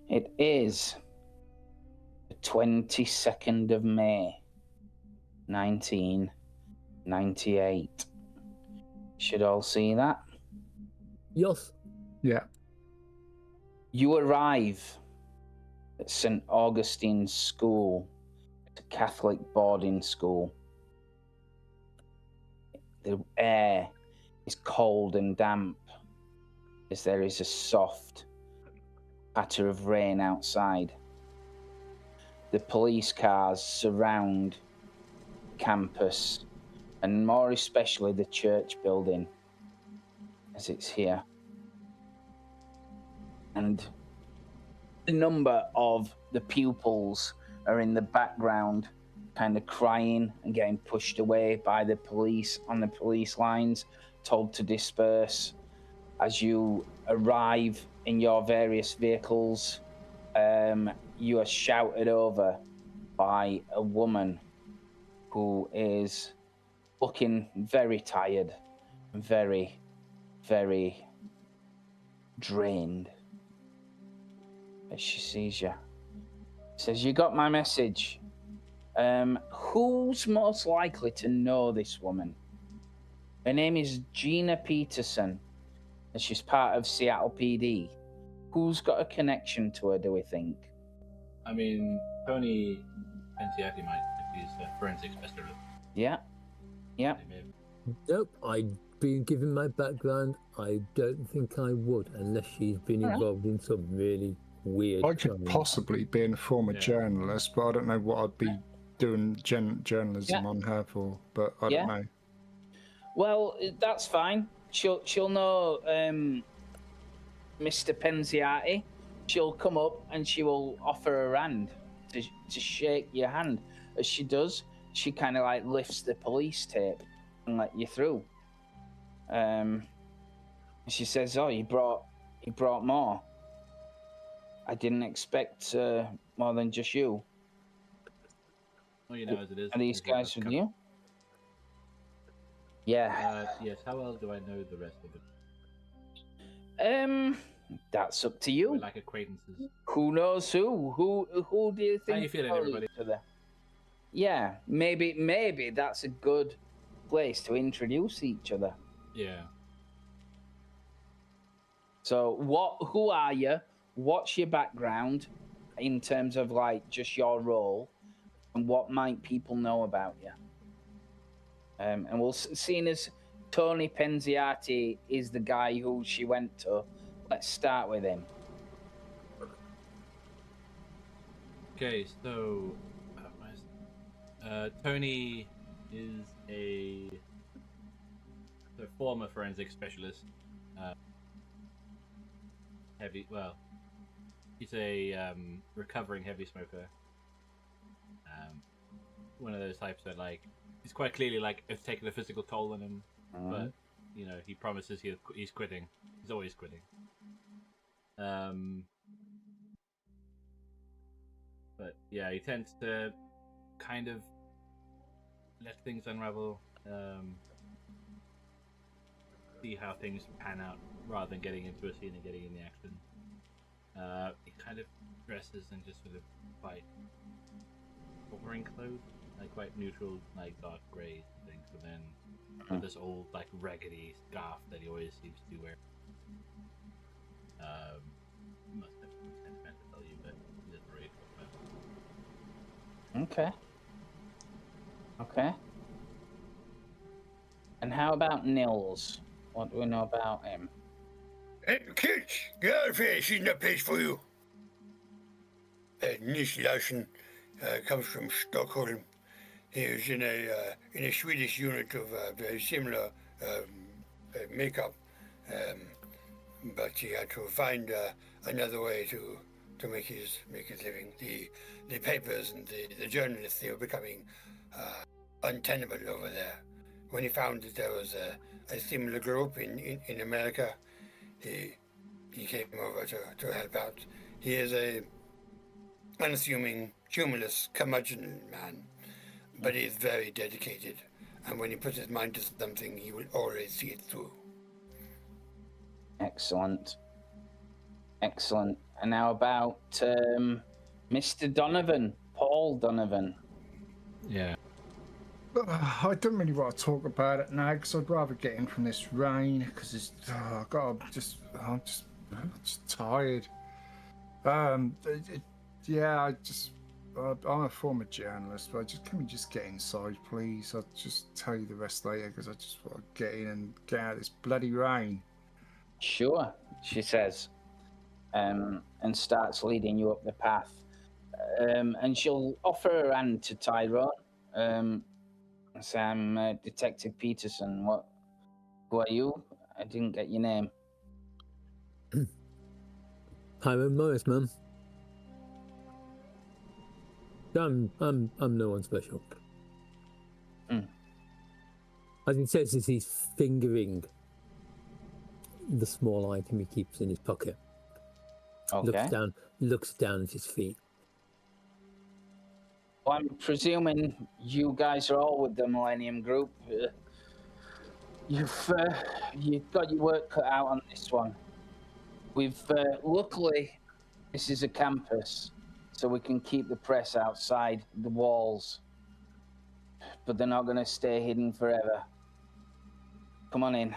It is the 22nd of May, 1998. Should all see that? Yes. Yeah. You arrive at St. Augustine's School, a Catholic boarding school. The air is cold and damp as there is a soft patter of rain outside. The police cars surround campus, and more especially the church building as it's here. And the number of the pupils are in the background, kind of crying and getting pushed away by the police on the police lines, told to disperse. As you arrive in your various vehicles, you are shouted over by a woman who is looking very tired and very, very drained as she sees you. Says, "You got my message. Who's most likely to know this woman? Her name is Gina Peterson, and she's part of Seattle PD. Who's got a connection to her, do we think?" I mean, Tony Penziati might, if he's a forensic specialist. Yeah. Yeah. Nope, I'd been given my background. I don't think I would, unless she's been involved in some really weird. I could possibly be a former journalist, but I don't know what I'd be doing journalism on her for. But I don't know. Well, that's fine. She'll know Mr. Penziati. She'll come up and she will offer her hand to shake your hand. As she does, she kind of like lifts the police tape and let you through. She says, "Oh, you brought more. I didn't expect more than just you." Well, you know, as it is. Are these guys with you? Yeah. Yes. How well do I know the rest of it? That's up to you. We're like acquaintances. Who knows who? Who do you think? How you feeling, everybody? Yeah, maybe that's a good place to introduce each other. Yeah. So, who are you? What's your background in terms of like just your role, and what might people know about you? And we'll seeing as Tony Penziati is the guy who she went to. Let's start with him. Okay, so Tony is a former forensic specialist. He's a recovering heavy smoker. One of those types that like he's quite clearly like it's taken a physical toll on him, but you know he promises he's quitting. He's always quitting. But yeah, he tends to kind of let things unravel, see how things pan out rather than getting into a scene and getting in the action. He kind of dresses in just sort of quite boring clothes, like quite neutral, like dark greys and things, and then with this old like raggedy scarf that he always seems to wear. Must have some sentiment to tell you, but he doesn't really talk about it. Okay. And how about Nils? What do we know about him? Kids, get out of here. She's no place for you. Nils Larsen comes from Stockholm. He was in a Swedish unit of very similar makeup, but he had to find another way to make his living. The papers and the journalists, they were becoming untenable over there. When he found that there was a similar group in America, he came over to help out. He is a unassuming, humorless, curmudgeon man, but he is very dedicated. And when he puts his mind to something, he will always see it through. Excellent. Excellent. And now about Mr. Donovan, Paul Donovan. Yeah. I don't really want to talk about it now because I'd rather get in from this rain because it's. I'm just tired. I'm a former journalist, but can we just get inside, please? I'll just tell you the rest later because I just want to get in and get out of this bloody rain. Sure, She says, and starts leading you up the path. And she'll offer her hand to Tyrone. Say, I'm Detective Peterson. Who are you? I didn't get your name. I'm Morris, ma'am. I'm no one special. As he says, as he's fingering the small item he keeps in his pocket. Okay. Looks down at his feet. Well, I'm presuming you guys are all with the Millenium Group. You've got your work cut out on this one. We've luckily, this is a campus, so we can keep the press outside the walls. But they're not going to stay hidden forever. Come on in.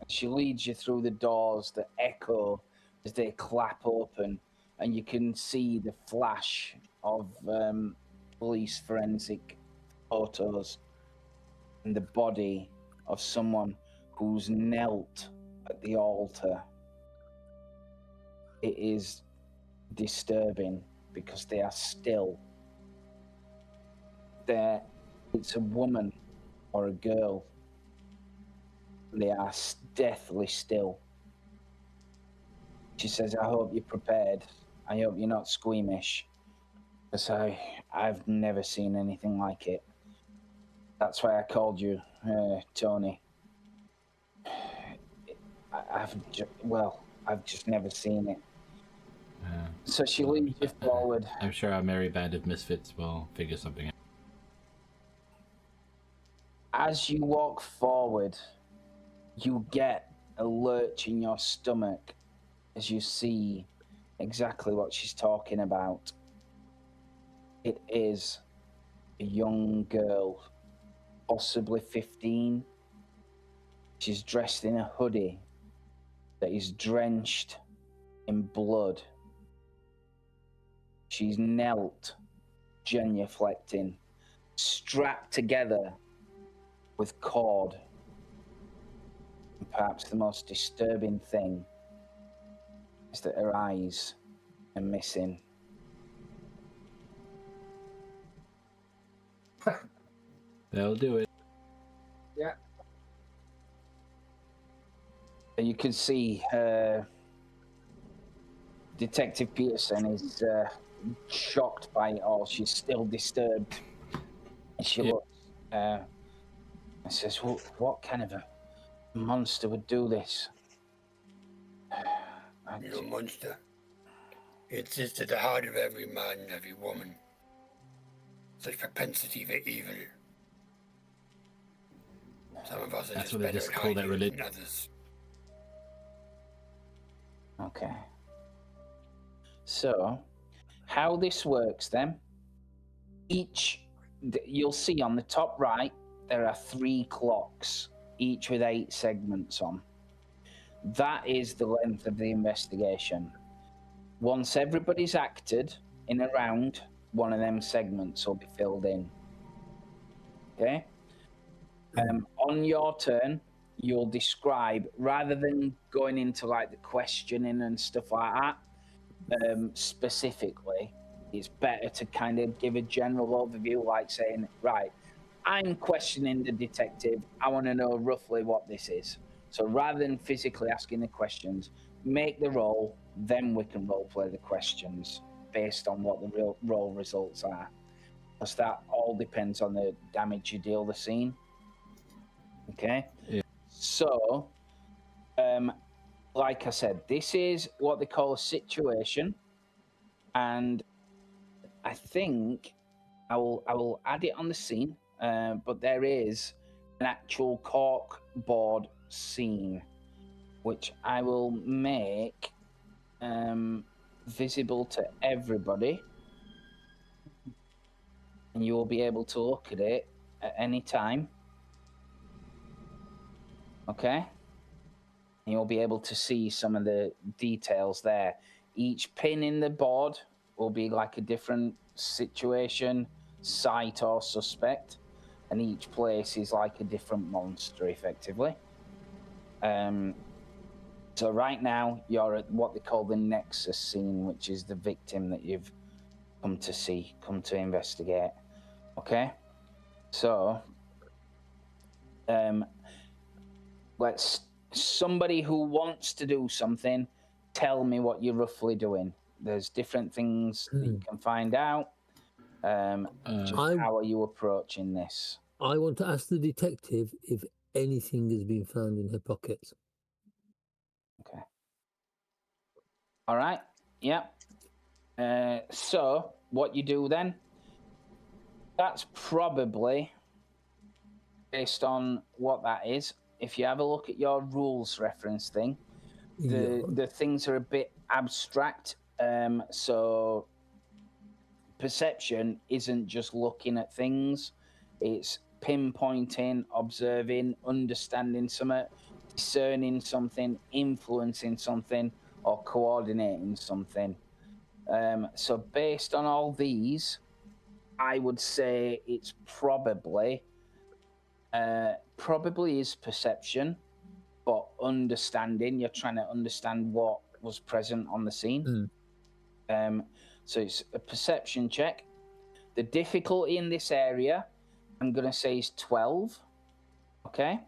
She leads you through the doors that echo as they clap open, and you can see the flash of police forensic photos and the body of someone who's knelt at the altar. It is disturbing because they are still there. It's a woman or a girl. They are deathly still. She says, I hope you're prepared. I hope you're not squeamish. Because I've never seen anything like it. That's why I called you, Tony. I've just never seen it. So she leads you forward. I'm sure our merry band of misfits will figure something out. As you walk forward, you get a lurch in your stomach as you see exactly what she's talking about. It is a young girl, possibly 15. She's dressed in a hoodie that is drenched in blood. She's knelt, genuflecting, strapped together with cord. And perhaps the most disturbing thing is that her eyes are missing. They'll do it. Yeah. You can see Detective Peterson is shocked by it all. She's still disturbed. And she looks and says, what kind of a monster would do this? No monster. It sits at the heart of every man and every woman. Such propensity for evil. Some of us are That's just what they better just at call that hiding religion. than others. Okay. So, how this works then? You'll see on the top right, there are 3 clocks, each with 8 segments on. That is the length of the investigation. Once everybody's acted in a round, one of them segments will be filled in. Okay? On your turn, you'll describe, rather than going into like the questioning and stuff like that, specifically, it's better to kind of give a general overview, like saying, right, I'm questioning the detective. I want to know roughly what this is. So rather than physically asking the questions, make the roll, then we can role play the questions based on what the real roll results are. Because that all depends on the damage you deal the scene. Okay? Yeah. So, like I said, this is what they call a situation. And I think I will add it on the scene, but there is an actual Cörk Børd scene, which I will make visible to everybody, and you will be able to look at it at any time. Okay? And you'll be able to see some of the details there. Each pin in the board will be like a different situation, site, or suspect, and each place is like a different monster, effectively. So right now, you're at what they call the Nexus scene, which is the victim that you've come to investigate. Okay? So, let's... Somebody who wants to do something, tell me what you're roughly doing. There's different things that you can find out. How are you approaching this? I want to ask the detective if anything has been found in her pockets. Okay. All right. Yeah. So what you do then? That's probably based on what that is. If you have a look at your rules reference thing, the things are a bit abstract. So perception isn't just looking at things; it's pinpointing, observing, understanding something, discerning something, influencing something, or coordinating something. So based on all these, I would say it's probably is perception, but understanding. You're trying to understand what was present on the scene. So it's a perception check. The difficulty in this area, I'm going to say, is 12. Okay?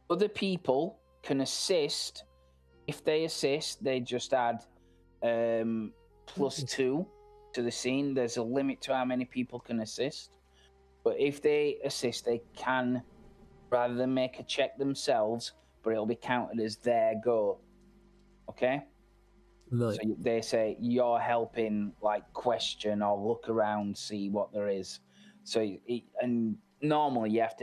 Other people can assist. If they assist, they just add +2 to the scene. There's a limit to how many people can assist. But if they assist, they can, rather than make a check themselves, but it'll be counted as their go. Okay? Right. So they say you're helping, like, question or look around, see what there is. So, and normally you have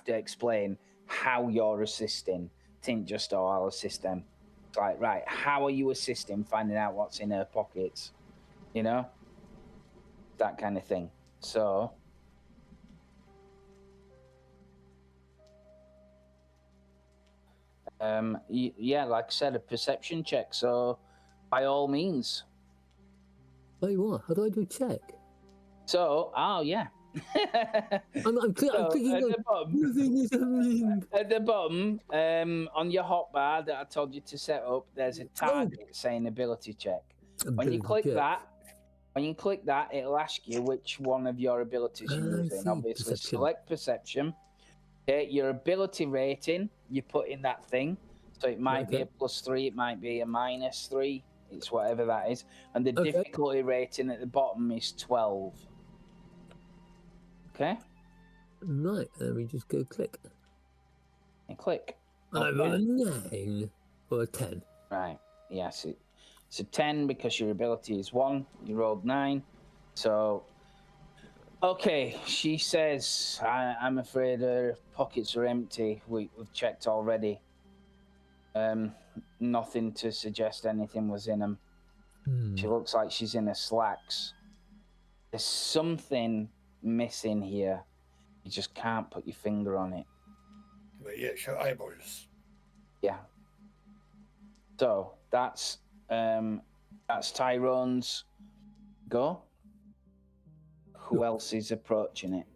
to explain how you're assisting. It ain't just, oh, I'll assist them. It's like, right, how are you assisting finding out what's in her pockets? You know? That kind of thing. So... yeah, like I said, a perception check. So, by all means. Wait, what? How do I do a check? So, yeah. I'm clicking at the bottom. Nothing is happening. At the bottom, on your hotbar that I told you to set up, there's a target saying ability check. When you click that, it'll ask you which one of your abilities you're using. Obviously, perception. select perception. Okay, your ability rating, you put in that thing. So it might be a +3, it might be a -3. It's whatever that is. And the difficulty rating at the bottom is 12. Okay? Right, let me just go click. And click. I roll a 9 or a 10. Right, yes. It's a 10 because your ability is 1. You rolled 9. So... Okay, she says, I'm afraid her pockets are empty. We've checked already. Nothing to suggest anything was in them. She looks like she's in her slacks. There's something missing here. You just can't put your finger on it. But yeah, her eyeballs. Yeah. So that's Tyrone's go. Who else is approaching it?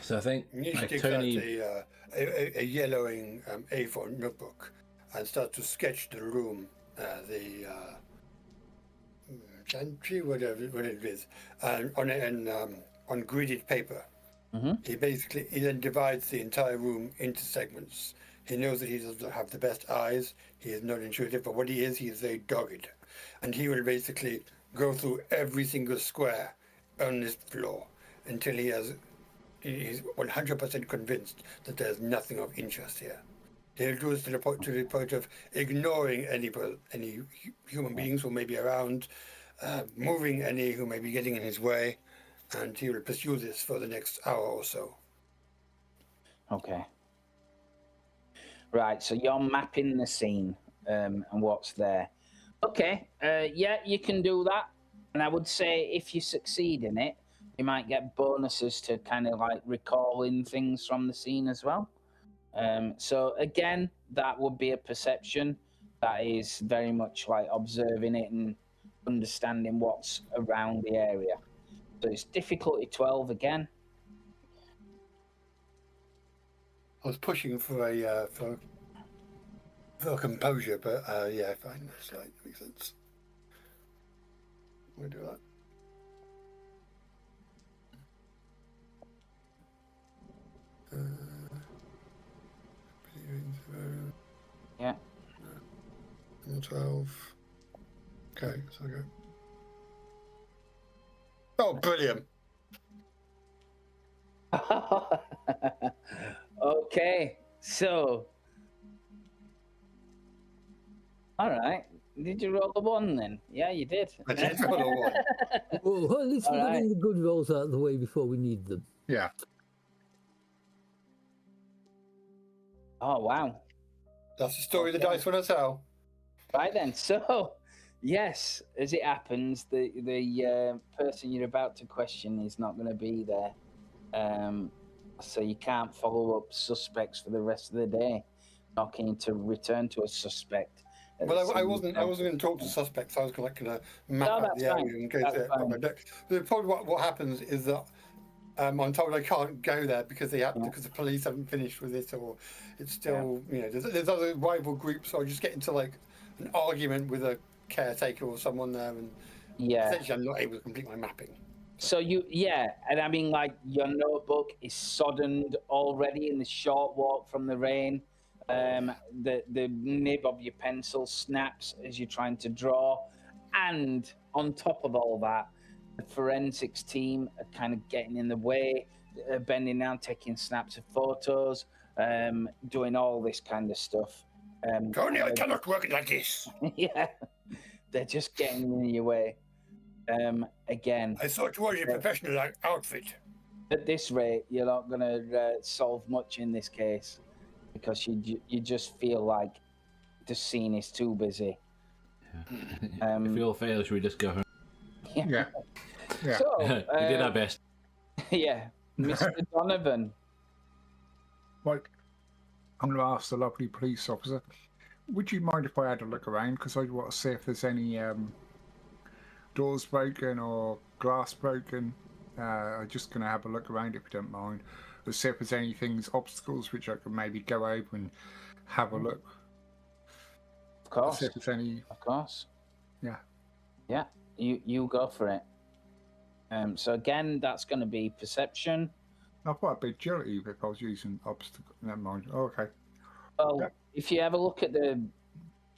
So I think Take Tony... out a yellowing A4 notebook and start to sketch the room, the gantry, whatever it is, on gridded paper. Mm-hmm. He then divides the entire room into segments. He knows that he doesn't have the best eyes. He is not intuitive, but what he is very dogged, and he will basically go through every single square on this floor until he's 100% convinced that there's nothing of interest here. He'll do this to the point of ignoring any human beings who may be around, moving any who may be getting in his way, and he will pursue this for the next hour or so. Okay. Right, so you're mapping the scene and what's there. Okay, yeah, you can do that. And I would say if you succeed in it, you might get bonuses to kind of like recalling things from the scene as well. So again, that would be a perception that is very much like observing it and understanding what's around the area. So it's difficulty 12 again. I was pushing for a for composure, but yeah, fine. That's like makes sense. We'll do that. Yeah. 12. Okay, so I go. Oh, brilliant. Okay, so. All right. Did you roll a 1 then? Yeah, you did. I did roll a 1. Well, at least we're All getting right. the good rolls out of the way before we need them. Yeah. Oh, wow. That's the story the dice want to tell. Right then. So, yes, as it happens, the person you're about to question is not going to be there. So you can't follow up suspects for the rest of the day. Not keen to return to a suspect. Well, I wasn't going to talk to suspects. I was going to map out the area and go to it. The problem, what happens is that I'm told I can't go there because because the police haven't finished with it, or it's still there's other rival groups. So I just get into like an argument with a caretaker or someone there, and essentially I'm not able to complete my mapping. So and I mean, like, your notebook is soddened already in the short walk from the rain. The nib of your pencil snaps as you're trying to draw, and on top of all that, the forensics team are kind of getting in the way, bending down, taking snaps of photos, doing all this kind of stuff. Tony, I cannot work like this. Yeah, they're just getting in your way. Again, I thought you were a professional outfit. At this rate, you're not going to solve much in this case, because you just feel like the scene is too busy. Yeah. If we all fail, should we just go home? Yeah. So, we did our best. Yeah, Mr. Donovan. Like, I'm going to ask the lovely police officer, would you mind if I had a look around? Because I want to see if there's any doors broken or glass broken. I'm just going to have a look around if you don't mind. To see if there's anything, obstacles which I could maybe go over and have a look. Of course. See if there's any. Of course. Yeah. Yeah, you go for it. So again, that's going to be perception. I thought it'd be agility if I was using obstacle. Never mind. Oh, okay. Well, if you have a look at the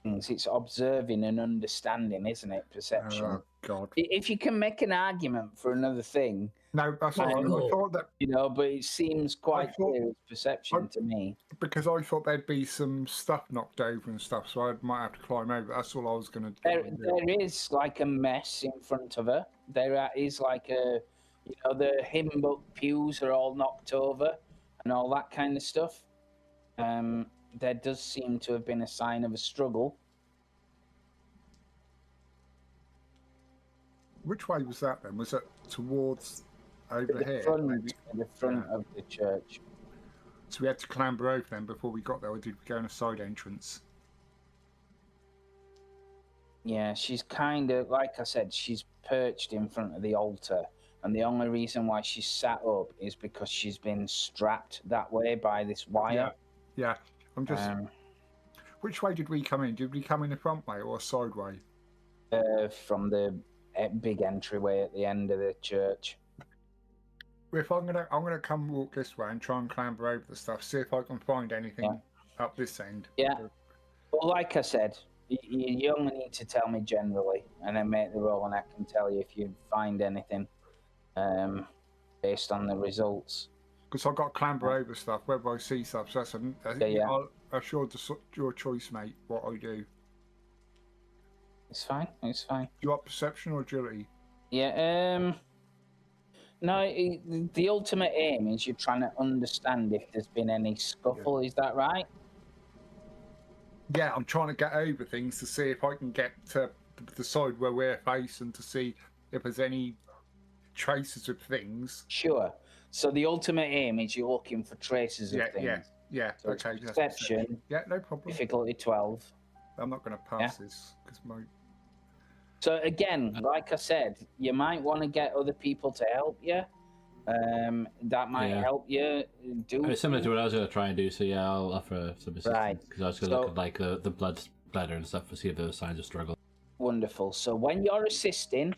things, it's observing and understanding, isn't it? Perception. Oh God. If you can make an argument for another thing. No, that's all. I thought that. But it seems quite clear as perception to me. Because I thought there'd be some stuff knocked over and stuff, so I might have to climb over. That's all I was going to do. There is like a mess in front of her. There is like the hymn book pews are all knocked over and all that kind of stuff. There does seem to have been a sign of a struggle. Which way was that then? Was it towards over here? The front of the church. So we had to clamber over then before we got there, or did we go in a side entrance? Yeah, she's kind of, like I said, she's perched in front of the altar. And the only reason why she's sat up is because she's been strapped that way by this wire. Yeah. I'm just... which way did we come in? Did we come in the front way or a side way? From the big entryway at the end of the church. If I'm gonna come walk this way and try and clamber over the stuff, see if I can find anything up this end. Yeah. Well, like I said, you only need to tell me generally, and then make the roll, and I can tell you if you find anything based on the results. Because I've got to clamber over stuff, whether I see stuff. So I'm sure your choice, mate, what I do. It's fine. It's fine. Do you want perception or agility? Yeah. No, the ultimate aim is you're trying to understand if there's been any scuffle. Is that right? Yeah, I'm trying to get over things to see if I can get to the side where we're facing to see if there's any traces of things. Sure. So the ultimate aim is you're looking for traces of things. Yeah. So it's Okay. perception. Yeah, no problem. Difficulty 12. I'm not going to pass this because my. So again, like I said, you might want to get other people to help you. That might help you do. It's similar to what I was going to try and do. So yeah, I'll offer some assistance because I was going to look at like the blood splatter and stuff to see if there were signs of struggle. Wonderful. So when you're assisting,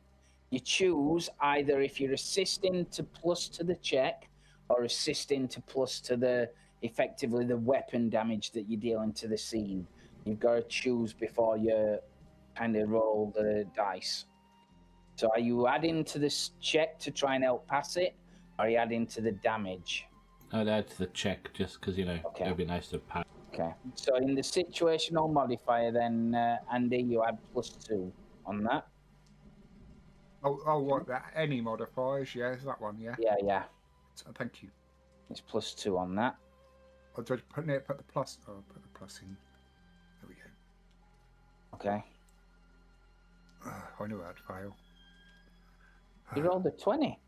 you choose either if you're assisting to plus to the check or assisting to plus to the effectively the weapon damage that you're dealing to the scene. You've got to choose before you kind of roll the dice. So are you adding to this check to try and help pass it, or are you adding to the damage? I'd add to the check just because, you know, it would be nice to pass. Okay. So in the situational modifier then, Andy, you add +2 on that. Oh, what, that? Any modifiers? Yeah, is that one? Yeah. Yeah. So, thank you. It's +2 on that. I'll just put the plus. Oh, I'll put the plus in. There we go. Okay. I knew I'd fail. You rolled a 20.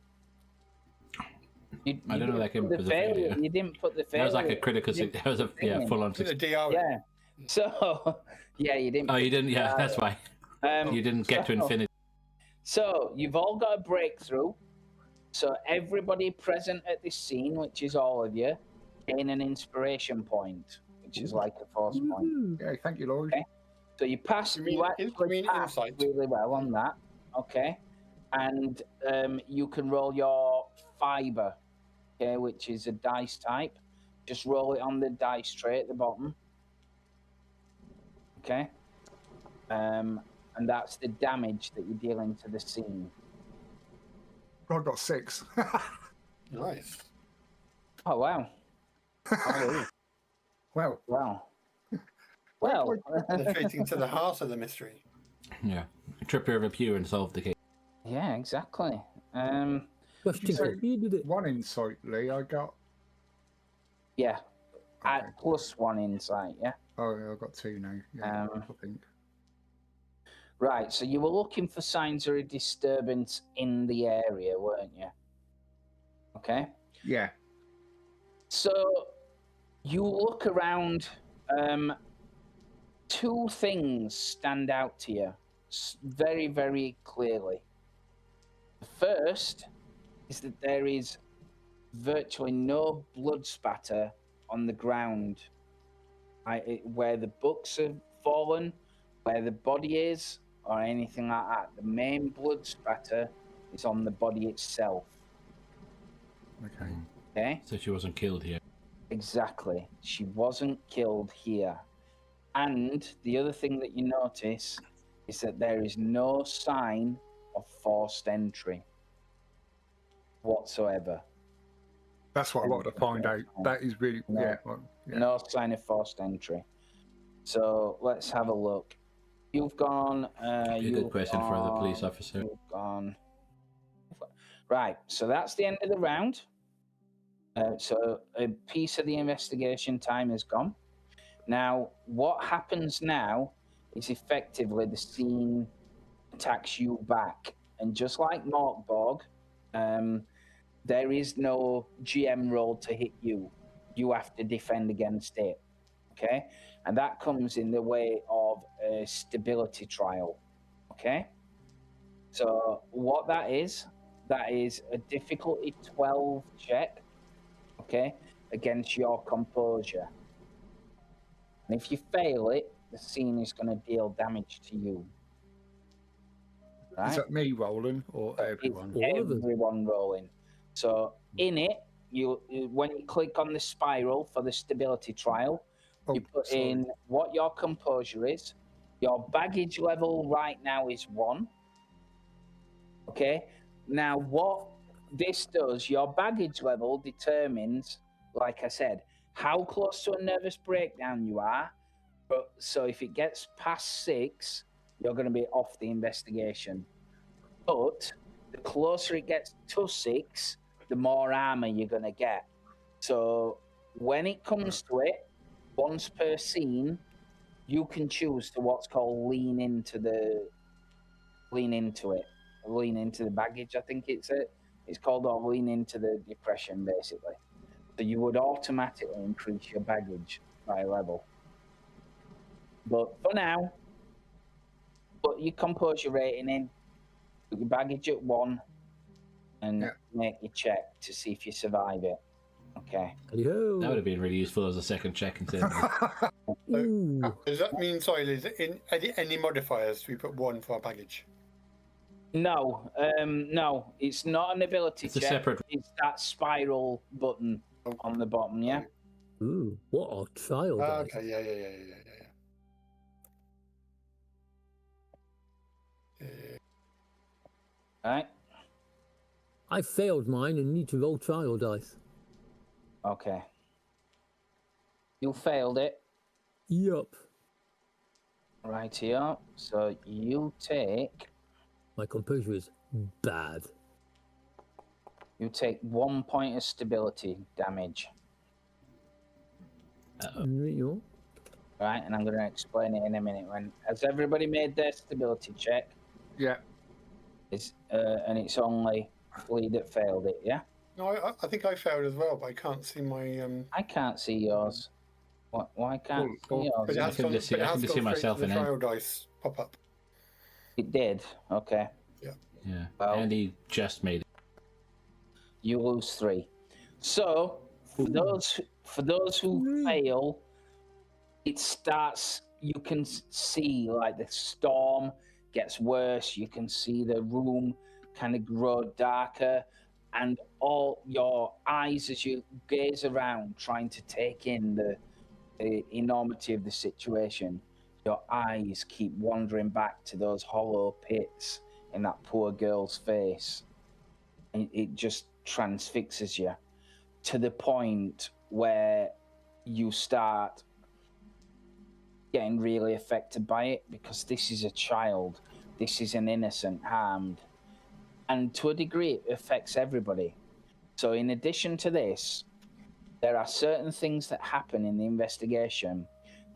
I don't know that came up as a failure. You didn't put the failure. That was like a critical. That was a full on. Yeah. So you didn't. Oh, you didn't. Yeah, that's why. You didn't get to infinity. So you've all got a breakthrough. So everybody present at this scene, which is all of you, gain an inspiration point, which is like a force point. Yeah, thank you, Lord. Okay. So you passed. You actually passed really well on that. Okay. And you can roll your fiber, okay, which is a dice type. Just roll it on the dice tray at the bottom. Okay. And that's the damage that you're dealing to the scene. I got 6. Nice. Oh, wow. Well. Well. Penetrating to the heart of the mystery. Yeah. Trip over Pew and solve the case. Yeah, exactly. Question, you did it. 1 insight, Lee. I got. Yeah. Okay. At +1 insight, yeah. Oh, yeah, I've got 2 now. Yeah, I think. Right, so you were looking for signs of a disturbance in the area, weren't you? Okay. Yeah. So you look around. 2 things stand out to you very, very clearly. The first is that there is virtually no blood spatter on the ground where the books have fallen, where the body is, or anything like that. The main blood spatter is on the body itself. Okay. So she wasn't killed here. Exactly. She wasn't killed here. And the other thing that you notice is that there is no sign of forced entry whatsoever. That's what I wanted to find out. That is really, yeah. No sign of forced entry. So let's have a look. You've gone. A good question for the police officer. You've gone. Right. So that's the end of the round. So a piece of the investigation time is gone. Now, what happens now is effectively the scene attacks you back. And just like Morkborg, there is no GM roll to hit you. You have to defend against it. Okay? And that comes in the way of a stability trial. Okay? So what that is a difficulty 12 check, okay, against your composure. And if you fail it, the scene is going to deal damage to you. Right? Is that me rolling or everyone? It's everyone rolling. So in it, when you click on the spiral for the stability trial, you put in what your composure is. Your baggage level right now is 1. Okay? Now, what this does, your baggage level determines, like I said, how close to a nervous breakdown you are. But so if it gets past 6, you're going to be off the investigation. But the closer it gets to 6, the more armor you're going to get. So when it comes to it, once per scene, you can choose to what's called lean into the baggage. I think it's called, or lean into the depression, basically. So you would automatically increase your baggage by a level. But for now, put your composure rating in, put your baggage at 1, and make your check to see if you survive it. Okay. Yo. That would have been really useful as a second check instead. Ooh. Does that mean, sorry, is it are there any modifiers? We put 1 for our baggage. No, no, it's not an ability It's a check. separate- It's that spiral button on the bottom, yeah? Ooh, what a trial dice. Okay, yeah. Right? I failed mine and need to roll trial dice. Okay. You failed it. Yup. Right here. So you take My composure is bad. 1 point of stability damage. You Right, and I'm going to explain it in a minute. Has everybody made their stability check? Yeah. And it's only Flea that failed it, yeah? No, I think I failed as well, but I can't see my. I can't see yours. Why can't I see yours? But it has can gone- just see- but it I has can just gone see myself straight to in the it. trial dice pop up. It did. Okay. Yeah. Well- Andy just made it. You lose 3. So for those who fail, it starts. You can see like the storm gets worse. You can see the room kind of grow darker, and all your eyes as you gaze around, trying to take in the enormity of the situation. Your eyes keep wandering back to those hollow pits in that poor girl's face. And it just transfixes you to the point where you start getting really affected by it, because this is a child, this is an innocent harmed, and to a degree it affects everybody. So in addition to this, there are certain things that happen in the investigation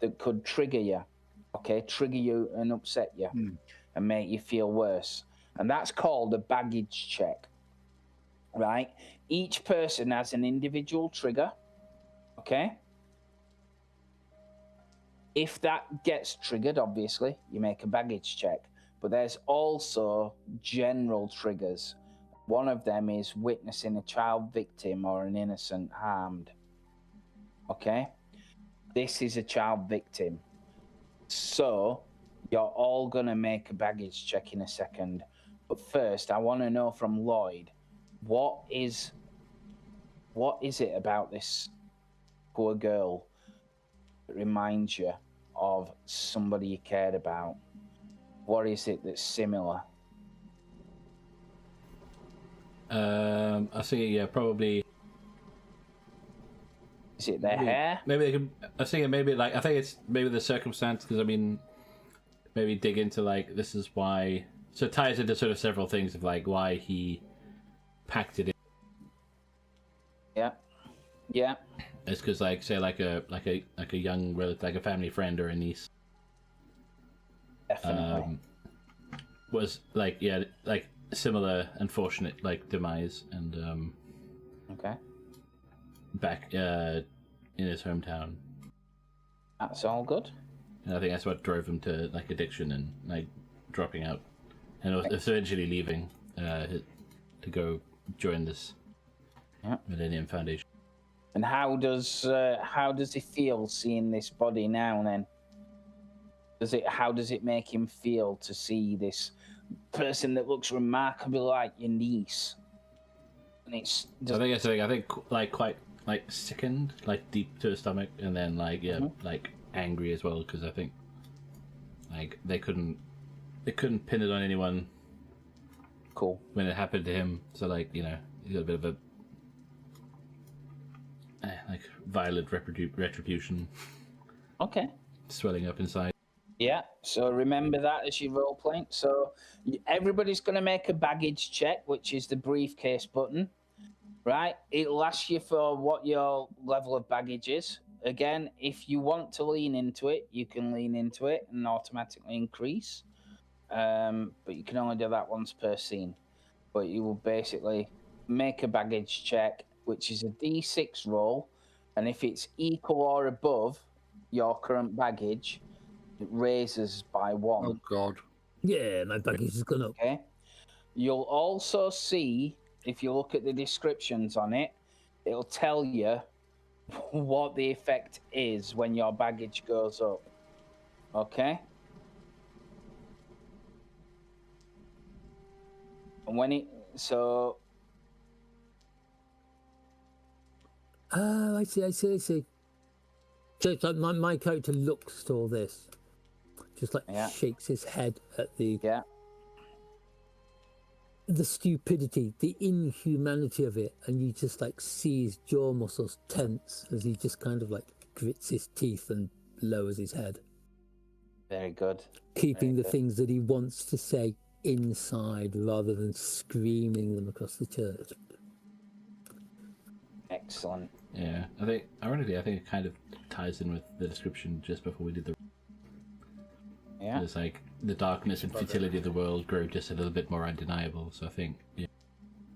that could trigger you, trigger you and upset you and make you feel worse, and that's called a baggage check. Right? Each person has an individual trigger. Okay? If that gets triggered, obviously, you make a baggage check. But there's also general triggers. One of them is witnessing a child victim or an innocent harmed. Okay? This is a child victim. So, you're all going to make a baggage check in a second. But first, I want to know from Lloyd, what is it about this poor girl that reminds you of somebody you cared about? What is it that's similar? I see. Yeah, probably. Is it their hair? Maybe they can. I was thinking maybe like I think it's maybe the circumstance, because I mean, maybe dig into like this is why. So it ties into sort of several things of like why he packed it in. Yeah. It's because like say like a young relative, like a family friend or a niece. Definitely. Was like like similar unfortunate like demise, and Okay. back in his hometown. That's all good. And I think that's what drove him to like addiction and like dropping out, and eventually leaving to go join this Millenium Foundation. And how does he feel seeing this body now? Then, how does it make him feel to see this person that looks remarkably like your niece? And it's I think like quite like sickened, like deep to his stomach, and then like like angry as well, because I think like they couldn't pin it on anyone. Cool. When it happened to him, so like he got a bit of a like violent retribution. Okay. Swelling up inside. Yeah, so remember that as you role playing. So everybody's going to make a baggage check, which is the briefcase button, right? It'll ask you for what your level of baggage is. again, if you want to lean into it, you can lean into it and automatically increase. But you can only do that once per scene. But you will basically make a baggage check, which is a D6 roll, and if it's equal or above your current baggage, it raises by 1. Oh God. Yeah, my baggage has gone up. Okay. You'll also see, if you look at the descriptions on it, it'll tell you what the effect is when your baggage goes up. Okay? And when it... So... Oh, I see. So it's like my character looks to all this. Just like shakes his head at the stupidity, the inhumanity of it, and you just like see his jaw muscles tense as he just kind of like grits his teeth and lowers his head. Very good. Keeping the things that he wants to say inside rather than screaming them across the church. Excellent. Yeah, I think it kind of ties in with the description just before we did the. Yeah. It's like the darkness and futility of the world grow just a little bit more undeniable. So I think.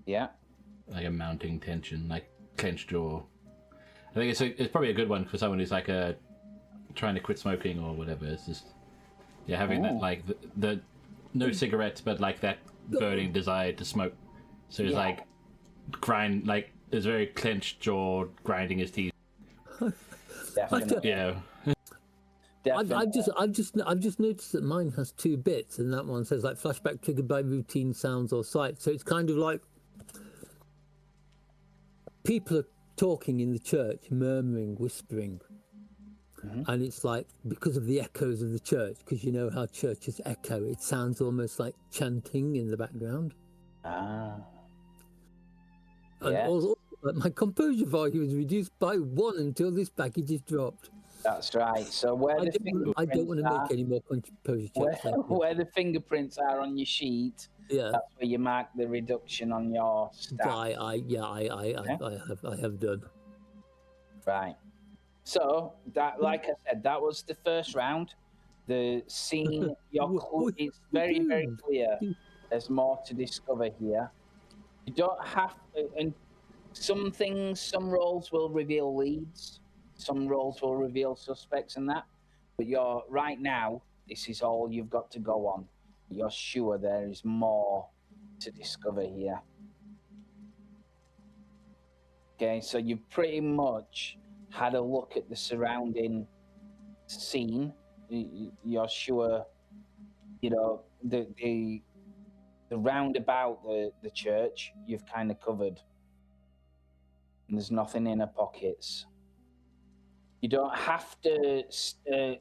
Yeah. Like a mounting tension, like clenched jaw. I think it's probably a good one for someone who's like trying to quit smoking or whatever. It's just having that like the no cigarettes, but like that burning desire to smoke. So it's like grind like. There's very clenched jaw, grinding his teeth. Definitely. Yeah. I've just noticed that mine has 2 bits, and that one says like flashback triggered by routine sounds or sights. So it's kind of like people are talking in the church, murmuring, whispering, and it's like because of the echoes of the church, because you know how churches echo. It sounds almost like chanting in the background. And also, my composure value is reduced by 1 until this package is dropped. That's right. So where I don't want to make any more composure checks. Where the fingerprints are on your sheet, that's where you mark the reduction on your stat. I have done. Right. So that, like I said, that was the first round. The scene, it's very, very clear. There's more to discover here. You don't have to, and some roles will reveal leads, some roles will reveal suspects and that, but right now, this is all you've got to go on. You're sure there is more to discover here. Okay, so you've pretty much had a look at the surrounding scene. You're sure, the roundabout the church you've kind of covered, and there's nothing in her pockets. You don't have to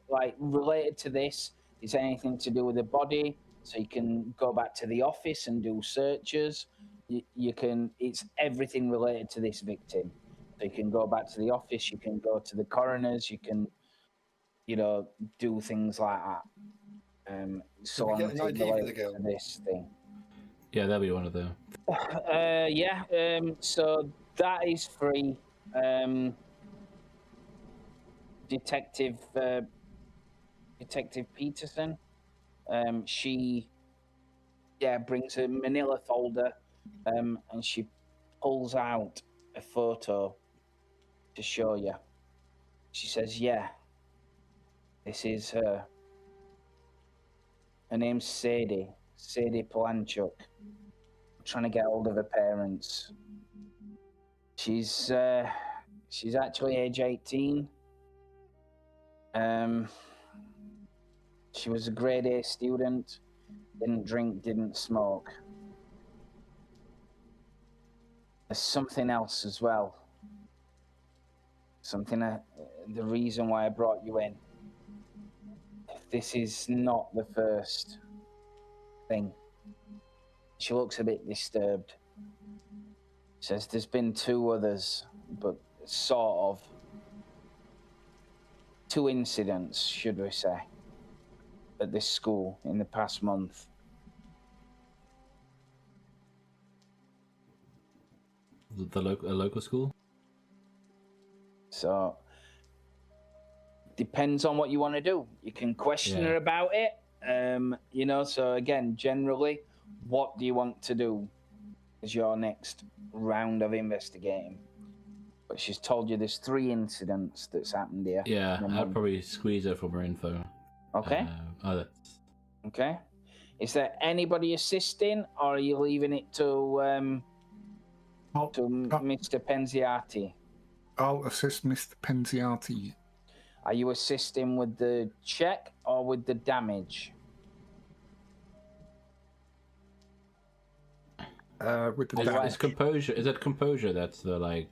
like related to this is anything to do with the body, so you can go back to the office and do searches. You can, it's everything related to this victim, so you can go back to the office, you can go to the coroners, you can do things like that. So we get an ID for the girl? To this thing. Yeah, that'll be one of them. So that is free. Detective Peterson. She brings a manila folder, and she pulls out a photo to show you. She says, this is her. Her name's Sadie Polanchuk. I'm trying to get hold of her parents. She's actually age 18. She was a grade A student, didn't drink, didn't smoke. There's something else as well. The reason why I brought you in. This is not the first thing. She looks a bit disturbed. Says there's been 2 others, but sort of 2 incidents, should we say, at this school in the past month. A local school? So depends on what you want to do. You can question her about it. You know, so again, generally, what do you want to do as your next round of investigating? But she's told you there's 3 incidents that's happened here. Yeah, I'd probably squeeze her for more info. Okay. Okay. Is there anybody assisting, or are you leaving it to Mr. Penziati? I'll assist Mr. Penziati. Are you assisting with the check or with the damage? With the Is composure? Is that composure? That's the like.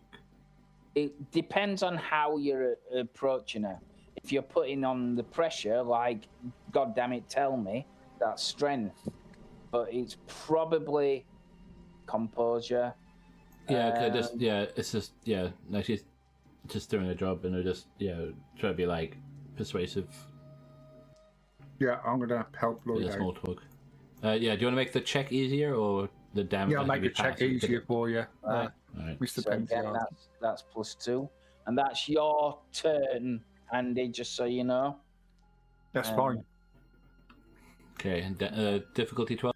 It depends on how you're approaching her. If you're putting on the pressure, like, God damn it, tell me, that's strength. But it's probably composure. Yeah, it's just like she's just doing a job, and they're just try to be like persuasive. Yeah, I'm gonna help Lloyd out. Small talk. Do you want to make the check easier or the damage? Yeah, I'll make the check easier for you, Right. Mr. So again, Penziati. that's +2, and that's your turn, Andy. Just so you know. That's fine. Okay, and difficulty 12.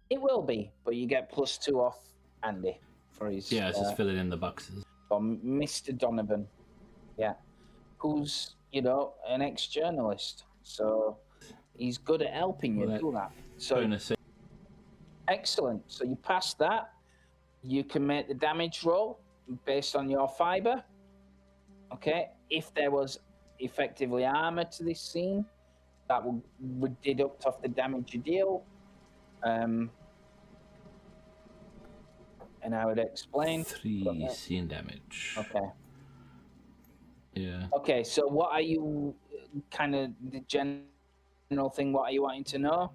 It will be, but you get +2 off Andy for his. Yeah, it's just filling in the boxes. From Mr. Donovan, who's an ex-journalist, so he's good at helping you do that. So excellent. So you pass that. You can make the damage roll based on your fiber. Okay, if there was effectively armor to this scene, that would deduct off the damage you deal. And I would explain 3 scene damage. Okay. Yeah. Okay, so what are you kind of the general thing? What are you wanting to know?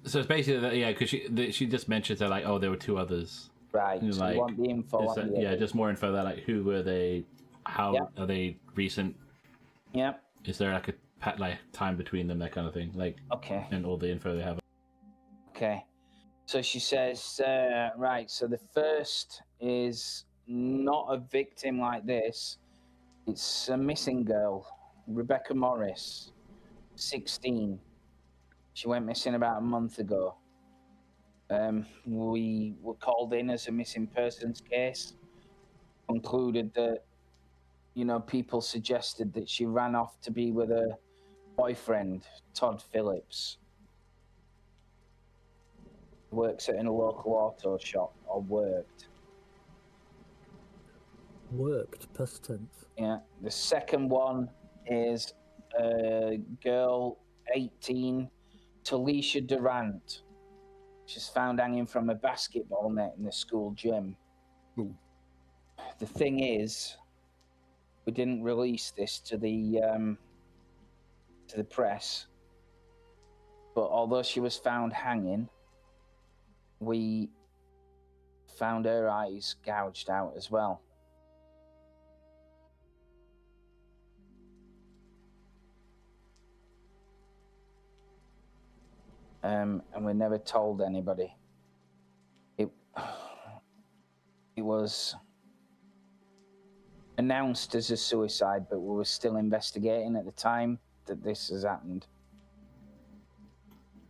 So it's basically that, because she just mentioned that like, oh, there were 2 others. Right. So like, you want the info? Just more info. That like, who were they? How are they recent? Yeah. Is there like a time between them, that kind of thing? Like, okay. And all the info they have. Okay. So she says, right. So the first is not a victim like this. It's a missing girl, Rebecca Morris, 16. She went missing about a month ago. We were called in as a missing persons case. Concluded that, people suggested that she ran off to be with her boyfriend, Todd Phillips. Works in a local auto shop, or worked. Worked, past tense. Yeah. The second one is a girl, 18, Talisha Durant. She's found hanging from a basketball net in the school gym. Ooh. The thing is, we didn't release this to the press, but although she was found hanging, we found her eyes gouged out as well. And we never told anybody. It was announced as a suicide, but we were still investigating at the time that this has happened.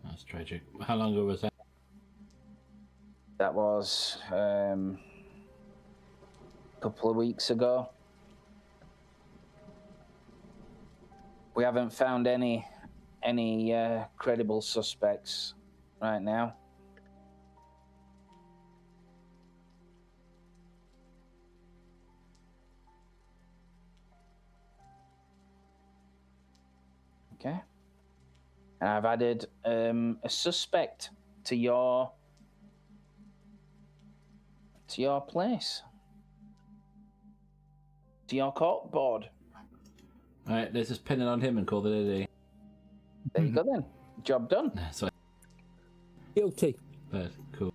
That's tragic. How long ago was that? That was a couple of weeks ago. We haven't found any credible suspects right now. Okay. And I've added a suspect to your place. To your Cörk Børd. Alright, let's just pin it on him and call it a day. There you go then. Job done. So, Guilty. but cool.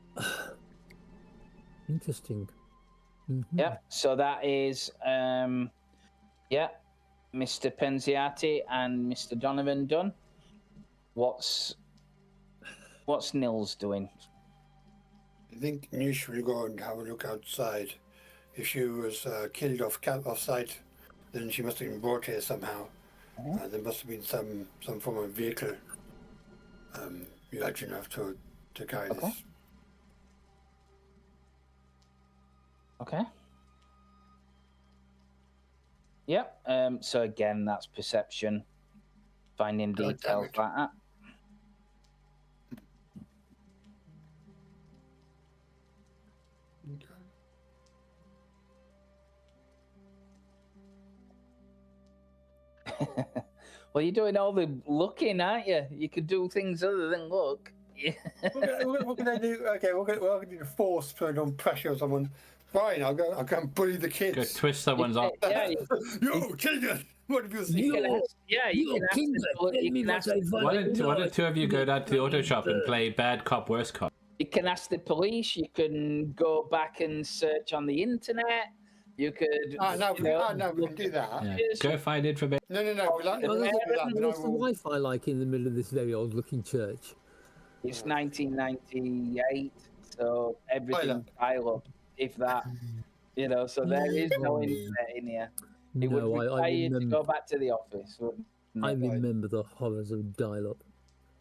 Interesting. Mm-hmm. Yeah. So that is Mr. Penziati and Mr. Donovan done. What's Nils doing? I think Nish will go and have a look outside. If she was killed off sight, then she must have been brought here somehow. There must have been some form of vehicle large enough to carry this. Okay. Yep. So again, that's perception, finding God details damn it. like that. Well, you're doing all the looking, aren't you? You could do things other than look. Yeah. What can I do? Okay, what can I do to force put on pressure on someone? Fine, I'll go and bully the Go kids. twist someone's arm. Yeah, Yo, children, what have you seen? you can ask, you can ask Why don't two of you go down to the auto shop and play bad cop, worst cop? You can ask the police. You can go back and search on the internet. You could. No, we can do that. Yeah. Go find information. No. We like Well, that. Then I What's the will. Wi-Fi like in the middle of this very old-looking church? It's 1998, so everything's dial up, if that. So there is no internet in here. It would require you to go back to the office. I remember the horrors of dial-up.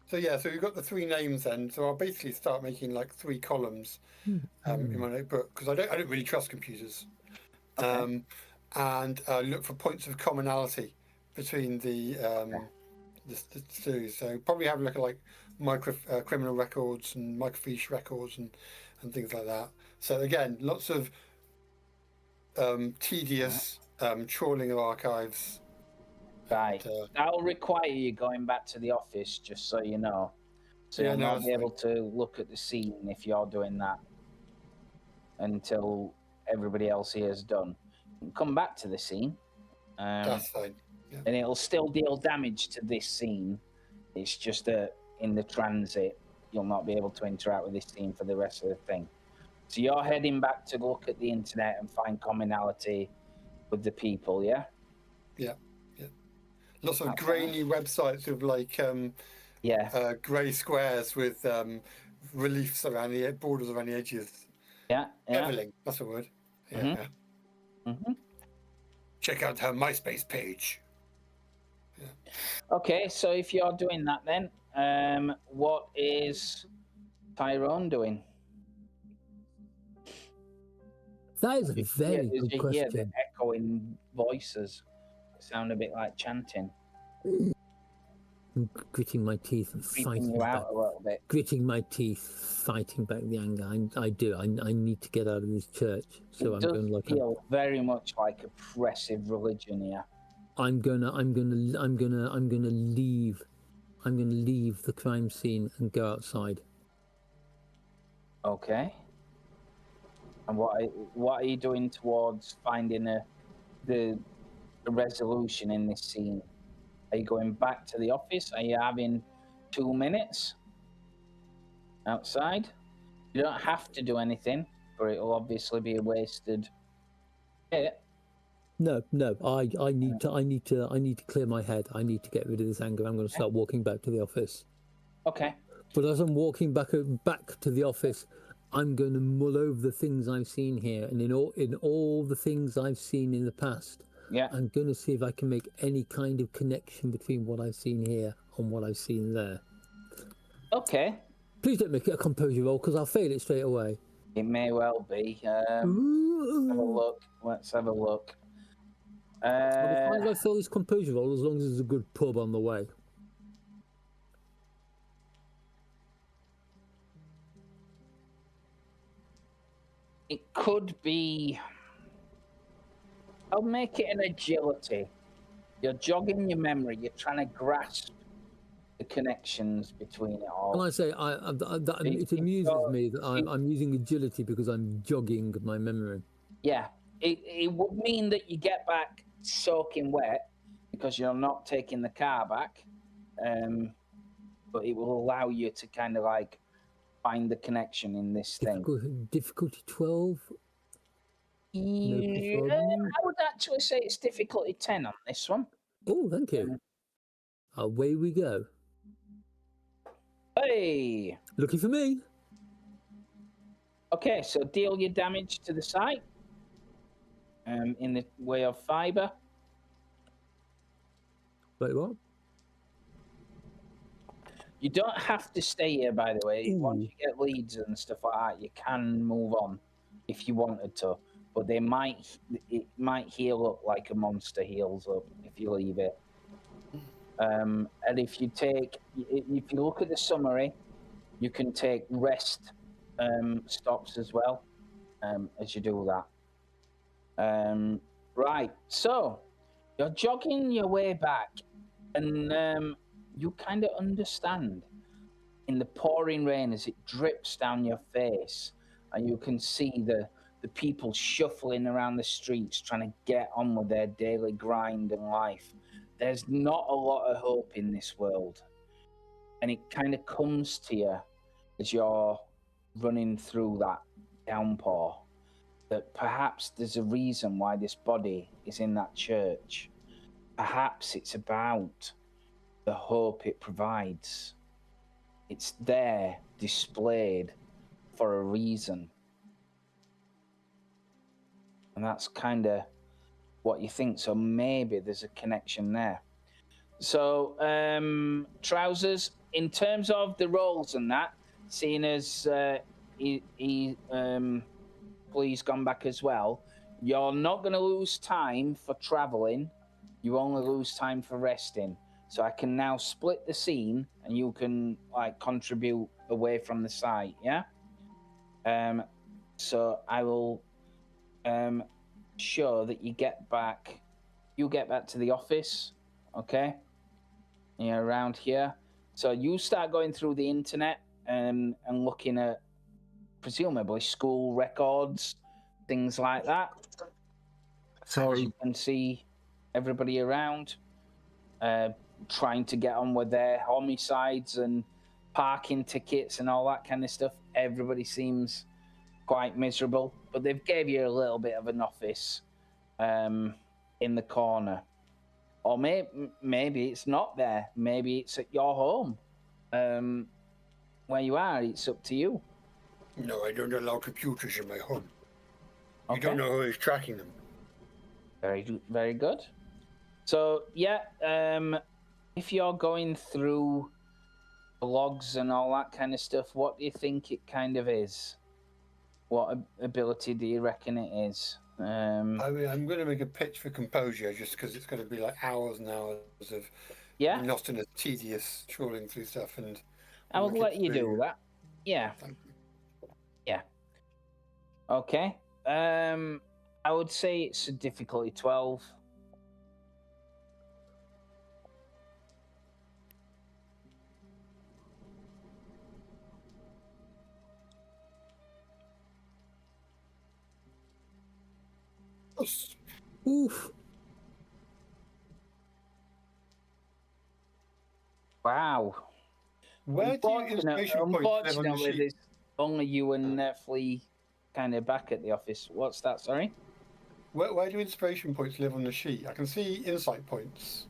So we've got the 3 names then. So I'll basically start making like 3 columns in my notebook because I don't really trust computers. And look for points of commonality between the two. So probably have a look at like micro criminal records and microfiche records and things like that. So again, lots of tedious trawling of archives. Right. That'll require you going back to the office, just so you know. So you'll not be able to look at the scene if you're doing that until everybody else here is done. Come back to the scene. That's fine. Yeah. And it'll still deal damage to this scene. It's just that in the transit, you'll not be able to interact with this scene for the rest of the thing. So you're heading back to look at the internet and find commonality with the people, yeah? Yeah. Lots of grainy websites with like grey squares with reliefs around the borders around the edges. Yeah. Beveling, that's the word. Yeah. Check out her MySpace page. Yeah. Okay, so if you're doing that then, what is Tyrone doing? That is a very good You hear the question. echoing voices. Sound a bit like chanting. I'm gritting my teeth and Creeping fighting you back. out a little bit. Gritting my teeth, fighting back the anger. I do. I need to get out of this church. So It I'm does going like feel very much like oppressive religion here. I'm gonna leave. I'm gonna leave the crime scene and go outside. Okay. And what are you doing towards finding the resolution in this scene? Are you going back to the office? Are you having 2 minutes outside? You don't have to do anything, but it'll obviously be a wasted bit. No. I need to clear my head. I need to get rid of this anger. I'm going to start walking back to the office. Okay. But as I'm walking back to the office, I'm going to mull over the things I've seen here, and in all the things I've seen in the past. Yeah. I'm going to see if I can make any kind of connection between what I've seen here and what I've seen there. Okay. Please don't make it a composure roll, because I'll fail it straight away. It may well be. Let's have a look. Let's have a look. As long as I fail this composure roll, as long as there's a good pub on the way. It could be. I'll make it an agility. You're jogging your memory. You're trying to grasp the connections between it all. Well, I say, it amuses me that I'm using agility because I'm jogging my memory. Yeah, it would mean that you get back soaking wet because you're not taking the car back, but it will allow you to kind of like find the connection in this thing. Difficulty 12. Yeah, I would actually say it's difficulty 10 on this one. Oh, thank you. Away we go. Hey! Looking for me. Okay, so deal your damage to the site in the way of fiber. Wait, what? You don't have to stay here, by the way. Once Ooh. you get leads and stuff like that, you can move on if you wanted to. But it might heal up like a monster heals up if you leave it. And if you look at the summary, you can take rest stops as well as you do that. Right, so you're jogging your way back, and you kind of understand in the pouring rain as it drips down your face, and you can see the people shuffling around the streets trying to get on with their daily grind and life. There's not a lot of hope in this world, and it kind of comes to you as you're running through that downpour that perhaps there's a reason why this body is in that church. Perhaps it's about the hope it provides. It's there displayed for a reason. And that's kind of what you think. So maybe there's a connection there. So, Trousers, in terms of the roles and that, seeing as Please gone back as well, you're not going to lose time for traveling. You only lose time for resting. So I can now split the scene, and you can contribute away from the site. Yeah. So I will show that you get back. You get back to the office, okay? And you're around here. So you start going through the internet and looking at presumably school records, things like that. So you can see everybody around trying to get on with their homicides and parking tickets and all that kind of stuff. Everybody seems quite miserable, but they've gave you a little bit of an office in the corner. Or maybe it's not there. Maybe it's at your home. Where you are, it's up to you. No, I don't allow computers in my home. Okay. You don't know who is tracking them. Very, very good. So, yeah, if you're going through blogs and all that kind of stuff, what do you think it kind of is? What ability do you reckon it is? I mean, I'm going to make a pitch for composure just because it's going to be like hours and hours of not in a tedious trawling through stuff. And I will let you do that. Yeah. Thank you. Yeah. Okay. I would say it's a difficulty 12. Oof. Wow. Where do you inspiration points live on the Unfortunately, sheet? there's only you and Flea kind of back at the office. What's that, sorry? Where do inspiration points live on the sheet? I can see insight points.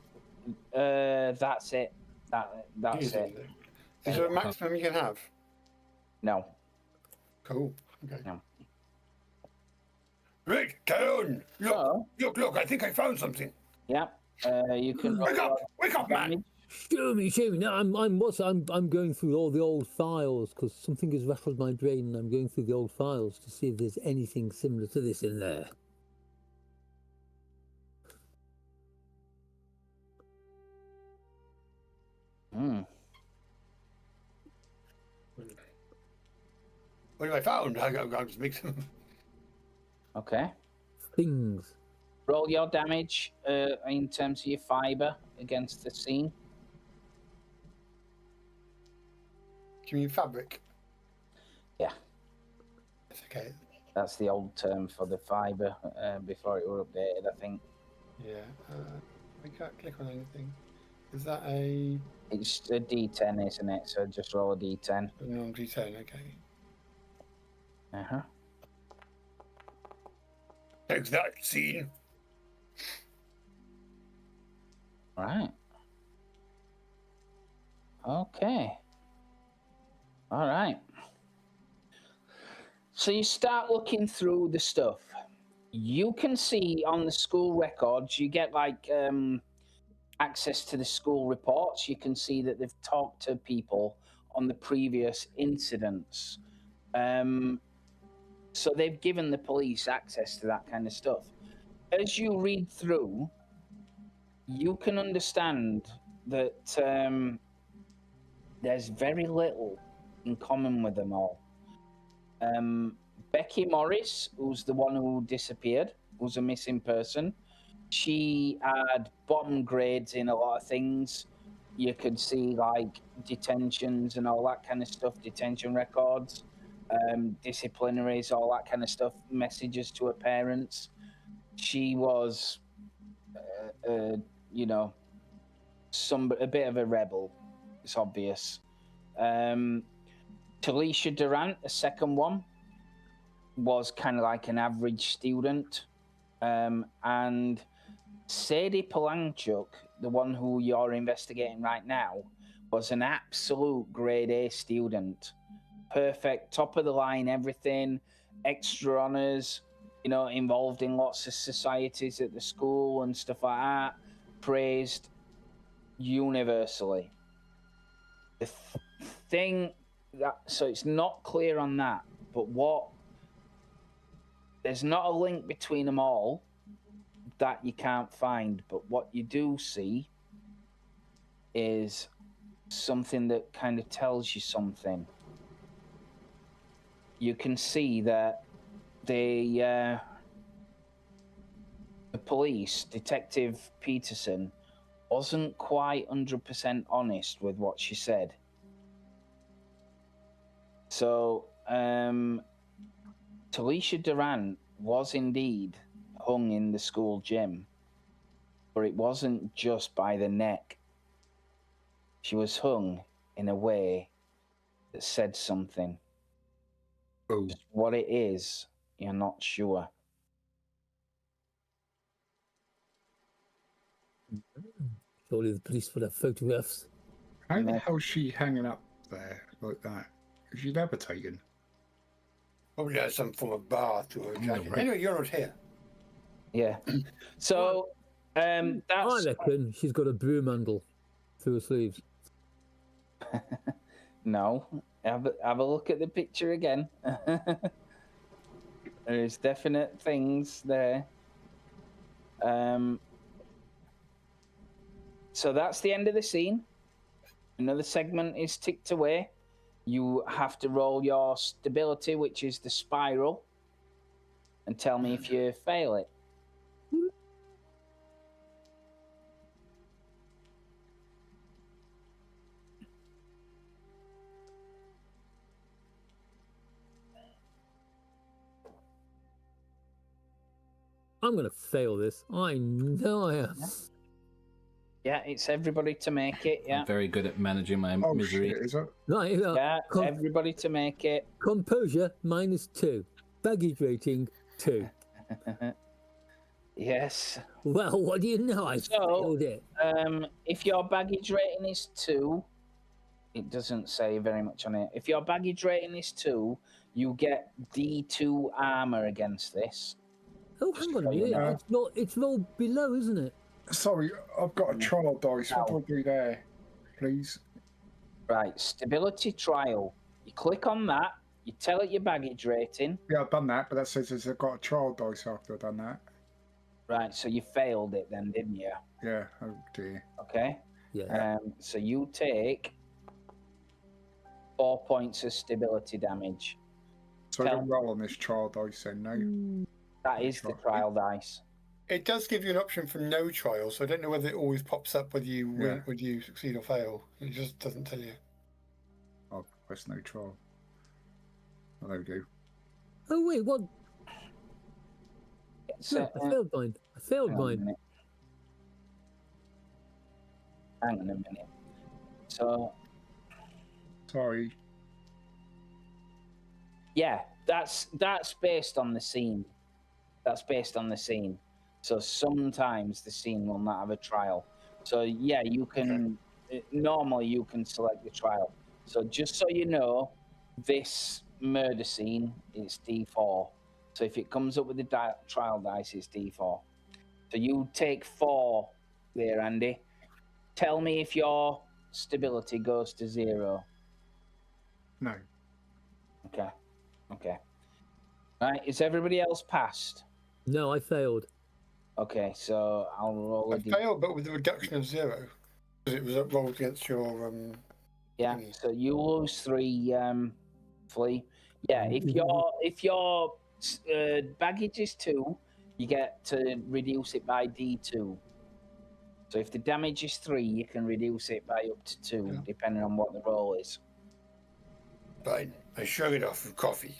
That's it. That's it. Is there a maximum you can have? No. Cool. Okay. No. Right, down. Look, So, look, I think I found something. yeah. You can Wake up, man. Show me. No, I'm going through all the old files because something has rattled my brain, and I'm going through the old files to see if there's anything similar to this in there. What have I found? I'll just make some. Okay. Things. Roll your damage in terms of your fiber against the scene. Do you mean fabric? Yeah. It's okay. That's the old term for the fiber before it were updated, I think. Yeah. I can't click on anything. Is that a... It's a D10, isn't it? So just roll a D10. A non-D10, okay. Uh-huh. Thanks that, scene. Right. Okay. All right. So you start looking through the stuff. You can see on the school records, you get like access to the school reports, you can see that they've talked to people on the previous incidents. So they've given the police access to that kind of stuff. As you read through, you can understand that there's very little in common with them all. Becky Morris, who's the one who disappeared, who's a missing person, she had bottom grades in a lot of things. You could see like detentions and all that kind of stuff, detention records, disciplinaries, all that kind of stuff, messages to her parents. She was, you know, a bit of a rebel. It's obvious. Talisha Durant, the second one, was kind of like an average student. And Sadie Palanchuk, the one who you're investigating right now, was an absolute grade A student. Perfect, top of the line, everything, extra honours, you know, involved in lots of societies at the school and stuff like that, praised universally. The thing that, so it's not clear on that, but there's not a link between them all that you can't find, but what you do see is something that kind of tells you something. You can see that the police, Detective Peterson, wasn't quite 100% honest with what she said. So, Talisha Durant was indeed hung in the school gym, but it wasn't just by the neck. She was hung in a way that said something. Oh. Just what it is, you're not sure. Surely the police would have photographs. How the hell is she hanging up there like that? Is she levitating? Probably has some form of bath or a jacket. right. Anyway, you're not here. Yeah. So, I that's reckon she's got a broom handle through her sleeves. no. Have a look at the picture again. There's definite things there. So that's the end of the scene. Another segment is ticked away. You have to roll your stability, which is the spiral, and tell me if you fail it. I'm going to fail this. I know I am. Yeah, it's everybody to make it. Yeah, I'm very good at managing my Oh misery. shit, is it? Right, yeah, everybody to make it. composure -2. Baggage rating 2. Yes. Well, what do you know? I failed it. If your baggage rating is 2, it doesn't say very much on it. If your baggage rating is 2, you get D2 armor against this. Oh, hang on a so you minute. know. It's rolled below, isn't it? Sorry, I've got a trial dice. What do I do there, please? Right, stability trial. You click on that. You tell it your baggage rating. Yeah, I've done that, but that says I've got a trial dice after I've done that. Right, so you failed it then, didn't you? Yeah, oh dear. Okay. Yeah. So you take 4 points of stability damage. So I don't roll on this trial dice then, no? That is the trial dice. It does give you an option for no trial, so I don't know whether it always pops up whether you win, Yeah. whether you succeed or fail. It just doesn't tell you. I'll press no trial. Oh, there we go. Oh, wait, what? So, No, I failed mine. I failed mine. Hang on a minute. So, Sorry. yeah, that's based on the scene. That's based on the scene. So sometimes the scene will not have a trial. So yeah, you can normally you can select the trial. So just so you know, this murder scene is D4. So if it comes up with the trial dice, it's D4. So you take 4 there, Andy. tell me if your stability goes to 0. No. Okay. Right, is everybody else passed? No, I failed. Okay, so I'll roll I a d. failed, but with a reduction of 0. Because it was rolled against your... Yeah, thingy. so you lose 3, Flea. Yeah, if your baggage is 2, you get to reduce it by D2. So if the damage is 3, you can reduce it by up to 2, Yeah. depending on what the roll is. Fine. I shrug it off with coffee.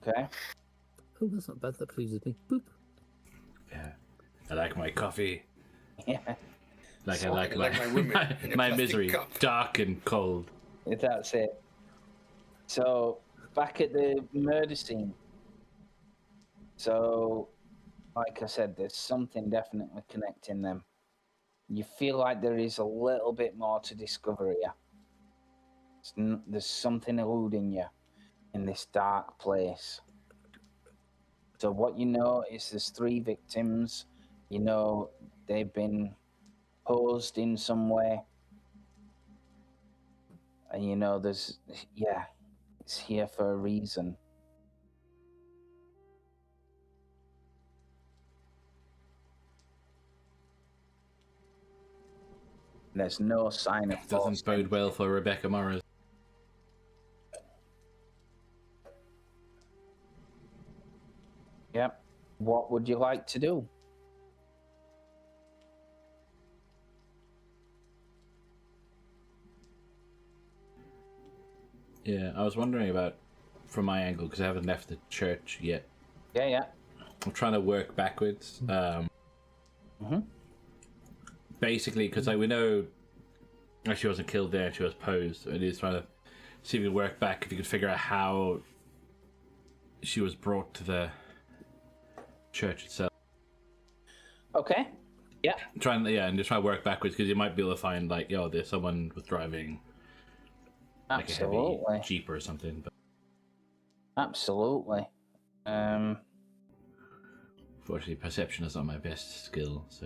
Okay. Oh, that's not bad. That pleases me. Boop. Yeah. I like my coffee. Yeah, Like So I like I like my my, women in a my plastic misery. cup. Dark and cold. that's it. So back at the murder scene. So, like I said, there's something definitely connecting them. You feel like there is a little bit more to discover here. There's something eluding you in this dark place. So what you know is there's 3 victims. You know they've been posed in some way. And you know it's here for a reason. There's no sign of Doesn't forced bode entry. well for Rebecca Morris. Yep. What would you like to do? Yeah, I was wondering about, from my angle, because I haven't left the church yet. Yeah. I'm trying to work backwards. Basically, because we know she wasn't killed there, she was posed. It is trying to see if we could work back, if you could figure out how she was brought to the church itself. Okay. Yeah. And just try to work backwards, because you might be able to find, like, there's someone was driving like a Absolutely. heavy Jeep or something. But Absolutely. unfortunately, perception is not my best skill, so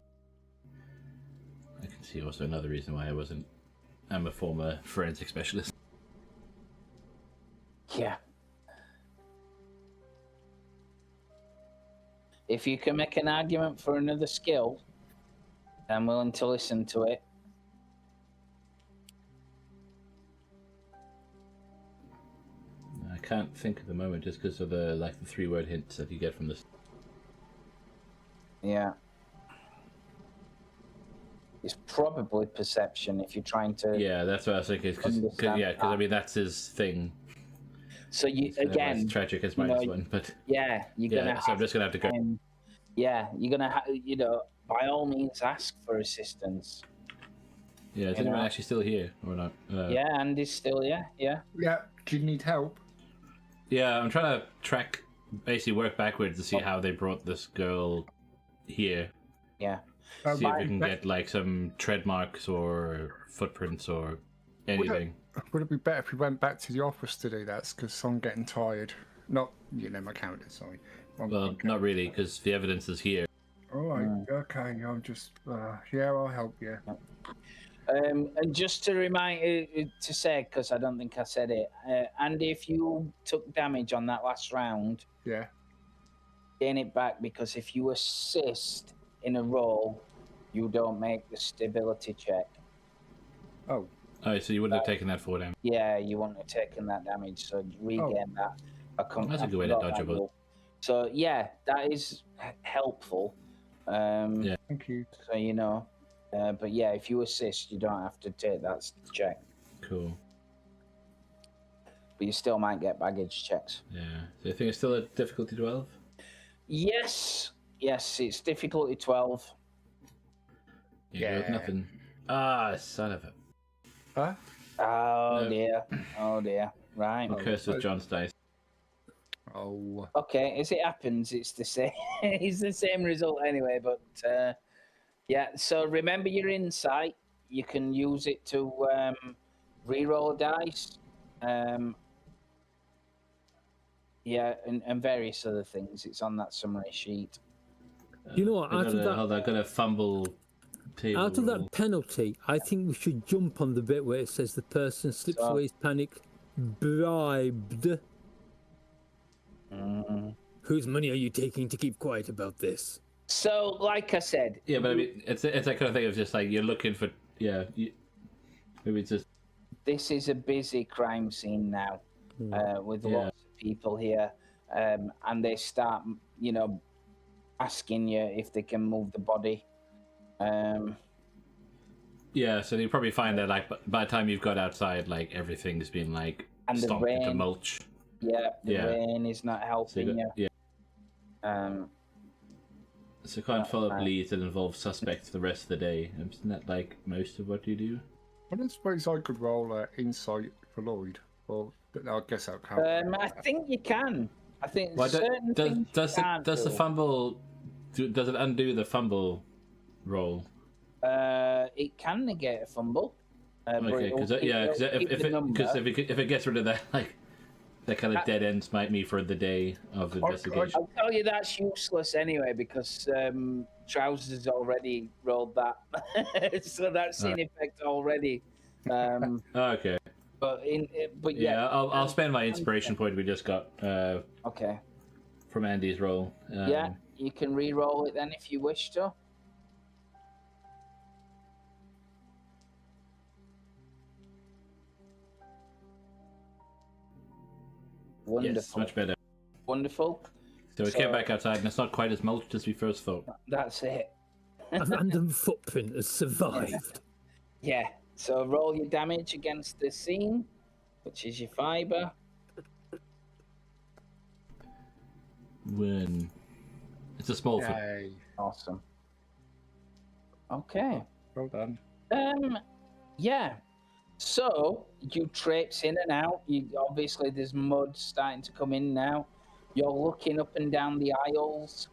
I can see also another reason why I'm a former forensic specialist. Yeah. If you can make an argument for another skill, I'm willing to listen to it. I can't think at the moment just because of the 3-word hints that you get from this. Yeah. It's probably perception if you're trying to. Yeah, that's what I was thinking. Because I mean that's his thing. So you It's again. tragic as you know, -1, but Yeah, you're gonna. so I'm just gonna have to go. Yeah, you're gonna. By all means, ask for assistance. Yeah, is anyone actually still here or not? Yeah, Andy's still here. Yeah. Yeah. Do you need help? Yeah, I'm trying to basically work backwards to see how they brought this girl here. Yeah. See if we can get some tread marks or footprints or anything. Would it be better if we went back to the office to do that? Because I'm getting tired. Not, my character, sorry. Well, not really, because the evidence is here. All right, okay. I'm just, I'll help you. And just to remind to say, because I don't think I said it, Andy, if you took damage on that last round, Yeah. gain it back, because if you assist in a roll, you don't make the stability check. Oh. Oh, so you wouldn't have taken that 4 damage. Yeah, you wouldn't have taken that damage, so regain that. That's a good way to dodge a bullet. So yeah, that is helpful. Yeah. Thank you. So you know, but yeah, if you assist, you don't have to take that check. Cool. But you still might get baggage checks. Yeah. So you think it's still a difficulty 12? Yes, it's difficulty 12. Yeah. Nothing. Ah, son of a. Huh? Oh No. dear. Right. I'm cursed with John's dice. Oh. Okay, as it happens, it's the same. It's the same result anyway. But yeah. So remember your insight. You can use it to re-roll dice. Yeah, and various other things. It's on that summary sheet. You know what? I'm gonna fumble table Out of roll. that penalty, I think we should jump on the bit where it says the person slips So- away his panic, bribed. Whose money are you taking to keep quiet about this? So, like I said, Yeah, but I mean, it's that kind of thing of just like you're looking for. Yeah, maybe it's just. this is a busy crime scene now, with Yeah. lots of people here, and they start, asking you if they can move the body. Yeah, so you probably find that like by the time you've got outside, like everything's been like And the stomped into rain. mulch. Yeah, the Yeah. rain is not So helping you you. got, yeah. So can't follow up right. leads that involve suspects the rest of the day. Isn't that like most of what you do? I don't suppose I could roll insight for Lloyd. Well, I guess that counts. I think you can. I think Well, certain things does you the can't does the do. fumble? Does it undo the fumble roll? It can negate a fumble. But Okay, it'll because keep- it'll keep the number. if it gets rid of that like that kind of dead ends might me for the day of investigation. I'll tell you that's useless anyway because Trousers already rolled that, so that's in effect already. Okay. But Yeah, yeah. I'll spend my inspiration point we just got Okay. from Andy's roll. Yeah, you can re-roll it then if you wish to. Wonderful. Yes, much better. Wonderful. So we came back outside, and it's not quite as mulched as we first thought. That's it. A random footprint has survived. Yeah. So roll your damage against the scene, which is your fiber. When it's a small foot. Yay. Awesome. Okay. Well done. Yeah. So you traipse in and out. Obviously there's mud starting to come in now. You're looking up and down the aisles,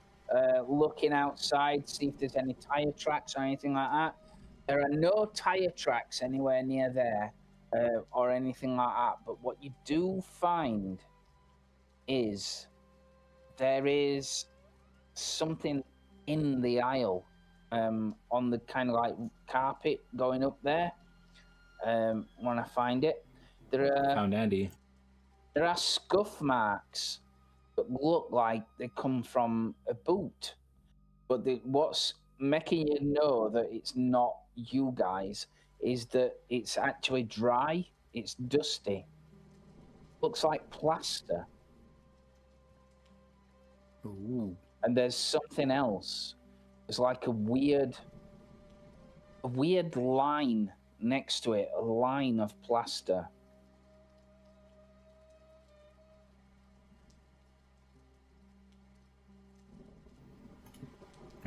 looking outside, see if there's any tire tracks or anything like that. There are no tire tracks anywhere near there, or anything like that. But what you do find is there is something in the aisle, on the kind of like carpet going up there. When I find it, Found Andy. there are scuff marks that look like they come from a boot, but what's making you know that it's not you guys is that it's actually dry. It's dusty. Looks like plaster. Ooh. And there's something else. There's like a weird line next to it, a line of plaster.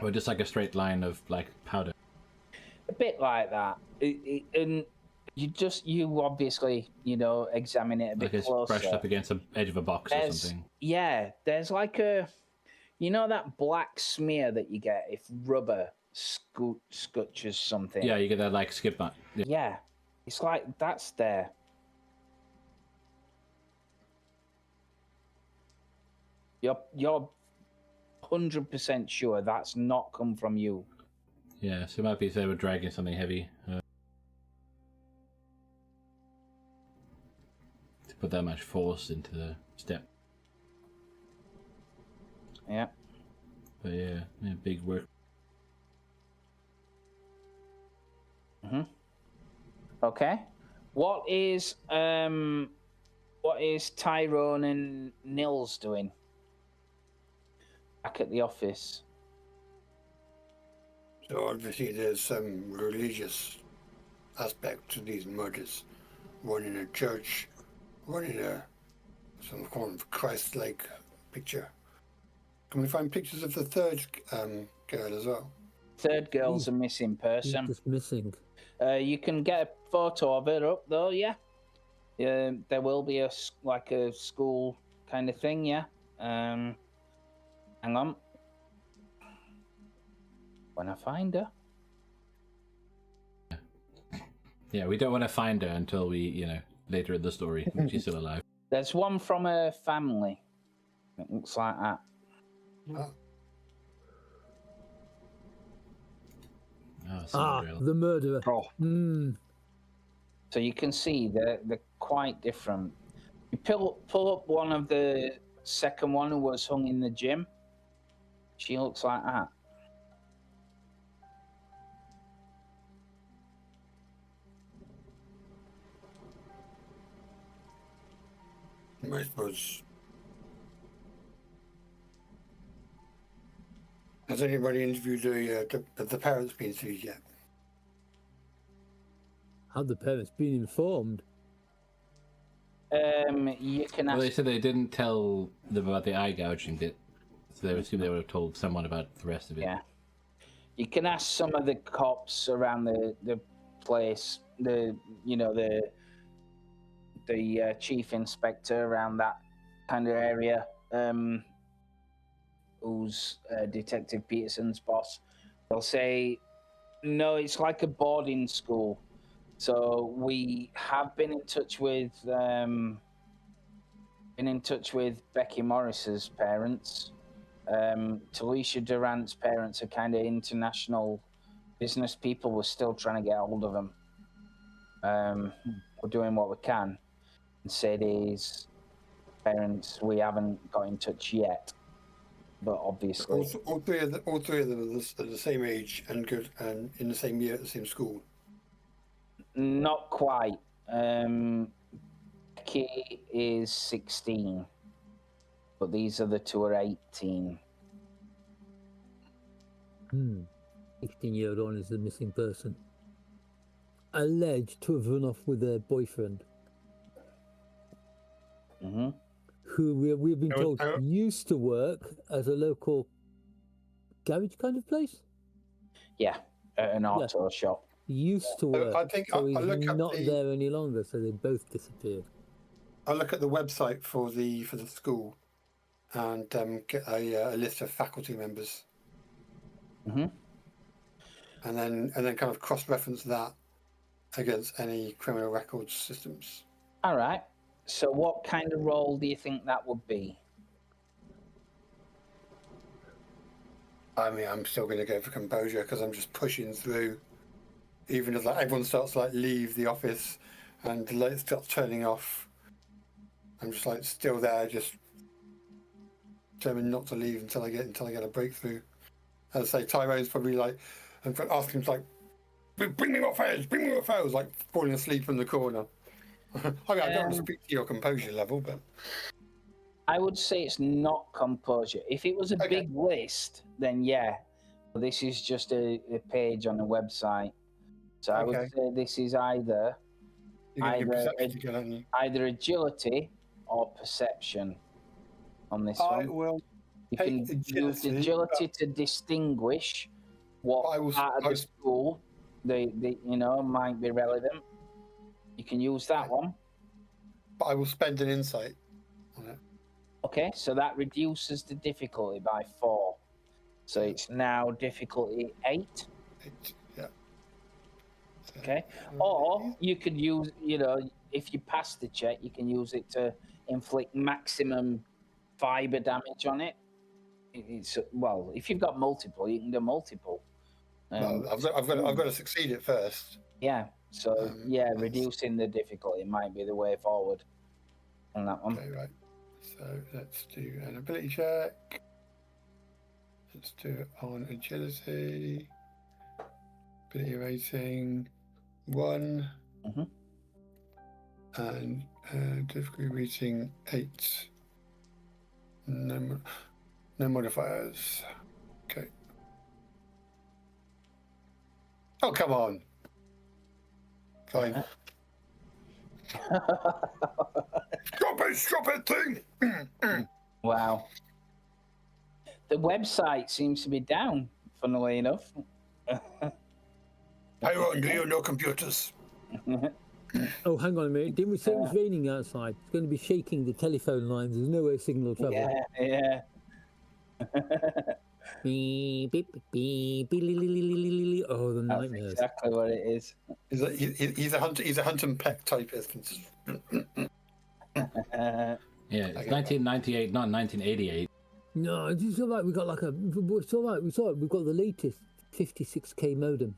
Or just like a straight line of like powder. A bit like that. And you obviously, examine it a bit Like it's closer. brushed up against the edge of a box or something. Yeah, there's like that black smear that you get if rubber scutches something. Yeah, you get that like skip mark. Yeah. Yeah, it's like that's there. You're 100% sure that's not come from you. Yeah, so it might be if they were dragging something heavy. To put that much force into the step. Yeah. But yeah, big work. Okay. What is Tyrone and Nils doing back at the office? So obviously there's some religious aspect to these murders. One in a church, one in some kind of Christ-like picture. Can we find pictures of the third girl as well? Third girl's a missing He's person. just missing. You can get a photo of her up though, yeah. There will be a school kind of thing, yeah. Hang on. When I find her. Yeah, we don't want to find her until we, later in the story, when she's still alive. There's one from her family. It looks like that. Oh, the murderer. Oh. Mm. So you can see they're quite different. You pull up one of the second one who was hung in the gym. She looks like that. I suppose. Has anybody interviewed the parents been interviewed yet? Have the parents been informed? You can Well, ask. they said they didn't tell them about the eye gouging bit, so they assume they would have told someone about the rest of it. Yeah. You can ask some of the cops around the place. The chief inspector around that kind of area. Who's Detective Peterson's boss? They'll say, no, it's like a boarding school. So we have been in touch with Becky Morris's parents. Talisha Durant's parents are kind of international business people. We're still trying to get hold of them. We're doing what we can. And Sadie's parents, we haven't got in touch yet. But obviously, All three of them are the same age and good, and in the same year at the same school. not quite. Becky is 16, but these other two are 18. 16-year-old is the missing person. Alleged to have run off with her boyfriend. Mm-hmm. Who we've been told used to work as a local garage kind of place. Yeah, at an auto shop. Used to work. I think so I'll he's look up not there any longer. So they both disappeared. I'll look at the website for the school, and get a list of faculty members, Mm-hmm. and then kind of cross-reference that against any criminal records systems. All right. So what kind of role do you think that would be? I mean, I'm still going to go for composure because I'm just pushing through, even as everyone starts to leave the office and the lights start turning off. I'm just still there, just determined not to leave until I get a breakthrough. As I say, Tyrone's probably I'm asking him bring me more fires, falling asleep in the corner. I mean, I don't want to speak to your composure level, but I would say it's not composure. If it was a big list, then yeah. But this is just a page on the website. So I would say this is either agility or perception on this one. You can use agility to distinguish what part of the school might be relevant. You can use that one. But I will spend an insight on it. Okay, so that reduces the difficulty by 4. So it's now difficulty 8. Yeah. Okay. Or you could use, if you pass the check, you can use it to inflict maximum fiber damage on it. If you've got multiple, you can do multiple. Well, I've got to succeed it first. Yeah. So reducing the difficulty might be the way forward on that one. Okay, right. So let's do an ability check. Let's do it on agility. Ability rating 1. Mm-hmm. And difficulty rating 8. No modifiers. Okay. Oh, come on. Fine. Stop it thing! Wow. The website seems to be down, funnily enough. Tyrone, do you know computers? Oh, hang on a minute. Didn't we say it was raining outside? It's going to be shaking the telephone lines. There's no way signal travel. Yeah. Beep, beep, beep, beep, oh, the nightmares. That's exactly what it is. He's a hunt and peck typist. It's 1998, not 1988. No, it's all right. We got it's all right. We've got the latest 56k modem.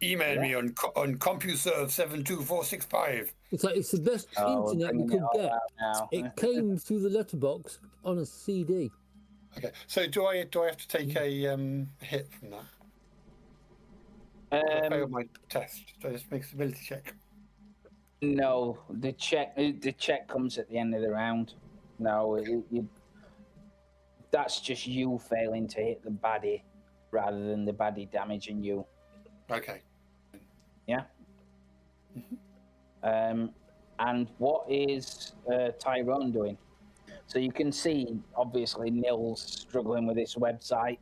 email me on CompuServe72465. It's like it's the best internet you bringing it could all get. out now. It came through the letterbox on a CD. Okay, so do I have to take a hit from that? I failed my test. So I just make a stability check. No, the check comes at the end of the round. No, that's just you failing to hit the baddie rather than the baddie damaging you. Okay. Yeah. And what is Tyrone doing? So you can see, obviously, Nils struggling with this website.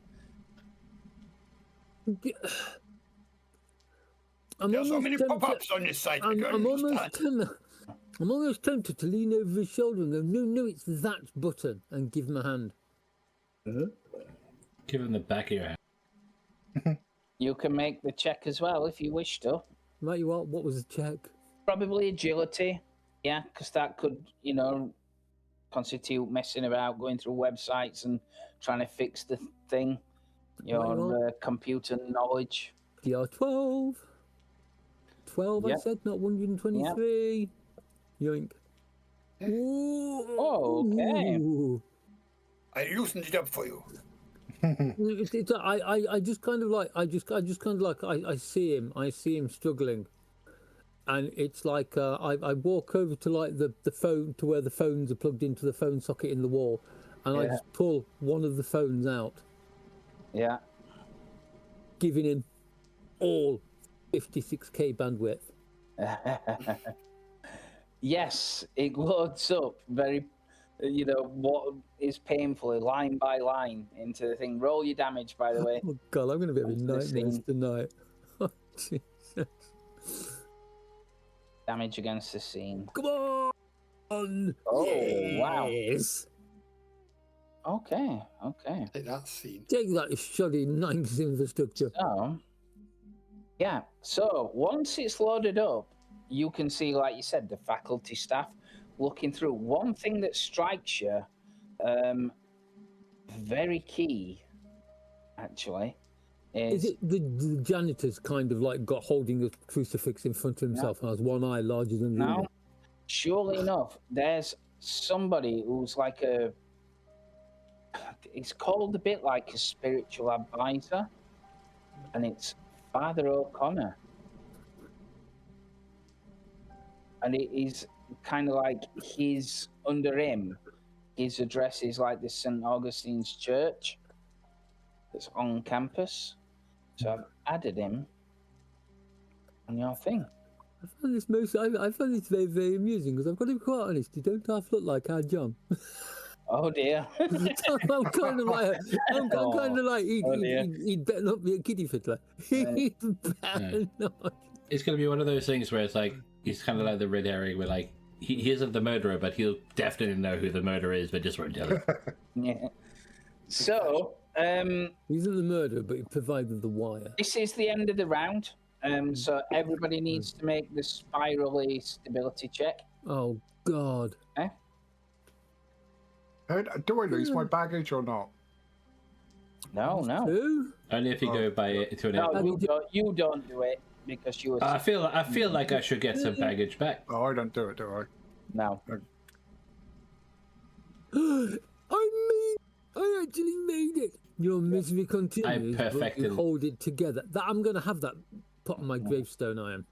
There's so many pop-ups on this site. I'm almost tempted to lean over his shoulder and go, no, it's that button, and give him a hand. Give him the back of your hand. You can make the check as well if you wish to. Right, you are. What was the check? Probably agility, yeah, because that could, constitute messing about, going through websites and trying to fix the thing. Your computer knowledge. DR12. 12, Yep. I said, not 123. Yoink. Ooh. Oh, okay. Ooh. I loosened it up for you. I just kind of like I see him struggling, and it's like I walk over to like the phone to where the phones are plugged into the phone socket in the wall, and I just pull one of the phones out, giving him all 56k bandwidth. Yes, it loads up very, what is painfully line by line into the thing. Roll your damage, by the way. Oh God, I'm going to be having nightmares tonight. Oh, Jesus. Damage against the scene. Come on! Oh, yes. Wow. Okay. Take that scene. Take that shoddy 90s infrastructure. So once it's loaded up, you can see, like you said, the faculty staff looking through. One thing that strikes you, very key, actually, is it the janitor's kind of like got holding a crucifix in front of himself and has one eye larger than the other? Surely enough, there's somebody who's like it's called a bit like a spiritual advisor, and it's Father O'Connor. And it is kind of like under him, his address is like the St. Augustine's Church that's on campus. So I've added him on your thing. I find this very, very amusing because I've got to be quite honest, you don't half look like our John. Oh dear. I'm kind of like he'd better not be a kiddie fiddler. He'd better not. It's going to be one of those things where it's like, he's kind of like the red herring where like, he isn't the murderer, but he'll definitely know who the murderer is, but just won't tell it. Yeah. So, he isn't the murderer, but he provided the wire. This is the end of the round. So everybody needs to make the spirally stability check. Oh God. Okay. Do I lose my baggage or not? No. Who? Only if you go by it to an No, you don't do it because you were. I feel like I should get some baggage back. Oh, I don't do it, do I? No. I actually made it. Your misery continues, but you hold it together. I'm going to have that put on my gravestone, I am.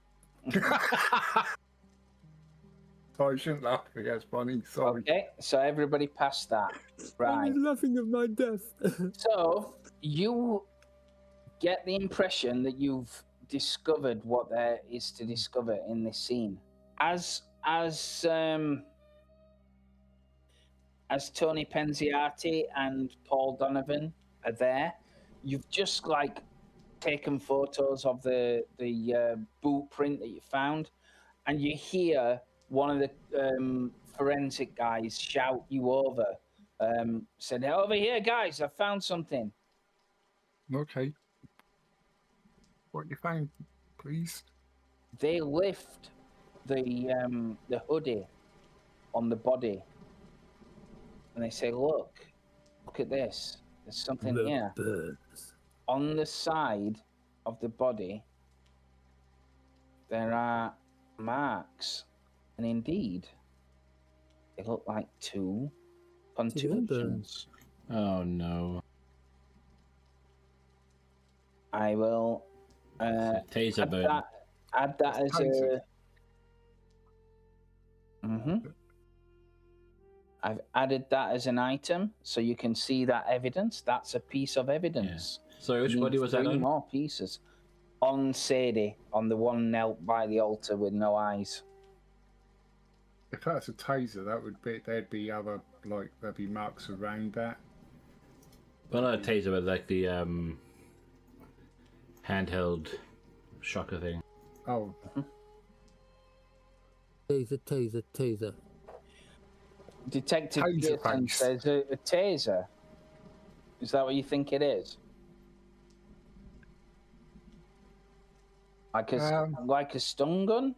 Oh, I shouldn't laugh. Yes, funny. Sorry. Okay, so everybody passed that. Right. I'm laughing at my death. So you get the impression that you've discovered what there is to discover in this scene. As Tony Penziati and Paul Donovan are there, you've just like taken photos of the boot print that you found, and you hear one of the forensic guys shout you over, said, "Over here, guys, I found something." Okay. What you found, please? They lift the hoodie on the body, and they say, look at this. There's something here. Birds. On the side of the body, there are marks, and indeed, they look like two contusions. Oh no. I will Taser burn. add that as Taser. I've added that as an item, so you can see that evidence. That's a piece of evidence. Yeah. So which body was that Three on? more pieces. On Sadie, on the one knelt by the altar with no eyes. If that's a taser, there'd be other, like, there'd be marks around that. Well, not a taser, but like the handheld shocker thing. Oh, Taser. Detective Taser Pearson punch. says a taser. Is that what you think it is? Like a stun gun?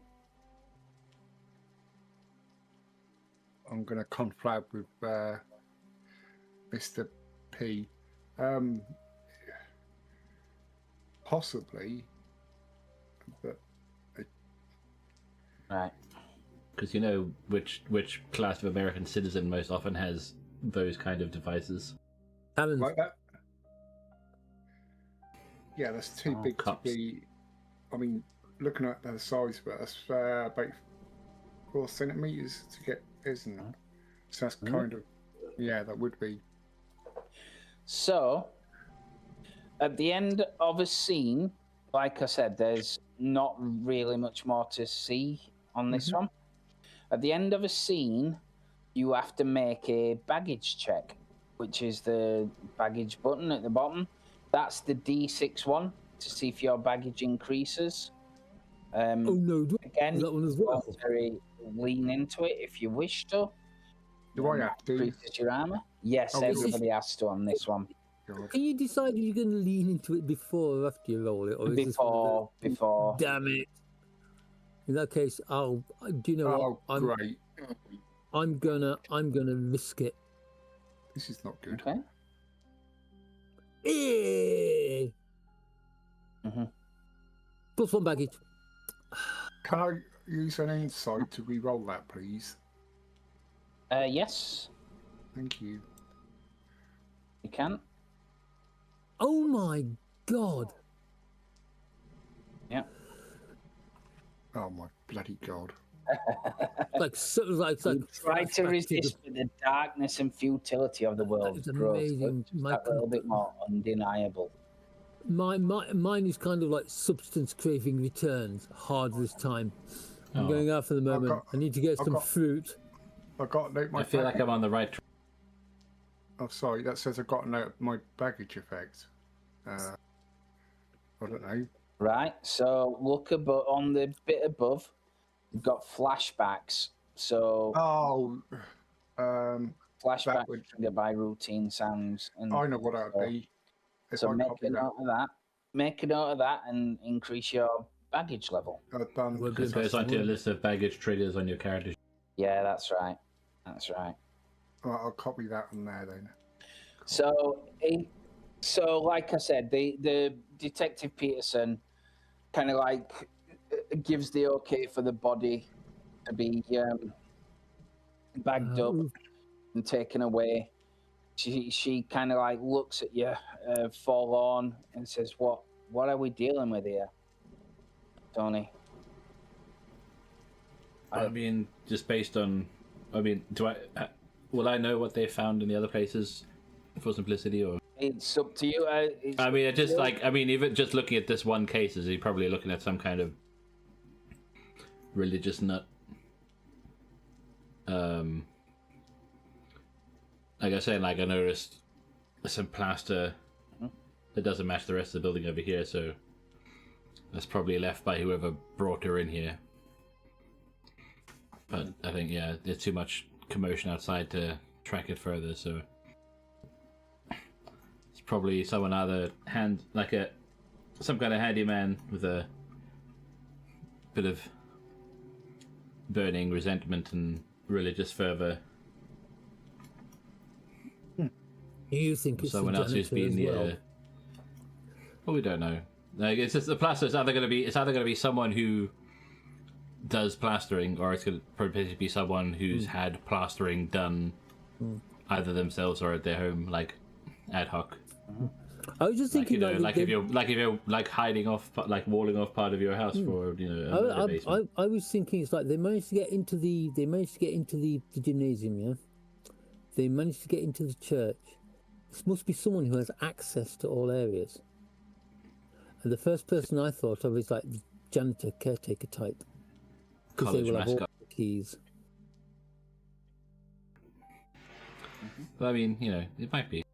I'm going to confab with Mr. P. Possibly, but Right. Because you know which class of American citizen most often has those kind of devices. Hammond. like that. Yeah, that's too Oh, big cups. to be. I mean, looking at the size of it, that's about 4 centimeters to get, isn't it? So that's kind of, yeah, that would be. So, at the end of a scene, like I said, there's not really much more to see on this one. At the end of a scene, you have to make a baggage check, which is the baggage button at the bottom. That's the D6 one to see if your baggage increases. Oh no, Again, that one as you well. want to lean into it if you wish to. Do I have to? Increases your armor. Yes, Oh, everybody has to on this one. God. Can you decide if you're going to lean into it before or after you roll it, or is this one of Before. the- Damn it! In that case, do you know Oh, what? great. I'm gonna risk it. This is not good. Okay. Eh! Plus one baggage. Can I use an insight to re-roll that, please? Yes, Thank you. you can. Oh my god! Yeah. Oh my bloody god. Like Try to resist the darkness and futility of the world. is Growth, amazing. which is that little bit more undeniable. Mine is kind of like substance craving returns hard this time. I'm going out for the moment. I need to get some fruit. I got note my I feel like I'm on the right track. Oh, sorry, that says I got note my baggage effect. I don't know. Right. So look above on the bit above. You've got flashbacks. So Oh, flashbacks would- triggered by routine sounds. And I know what that would be. If so I make copy a note of that. Make a note of that and increase your baggage level. I've done. Would be It goes onto a impossible. list of baggage triggers on your character. Yeah, that's right. That's right. Right, I'll copy that on there then. So, like I said, the Detective Peterson kind of like gives the okay for the body to be bagged up and taken away. She kind of like looks at you, forlorn, and says, "What are we dealing with here, Tony?" I mean, just based on, will I know what they found in the other places for simplicity, or? It's up to you. I mean, even just looking at this one case, is he probably looking at some kind of religious nut? Like I said, like I noticed some plaster that doesn't match the rest of the building over here, so that's probably left by whoever brought her in here. But I think, yeah, there's too much commotion outside to track it further, so it's probably someone either some kind of handyman with a bit of burning resentment and religious fervor. You think it's Someone else who's been well, we don't know. Like, it's just the plaster. It's either going to be someone who does plastering, or it's going to probably be someone who's had plastering done either themselves or at their home, like ad hoc. I was just thinking, if you're hiding off, like walling off part of your house for a basement. I was thinking it's like they managed to get into the gymnasium, yeah. They managed to get into the church. This must be someone who has access to all areas. And the first person I thought of is like the janitor, caretaker type, because they will have all the keys. But I mean, it might be.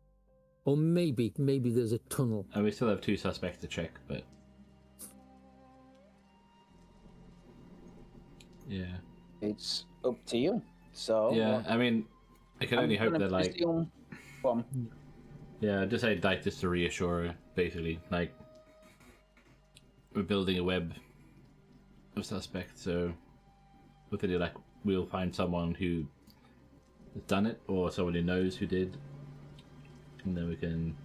Or maybe there's a tunnel. And we still have 2 suspects to check, but yeah, It's up to you. So yeah, I mean, I can only hope that I'd like just to reassure, basically, like we're building a web of suspects, so with it, like we'll find someone who has done it or someone who knows who did. And then we can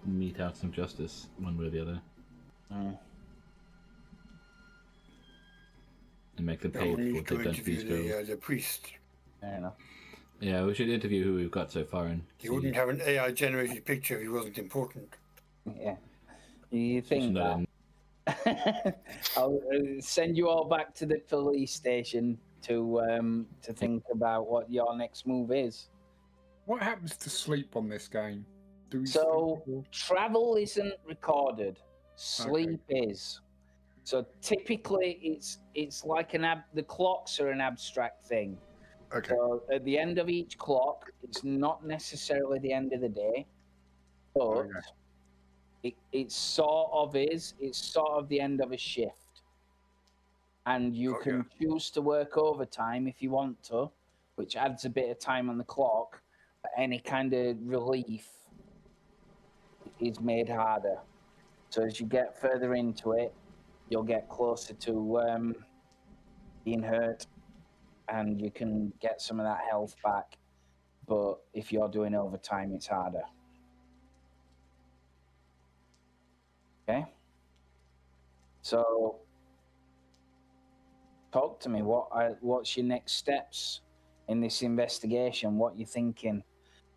mete out some justice, one way or the other. And make them pay for what they've done to these girls. The priest. Fair enough. Yeah, we should interview who we've got so far. And he wouldn't have an AI-generated picture if he wasn't important. Yeah. You think that? I'll send you all back to the police station to think about what your next move is. What happens to sleep on this game? Travel isn't recorded. Sleep is. So typically, it's like the clocks are an abstract thing. Okay. So at the end of each clock, it's not necessarily the end of the day, but it sort of is. It's sort of the end of a shift, and you can choose to work overtime if you want to, which adds a bit of time on the clock. Any kind of relief is made harder. So as you get further into it, you'll get closer to being hurt, and you can get some of that health back. But if you're doing overtime, it's harder. Okay? So talk to me. What's your next steps in this investigation? What you thinking?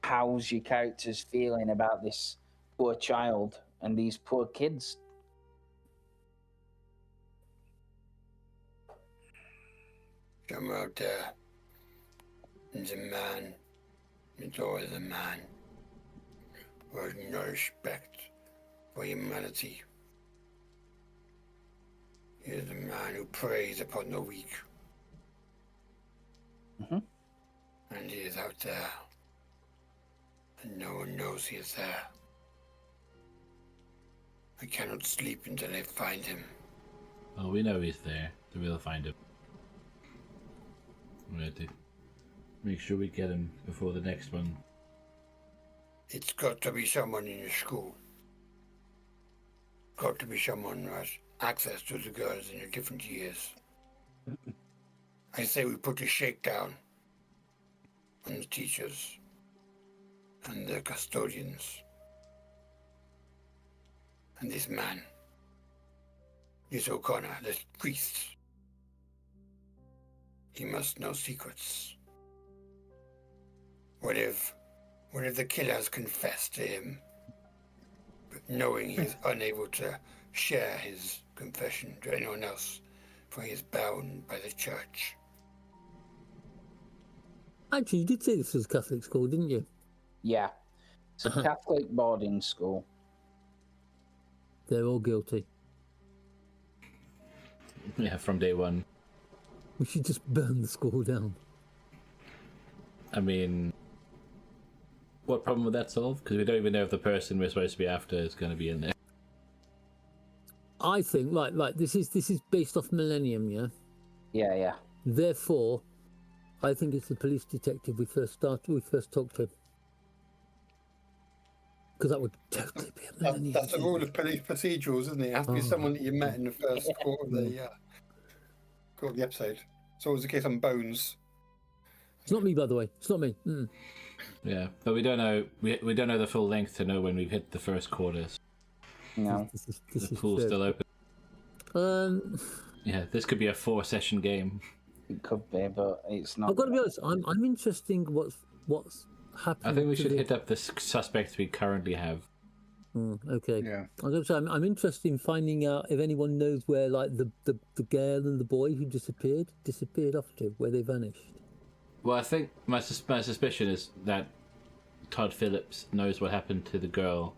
How's your characters feeling about this poor child and these poor kids? Somewhere out there, there's a man. It's always a man who has no respect for humanity. He is a man who preys upon the weak. And he is out there. And no one knows he is there. I cannot sleep until I find him. Well, we know he's there, so we'll find him. We have to make sure we get him before the next one. It's got to be someone in your school. Got to be someone who has access to the girls in your different years. I say we put a shakedown on the teachers and the custodians. And this man, this O'Connor, this priest, he must know secrets. What if the killers confess to him, but knowing he's unable to share his confession to anyone else, for he is bound by the church? Actually, you did say this was a Catholic school, didn't you? Yeah. It's a Catholic boarding school. They're all guilty. Yeah, from day one. We should just burn the school down. I mean, what problem would that solve? Because we don't even know if the person we're supposed to be after is going to be in there. I think, like this is based off Millenium, yeah? Yeah. Therefore, I think it's the police detective we first talked to. Because that would totally be a Millenium. That's the rule of police procedurals, isn't it? It has to be someone that you met in the first quarter of the episode. It's always the case on Bones. It's not me, by the way. It's not me. Yeah, but we don't know. We don't know the full length to know when we've hit the first quarters. No. This The pool's still open. Yeah, this could be a 4-session game. It could be, but it's not. I've got to be honest. I'm interested in what's happening. I think we should hit up the suspects we currently have. Okay. Yeah. I'm interested in finding out if anyone knows where, like, the girl and the boy who disappeared off to, where they vanished. Well, I think my suspicion is that Todd Phillips knows what happened to the girl,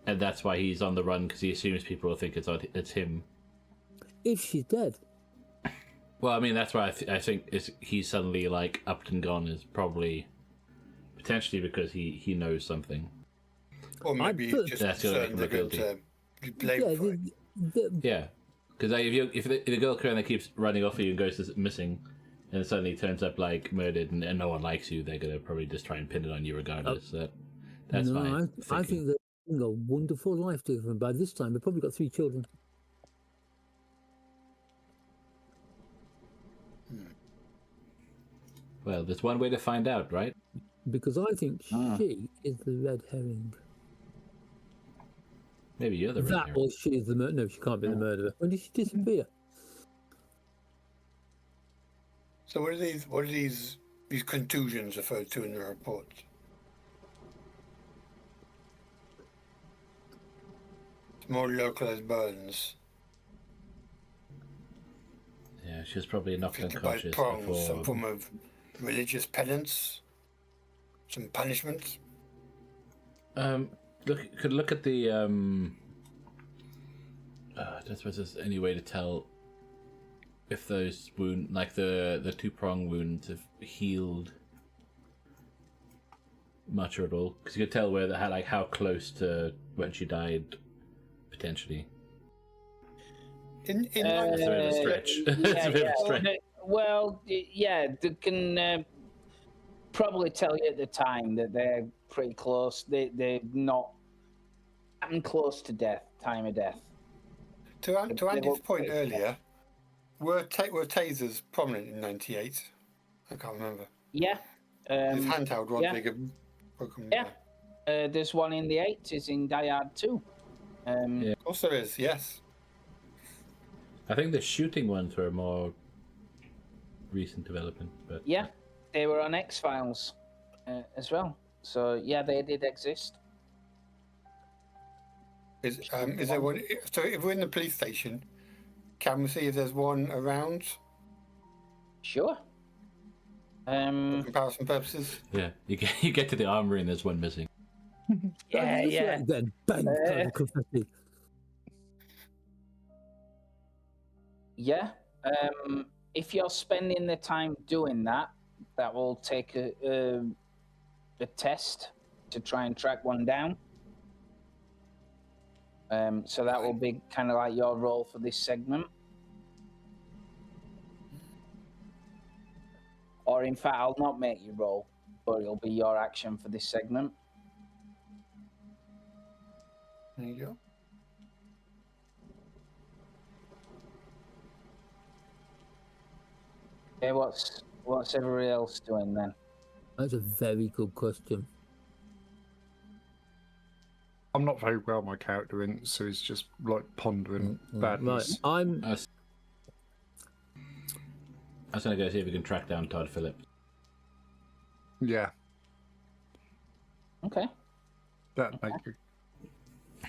and that's why he's on the run, because he assumes people will think it's him. If she's dead. Well, I mean, that's why I think he's suddenly like upped and gone is probably potentially because he knows something. Or maybe he's just That's gonna make him concerned they're look going guilty. to be blamed for it. Yeah, because if the girl currently keeps running off you and goes missing, and it suddenly turns up like murdered and no one likes you, they're gonna probably just try and pin it on you regardless. That's my I think they're living a wonderful life together, and by this time they've probably got 3 children. Well, there's one way to find out, right? Because I think she is the red herring. Maybe you're the red That herring. or she is the murderer. No, she can't be the murderer. When did she disappear? So what are these contusions referred to in the report? More localized burns. Yeah, she was probably knocked Afflicted by unconscious prongs, before. some form of religious penance, some punishment. Look at the I don't suppose there's any way to tell if those wounds, like the 2-prong wounds, have healed much or at all. Because you could tell where how close to when she died, potentially. In It's a bit of a stretch. It's a bit of a stretch. Well, yeah, they can probably tell you at the time that they're pretty close. They're not close to death, time of death. To Andy's point earlier, were tasers prominent in '98? I can't remember. Yeah. His handheld ones, yeah. they get broken. Yeah. There's one in the 80s in Die Hard 2. Yeah. Of course there is, yes. I think the shooting ones were a more recent development, but Yeah, they were on X-Files as well. So, yeah, they did exist. Is there one? So if we're in the police station, can we see if there's one around Sure. for comparison purposes? yeah, you get to the armory and there's one missing. Yeah. Then bang, kind of confetti. Yeah. If you're spending the time doing that, that will take a test to try and track one down. So that will be kind of like your role for this segment. Or in fact, I'll not make you roll, but it'll be your action for this segment. There you go. Okay, what's everybody else doing then? That's a very good question. I'm not very well my character in, so he's just like pondering badness. Right, I'm. I was gonna go see if we can track down Todd Phillips. Yeah, Okay. that make you.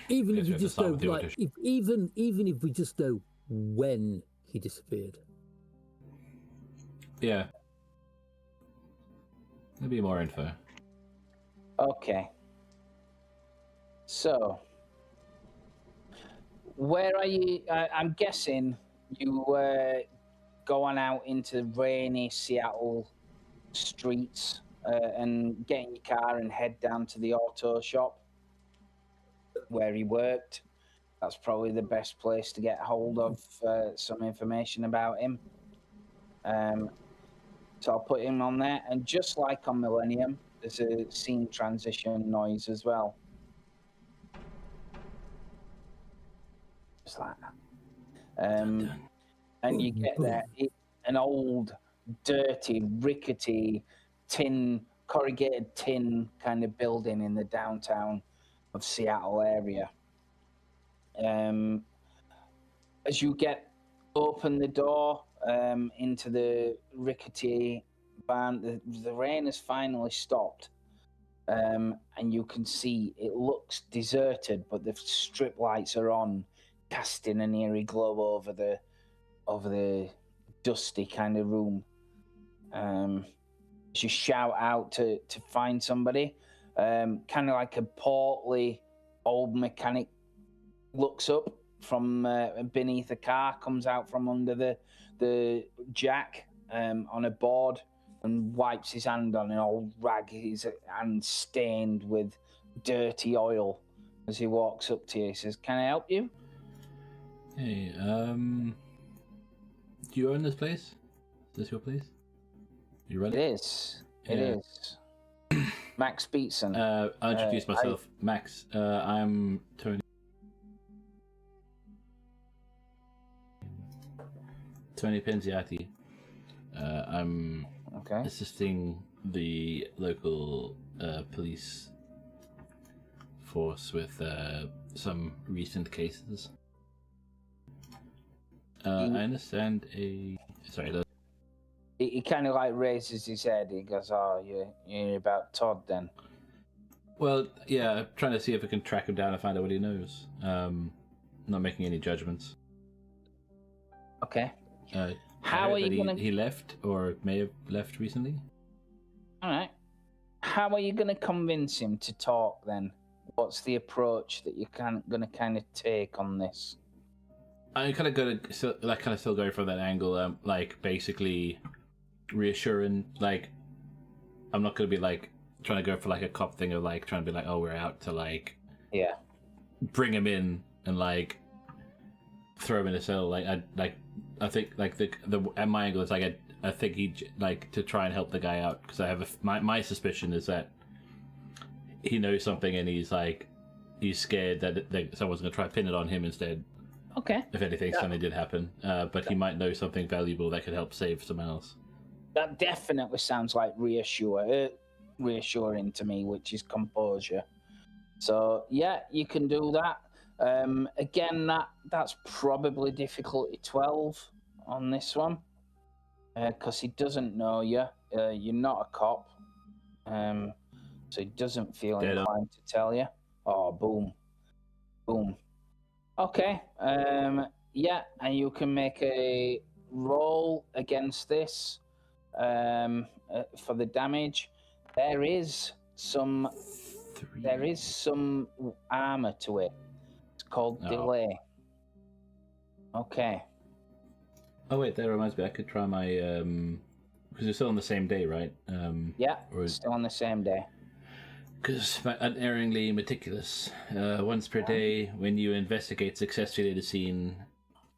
Even if Guess we you have to just start know, with the like, audition. even if we just know when he disappeared. Yeah. There'll be more info. Okay. So, where are you? I'm guessing you were going out into rainy Seattle streets and get in your car and head down to the auto shop where he worked. That's probably the best place to get hold of some information about him. So I'll put him on there. And just like on Millenium, there's a scene transition noise as well. Just like that. And you get there, an old, dirty, rickety corrugated tin kind of building in the downtown of Seattle area. As you get open the door into the rickety van. The rain has finally stopped, and you can see it looks deserted, but the strip lights are on, casting an eerie glow over the dusty kind of room. You shout out to find somebody. Kind of like a portly old mechanic looks up from beneath a car, comes out from under the jack on a board and wipes his hand on an old rag, his hand stained with dirty oil. As he walks up to you, he says, "Can I help you?" Hey, do you own this place? Is this your place? You run It is. It Yeah. is. Max Beatson. I'll introduce myself. Max, I'm Tony. Tony Penziati. I'm Okay. assisting the local police force with some recent cases. I understand Sorry. He kind of like raises his head. He goes, "Oh, you're about Todd then?" Well, yeah, I'm trying to see if I can track him down and find out what he knows. Not making any judgments. Okay. I How heard are you that gonna? he left or may have left recently? All right. How are you gonna convince him to talk then? What's the approach that you're gonna kind of take on this? I'm kind of gonna still going from that angle. Like basically reassuring. Like I'm not gonna be like trying to go for like a cop thing of like trying to be like, oh, we're out to like bring him in and like throw him in a cell. I think like the at my angle is like I think he like to try and help the guy out because I have my suspicion is that he knows something and he's scared that someone's gonna try to pin it on him instead. Okay. If anything, something did happen, but he might know something valuable that could help save someone else. That definitely sounds like reassuring to me, which is composure. So yeah, you can do that. Again, that's probably difficulty 12 on this one because he doesn't know you. You're not a cop, so he doesn't feel Dead on. inclined to tell you. Oh, boom. Okay. Yeah, and you can make a roll against this for the damage. There is some armor to it. It's called delay. Okay. Oh wait, that reminds me. I could try my because you're still on the same day, right? Yeah, still on the same day. Because unerringly meticulous. Once per day, when you investigate successfully the scene,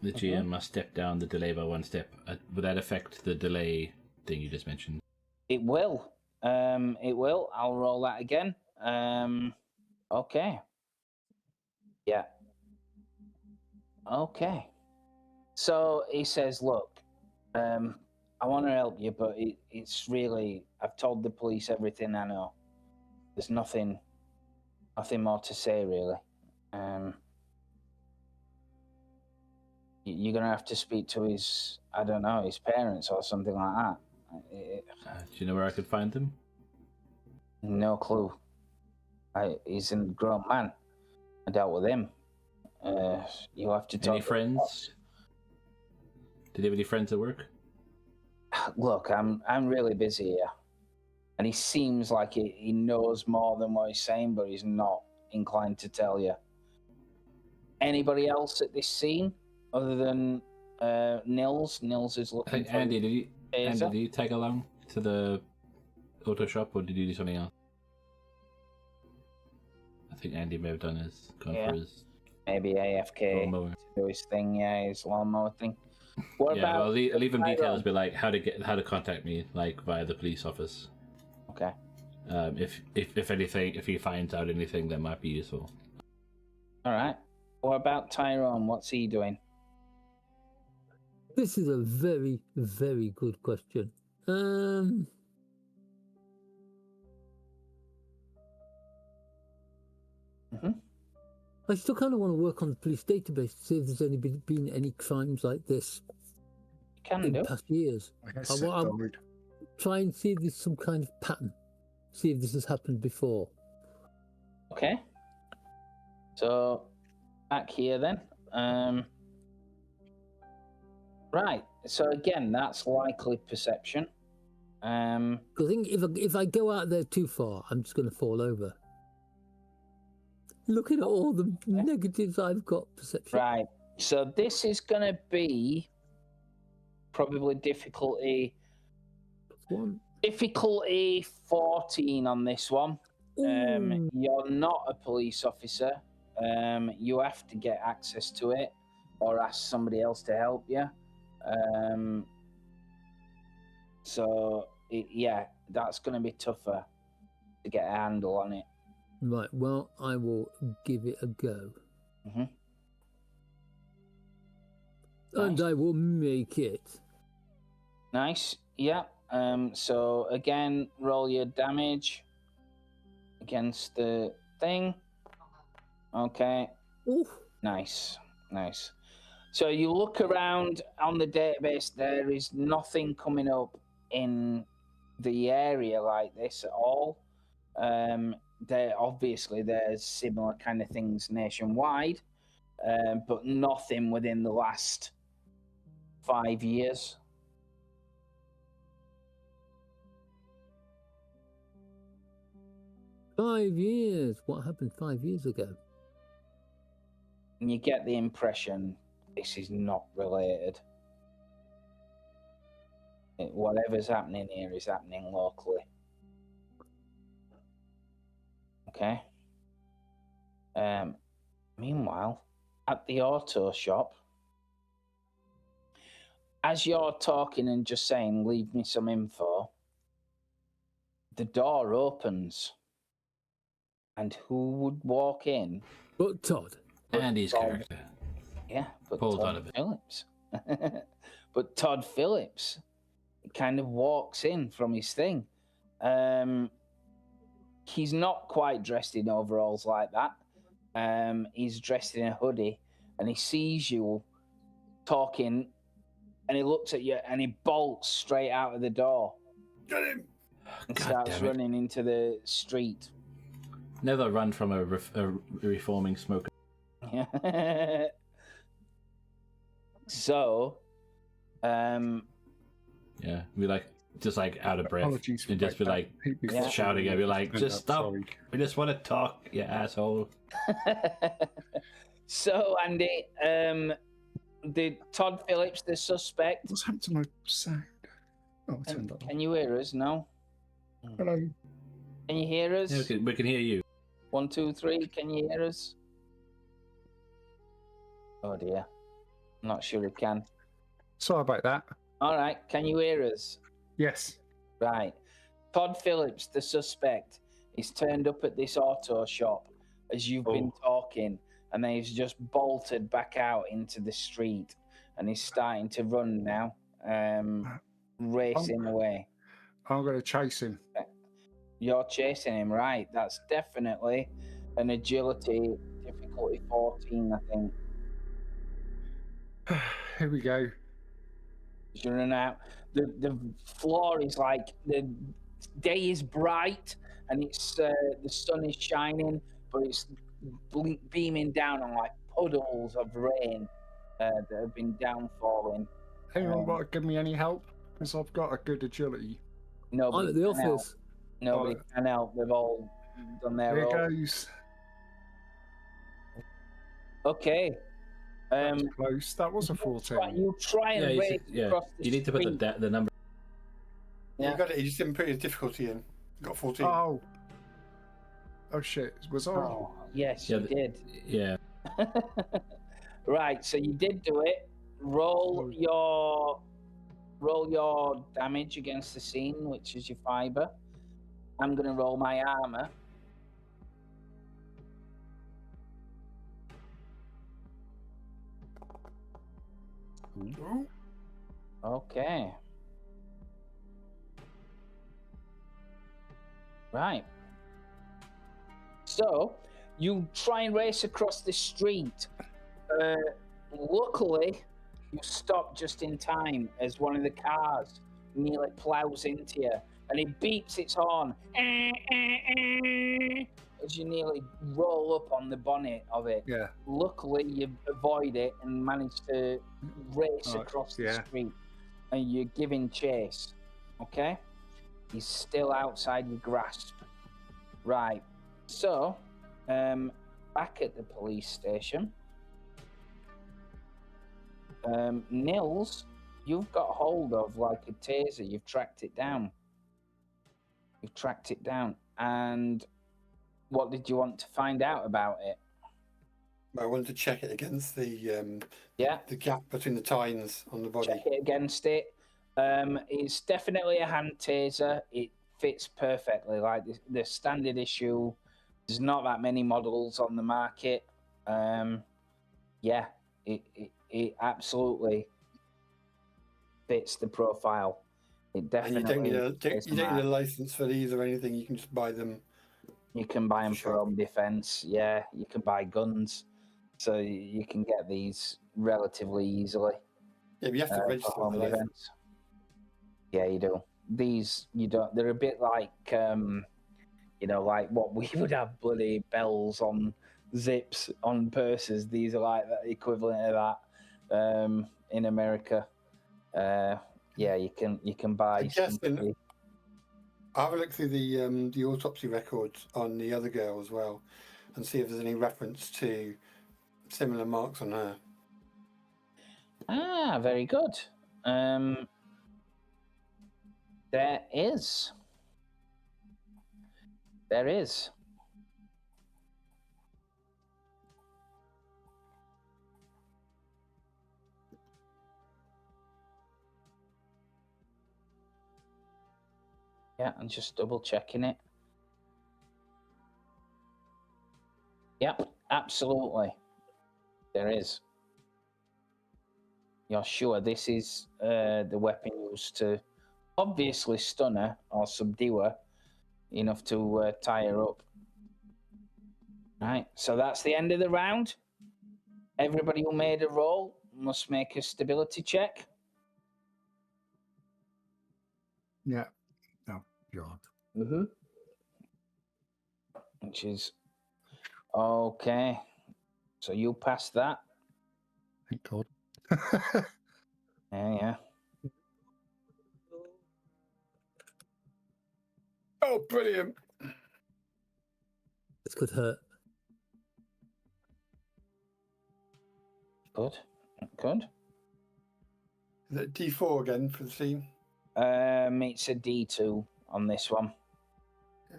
the GM must step down the delay by one step. Would that affect the delay thing you just mentioned? It will. It will. I'll roll that again. Okay. Yeah. Okay. So he says, "Look, I want to help you, but it's really I've told the police everything I know. There's nothing more to say, really. You're gonna have to speak to his parents or something like that. Do you know where I could find them? No clue. He's a grown man. I dealt with him. You'll have to talk. Any friends? Did he have any friends at work? Look, I'm really busy here. And he seems like he knows more than what he's saying, but he's not inclined to tell you. Anybody else at this scene other than Nils? Nils is looking for Andy, did you tag along to the auto shop or did you do something else? I think Andy may have done his for his maybe AFK lawnmower. to do his thing, his lawnmower thing. I'll leave him details, but like how to contact me, like via the police office. Okay. If anything, if he finds out anything that might be useful. All right. What about Tyrone? What's he doing? This is a very, very good question. I still kind of want to work on the police database to see if there's been any crimes like this Can in do. past years. I guess I it want died. try and see if there's some kind of pattern. See if this has happened before. Okay. So back here then. Right. So again, that's likely perception. Because I think if I go out there too far, I'm just going to fall over. Looking at all the negatives I've got, perception. Right. So this is going to be probably difficulty 14 on this one. Ooh. You're not a police officer. You have to get access to it or ask somebody else to help you. That's going to be tougher to get a handle on it. Right, well, I will give it a go. Mm-hmm. And Nice. I will make it. Nice. Yeah. So again, roll your damage against the thing. Okay. Ooh. Nice. So you look around on the database, there is nothing coming up in the area like this at all. There's similar kind of things nationwide, but nothing within the last 5 years. $5 years. What happened 5 years ago? And you get the impression this is not related. Whatever's happening here is happening locally. Okay. Meanwhile, at the auto shop, as you're talking and just saying, leave me some info, the door opens. And who would walk in? But Todd. Andy's character. Yeah, but Pulled out Todd of it. Phillips. But Todd Phillips kind of walks in from his thing. He's not quite dressed in overalls like that. He's dressed in a hoodie, and he sees you talking, and he looks at you, and he bolts straight out of the door Get him! and God starts damn it. running into the street. Never run from a reforming smoker. So, Yeah, be like, just like out of breath. Apologies for And just be that. like, He'd be Yeah. shouting at me like, End just up, stop. sorry. We just want to talk, you asshole. So Andy, the Todd Phillips, the suspect. What's happened to my sound? Oh, I turned that off. Can you hear us? No. Hello. Can you hear us? Yeah, we can hear you. 1, 2, 3. Can you hear us? Oh dear. I'm not sure it can. Sorry about that. All right. Can you hear us? Yes. Right. Todd Phillips, the suspect, is turned up at this auto shop as you've been talking, and then he's just bolted back out into the street, and he's starting to run now, racing away. I'm going to chase him. You're chasing him, right? That's definitely an agility difficulty 14, I think. Here we go. You're running out. The floor is like, the day is bright and it's the sun is shining, but it's beaming down on like puddles of rain that have been downfalling. Anyone want to give me any help? Because I've got a good agility. I'm Nobody at the can help. office. Nobody can help. They've all done their Here role. goes. Okay. That was close. That was a 14. You try and Yeah, race across the you need to put street. the number. Yeah. You got it. You just didn't put his difficulty in. You got 14. Oh. Oh shit. Was I? Oh, yes, Yeah, you did. Yeah. Right, so you did do it. Roll your damage against the scene, which is your fiber. I'm gonna roll my armor. Ooh. Okay. Right. So, You try and race across the street. Luckily, you stop just in time as one of the cars nearly plows into you, and it beeps its horn as you nearly roll up on the bonnet of it. Yeah. Luckily, you avoid it and manage to race across the street, and you're giving chase. Okay? He's still outside your grasp. Right. So, back at the police station, Nils, you've got hold of like a taser. You've tracked it down. And what did you want to find out about it? I wanted to check it against the gap between the tines on the body. Check it against it. It's definitely a hand taser. It fits perfectly. Like the standard issue. There's not that many models on the market. It absolutely fits the profile. It definitely. And you don't need a license for these or anything. You can just buy them. You can buy them for home defense. Yeah, you can buy guns, so you can get these relatively easily. Yeah, but you have to register for home the defense. license. Yeah, you do. These you don't. They're a bit like like what we would have bloody bells on zips on purses. These are like the equivalent of that in America. You can buy. I'll have a look through the autopsy records on the other girl as well, and see if there's any reference to similar marks on her. Ah, very good. There is. Yeah, I'm just double checking it. Yep, absolutely. There is. You're sure this is the weapon used to obviously stun her or subdue her enough to tie her up. Right, so that's the end of the round. Everybody who made a roll must make a stability check. Yeah. Oh, God. Mm-hmm. Which is okay. So you pass that. Thank God. Yeah. Oh, brilliant! This could hurt. Good. Is it D4 again for the team? It's a D2 on this one. Yeah.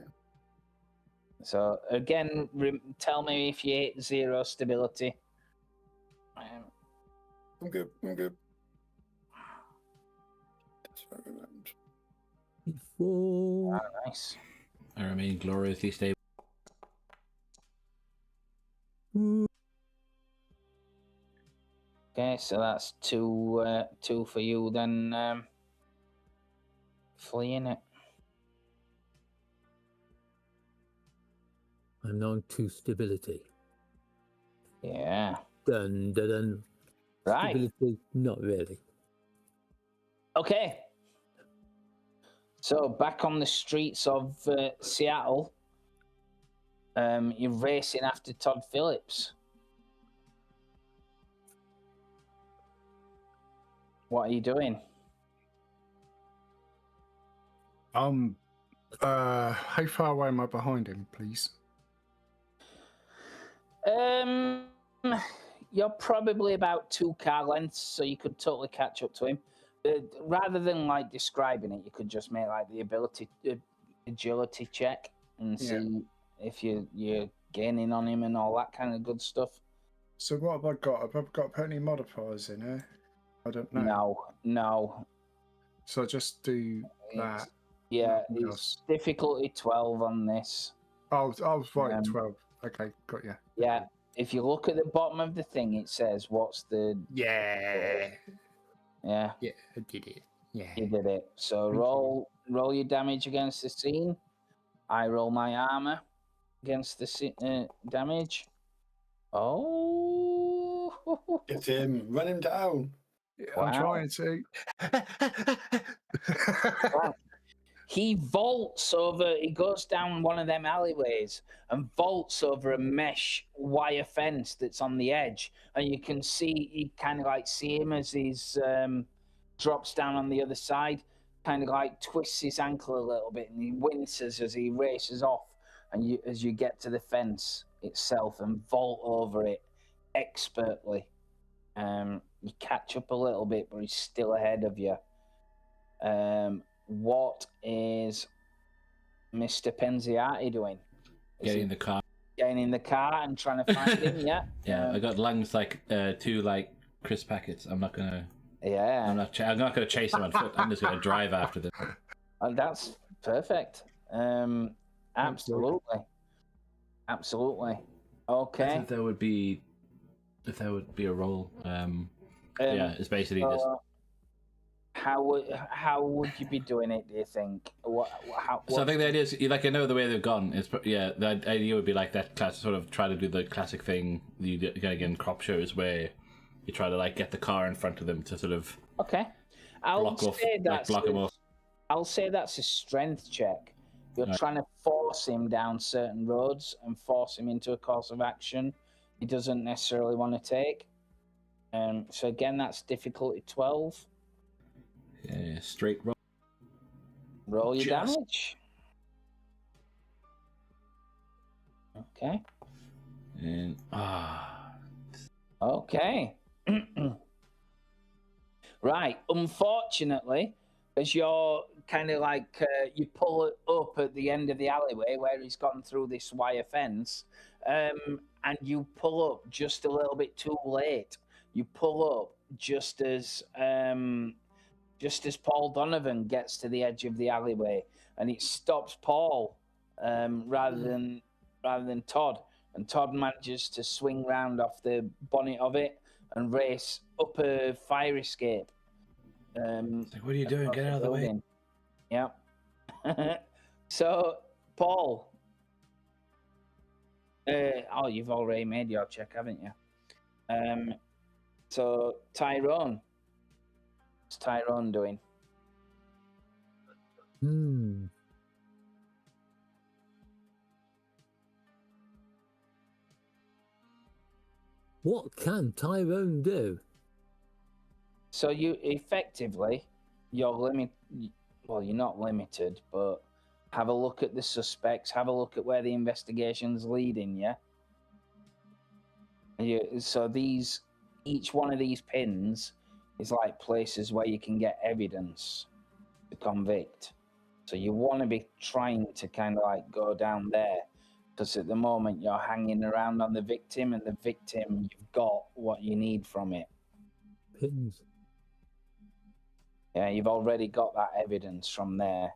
So again, tell me if you hit 0 stability. I'm good. That's very round. 4. Nice. I remain gloriously stable. Okay, so that's two for you then, fleeing it. I'm on 2 stability. Yeah. Dun. Right. Stability, not really. Okay. So back on the streets of Seattle, you're racing after Todd Phillips. What are you doing? How far away am I behind him, please? You're probably about 2 car lengths, so you could totally catch up to him. Rather than like describing it, you could just make like the agility check and see if you're gaining on him and all that kind of good stuff. So what have I got? Have I got to put any modifiers in here? I don't know. No. So I just do that. Yeah, it's difficulty 12 on this. Oh, I was right, 12. Okay, got you. Yeah, if you look at the bottom of the thing, it says what's the... Yeah. Yeah. Yeah, I did it. Yeah. You did it. So roll your damage against the scene. I roll my armor. against the damage. Oh, Get him. Run him down. Yeah, Wow. I'm trying to. wow. He vaults over. He goes down one of them alleyways and vaults over a mesh wire fence that's on the edge, and you can see you kind of like see him as he's drops down on the other side, kind of like twists his ankle a little bit, and he winces as he races off. And as you get to the fence itself and vault over it expertly, you catch up a little bit, but he's still ahead of you. What is Mr. Penziati doing? Getting in the car. Getting in the car and trying to find him, yeah? Yeah, I got lungs like 2 like crisp packets. I'm not gonna chase them on foot. I'm just gonna drive after them. That's perfect. Absolutely. Okay. I think that would be a role. Yeah, it's basically just. How would you be doing it? Do you think? So I think the idea is, like, I know the way they've gone. The idea would be like that class, sort of try to do the classic thing you get again crop shows where you try to like get the car in front of them to sort of block them off. I'll say that's a strength check. You're trying to force him down certain roads and force him into a course of action he doesn't necessarily want to take. So again, that's difficulty 12. Yeah, straight roll. Roll your damage. Okay. And Okay. Right. Unfortunately, as you're kind of like you pull it up at the end of the alleyway where he's gone through this wire fence, and you pull up just a little bit too late. You pull up just as Paul Donovan gets to the edge of the alleyway, and it stops Paul rather than Todd. And Todd manages to swing round off the bonnet of it and race up a fire escape. Like, what are you doing? Get out of the way. Yeah. So, Paul. You've already made your check, haven't you? So, Tyrone. What's Tyrone doing? What can Tyrone do? So you effectively, you're not limited, but have a look at the suspects, have a look at where the investigation's leading, yeah? So each one of these pins is like places where you can get evidence to convict. So you want to be trying to kind of like go down there, because at the moment you're hanging around on the victim, and the victim, you've got what you need from it. Pins. Yeah, you've already got that evidence from there.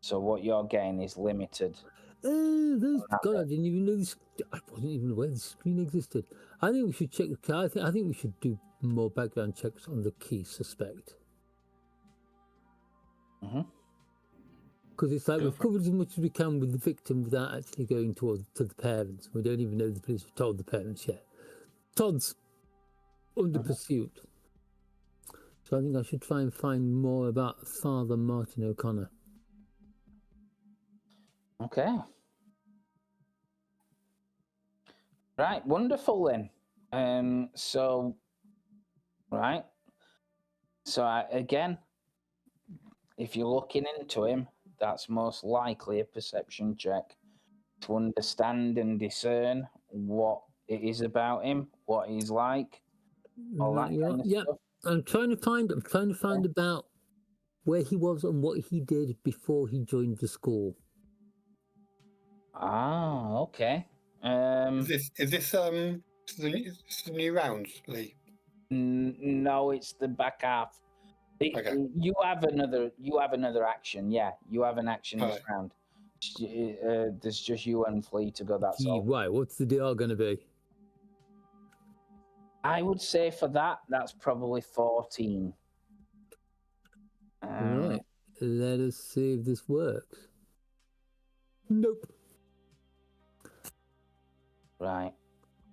So what you're getting is limited. God, I didn't even know this. I wasn't even aware the screen existed. I think we should check the car. I think we should do more background checks on the key suspect. Because it's like we've covered as much as we can with the victim without actually going to the parents. We don't even know the police have told the parents yet. Todd's under pursuit. So I think I should try and find more about Father Martin O'Connor. Okay. Right, wonderful then. So again, if you're looking into him, that's most likely a perception check to understand and discern what it is about him, what he's like, all that kind of stuff. I'm trying to find about where he was and what he did before he joined the school. Ah, okay. Is this the new rounds, Lee? No, it's the back half. Okay. You have another action. Yeah, you have an action this round. There's just you and Flea to go. That's all. Right. What's the DR going to be? I would say for that's probably 14. Right. Let us see if this works. Nope. Right.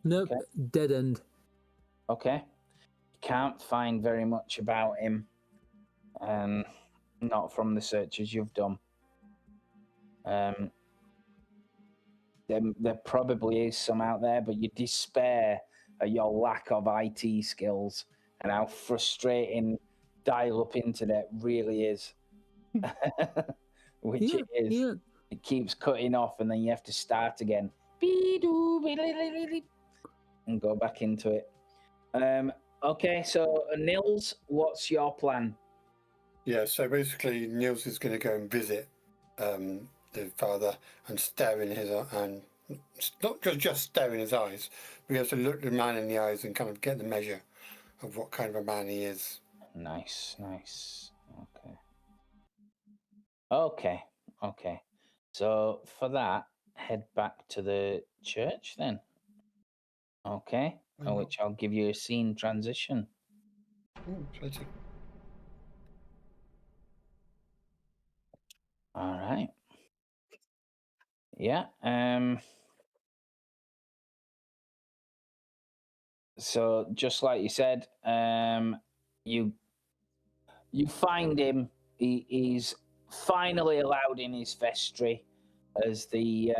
Nope, Okay. dead end. Okay. You can't find very much about him. Not from the searches you've done. There probably is some out there, but you despair at your lack of IT skills and how frustrating dial-up internet really is. Which Yeah, it is. yeah. It keeps cutting off, and then you have to start again. And go back into it. Okay, so Nils, what's your plan? Yeah, so basically Niels is going to go and visit the father and stare in his and not just stare in his eyes, but he has to look the man in the eyes and kind of get the measure of what kind of a man he is. Nice. Okay. So for that, head back to the church then. Okay, which I'll give you a scene transition. Oh, exciting. All right. Yeah. So just like you said, you find him. He's finally allowed in his vestry as the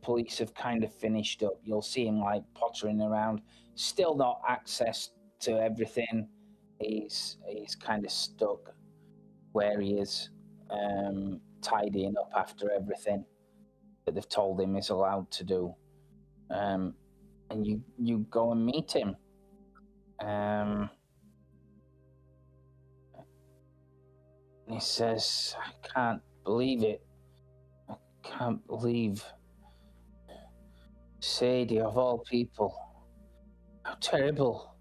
police have kind of finished up. You'll see him like pottering around, still not access to everything. He's kind of stuck where he is, tidying up after everything that they've told him he's allowed to do. And you go and meet him. He says, I can't believe it. I can't believe Sadie, of all people. How terrible.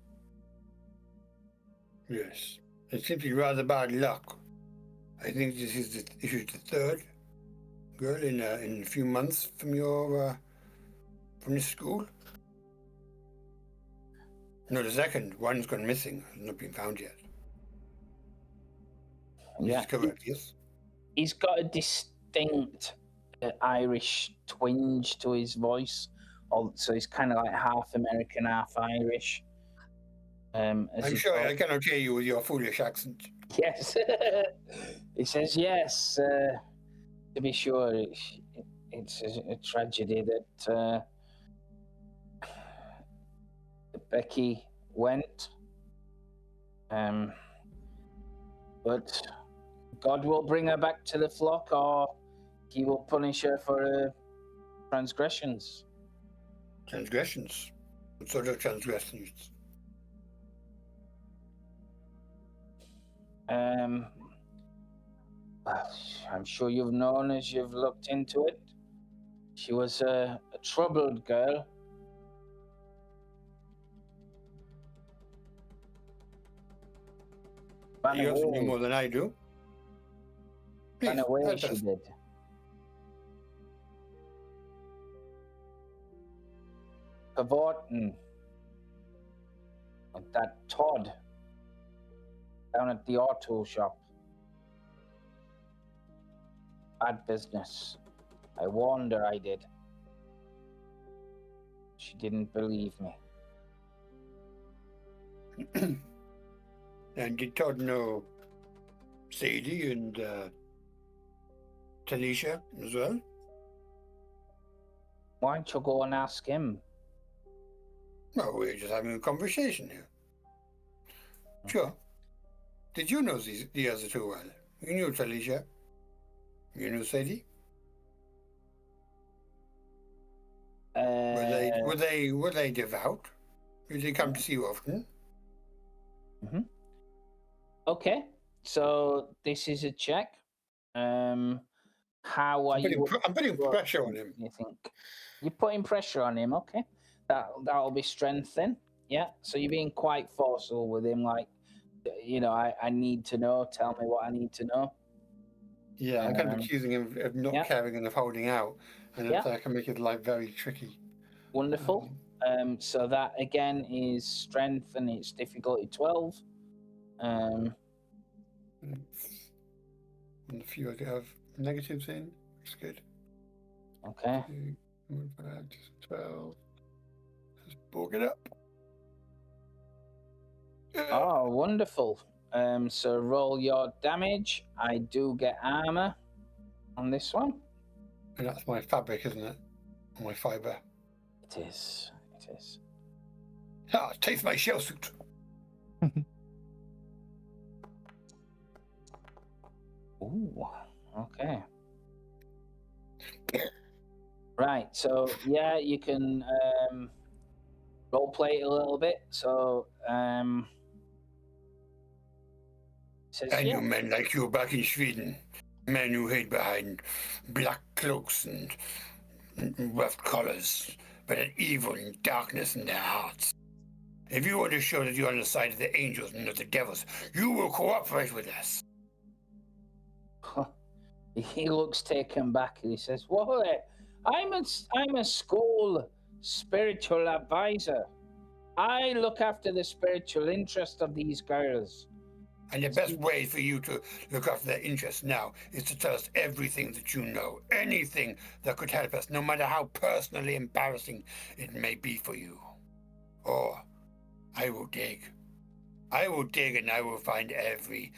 Yes. It seems to be rather bad luck. I think this is the third girl in a few months from your from this school. No, the second. One's gone missing. Has not been found yet. Yeah, This is correct, yes? he's got a distinct Irish twinge to his voice. So he's kind of like half American, half Irish. I'm sure I cannot hear you with your foolish accent. Yes. He says, yes, to be sure, it's a tragedy that Becky went. But God will bring her back to the flock, or he will punish her for her transgressions. Transgressions? What sort of transgressions? I'm sure you've known as you've looked into it. She was a troubled girl. You also knew more than I do. Please, Ran away, help she us. did. Cavorting with that Todd down at the auto shop. Bad business. I warned her, I did. She didn't believe me. And did Todd know Sadie and Tanisha as well? Why don't you go and ask him? No, we're just having a conversation here. Sure. Did you know the other two well? You knew Tanisha. You knew Sadie. Were they devout? Did they come to see you often? Mm-hmm. Okay, so this is a check. How are you? I'm putting pressure on him. You think you're putting pressure on him? Okay, that'll be strength then. Yeah. So you're being quite forceful with him, like, I need to know. Tell me what I need to know. Yeah, I'm kind of accusing him of not caring and of holding out, and I can make his life very tricky. Wonderful. So that again is strength, and it's difficulty 12. And a few I have negatives in, which is good. Okay. 12. Just bulk it up. Oh, wonderful. So roll your damage. I do get armor on this one. And that's my fabric, isn't it? My fibre. It is. It is. Ah, taste my shell suit. Ooh. Okay. Right. So yeah, you can role play it a little bit. So says, I yeah. knew men like you back in Sweden. Men who hid behind black cloaks and rough collars, but had evil and darkness in their hearts. If you want to show that you're on the side of the angels and not the devils, you will cooperate with us. He looks taken back and he says, "Well, I'm a school spiritual advisor. I look after the spiritual interest of these girls." And the best way for you to look after their interests now is to tell us everything that you know, anything that could help us, no matter how personally embarrassing it may be for you. Or I will dig. I will dig and I will find every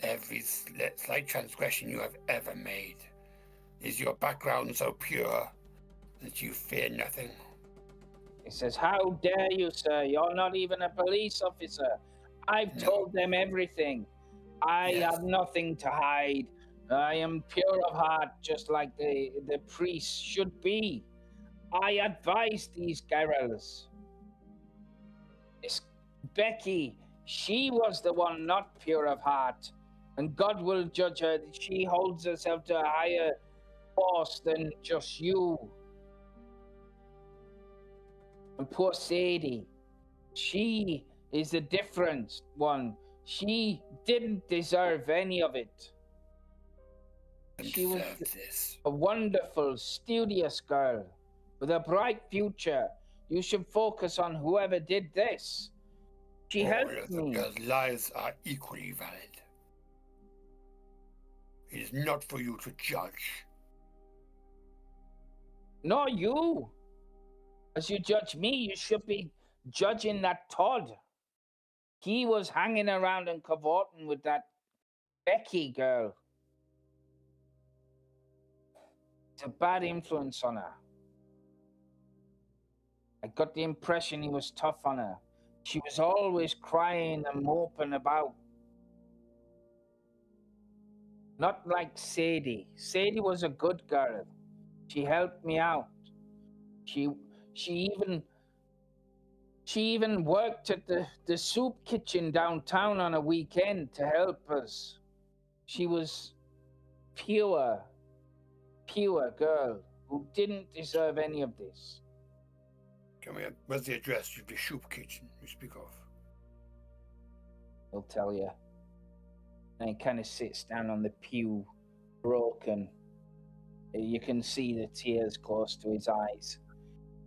slight transgression you have ever made. Is your background so pure that you fear nothing? He says, "How dare you, sir? You're not even a police officer. I've told them everything. I have nothing to hide. I am pure of heart, just like the priest should be. I advise these girls. This Becky, she was the one not pure of heart, and God will judge her. She holds herself to a higher force than just you. And poor Sadie, she is a different one. She didn't deserve any of it. She was a wonderful, studious girl with a bright future. You should focus on whoever did this. She helped me. All of the girls' lives are equally valid. It is not for you to judge. Nor you. As you judge me, you should be judging that Todd. He was hanging around and cavorting with that Becky girl. It's a bad influence on her. I got the impression he was tough on her. She was always crying and moping about. Not like Sadie. Sadie was a good girl. She helped me out. She even worked at the soup kitchen downtown on a weekend to help us. She was pure girl who didn't deserve any of this. Come here. Where's the address of the soup kitchen you speak of? He'll tell you. And he kind of sits down on the pew, broken. You can see the tears close to his eyes.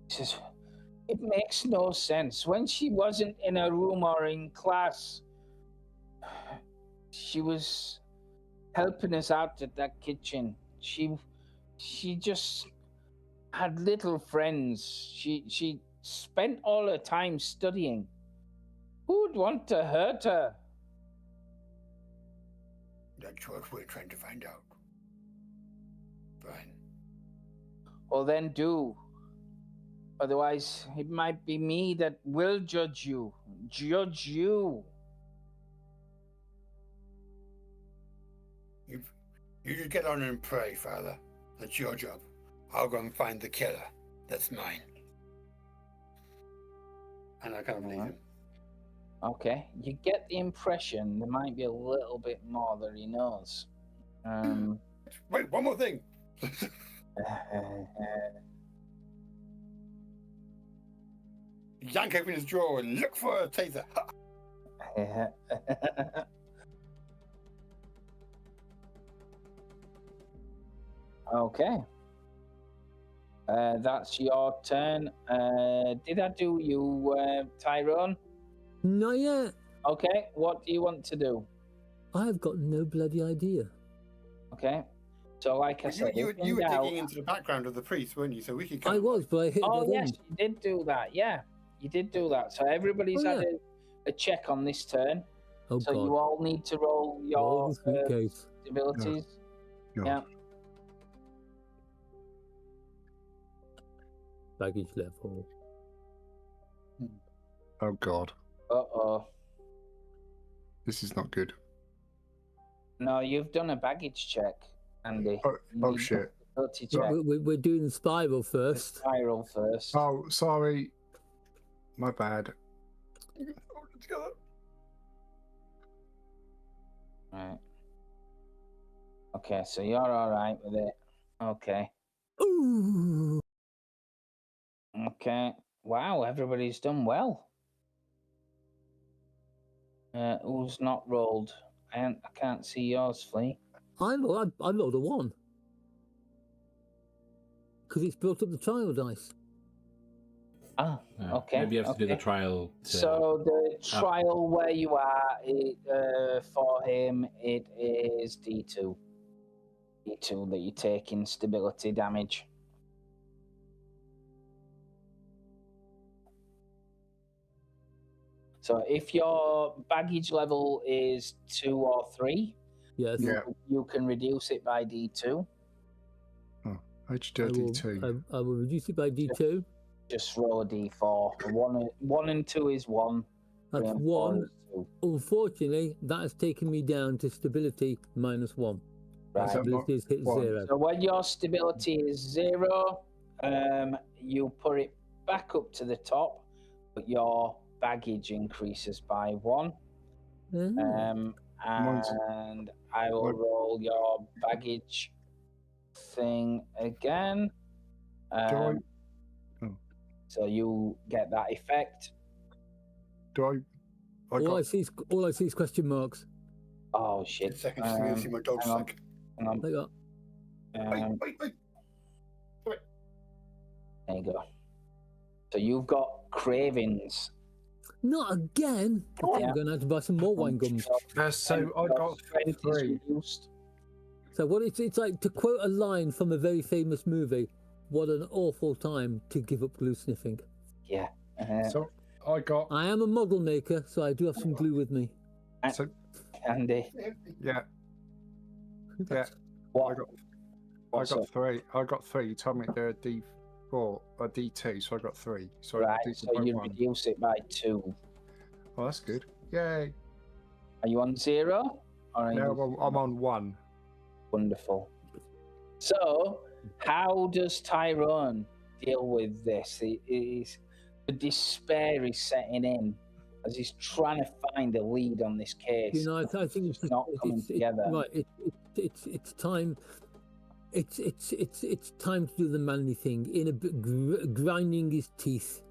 He says, "It makes no sense. When she wasn't in her room or in class, she was helping us out at that kitchen. She just had little friends. She spent all her time studying. Who'd want to hurt her?" That's what we're trying to find out. Fine. Well, then do. Otherwise, it might be me that will judge you. Judge you. You just get on and pray, Father. That's your job. I'll go and find the killer. That's mine. And I kind of leave him. Okay, you get the impression there might be a little bit more that he knows. Wait, one more thing. Yank open his drawer and look for a taser. Okay. That's your turn. Did I do you, Tyrone? Not yet. Okay, what do you want to do? I've got no bloody idea. Okay. So, like I said, You if were in doubt- digging into the background of the priest, weren't you? So we could. I was, but I hit Oh that yes, end. you did do that. Yeah, you did do that. So everybody's Oh, had yeah. a check on this turn. Oh So God! you all need to roll your Roll the suitcase. abilities. God. Yeah. Baggage level. Oh God, Uh-oh. this is not good. No, you've done a baggage check, Andy. Oh, You oh need shit. ability check. We're doing the spiral The first. spiral first. Oh, sorry. My bad. Right. Okay, so you're all right with it. Okay. Ooh. Okay. Wow, everybody's done well. Who's not rolled? I can't see yours, Flea. I rolled a 1 because it's built up the trial dice. Ah, okay. Maybe you have to do the okay. trial. So the trial where you are, for him, it is D2. D2 that you take in stability damage. So if your baggage level is 2 or 3, Yes. Yeah. you can reduce it by D2. How'd you do a D2? I will reduce it by D2. Just roll a D4. One and 2 is 1. That's 3 and 4 1. is 2. Unfortunately, that has taken me down to stability -1. Right. Stability is hit One. 0. So when your stability is 0, you put it back up to the top, but your baggage increases by 1. Mm. And I will roll your baggage thing again. Do So you get that effect. I All I see is question marks. Oh shit! Seconds for me to see my dog hang on. sick. Hang on. They got Wait. There you go. So you've got cravings. not again. I think Yeah. I'm going to have to buy some more wine gums. so I got Strength is 3. reduced. So what it's like, to quote a line from a very famous movie, what an awful time to give up glue sniffing. Yeah. So I got I am a model maker, so I do have some glue with me. so Andy, yeah. Yeah. what? I got 3. I got 3. You told me they're D4 or D2, so I got 3. So Right. I got So you 2.1. reduce it by 2. Oh, that's good. Yay. Are you on 0? Or are Now you... I'm on 1. Wonderful. So, how does Tyrone deal with this? The despair is setting in as he's trying to find a lead on this case. You know, I think it's not coming together. Right, it's time. It's time to do the manly thing. In a bit, grinding his teeth,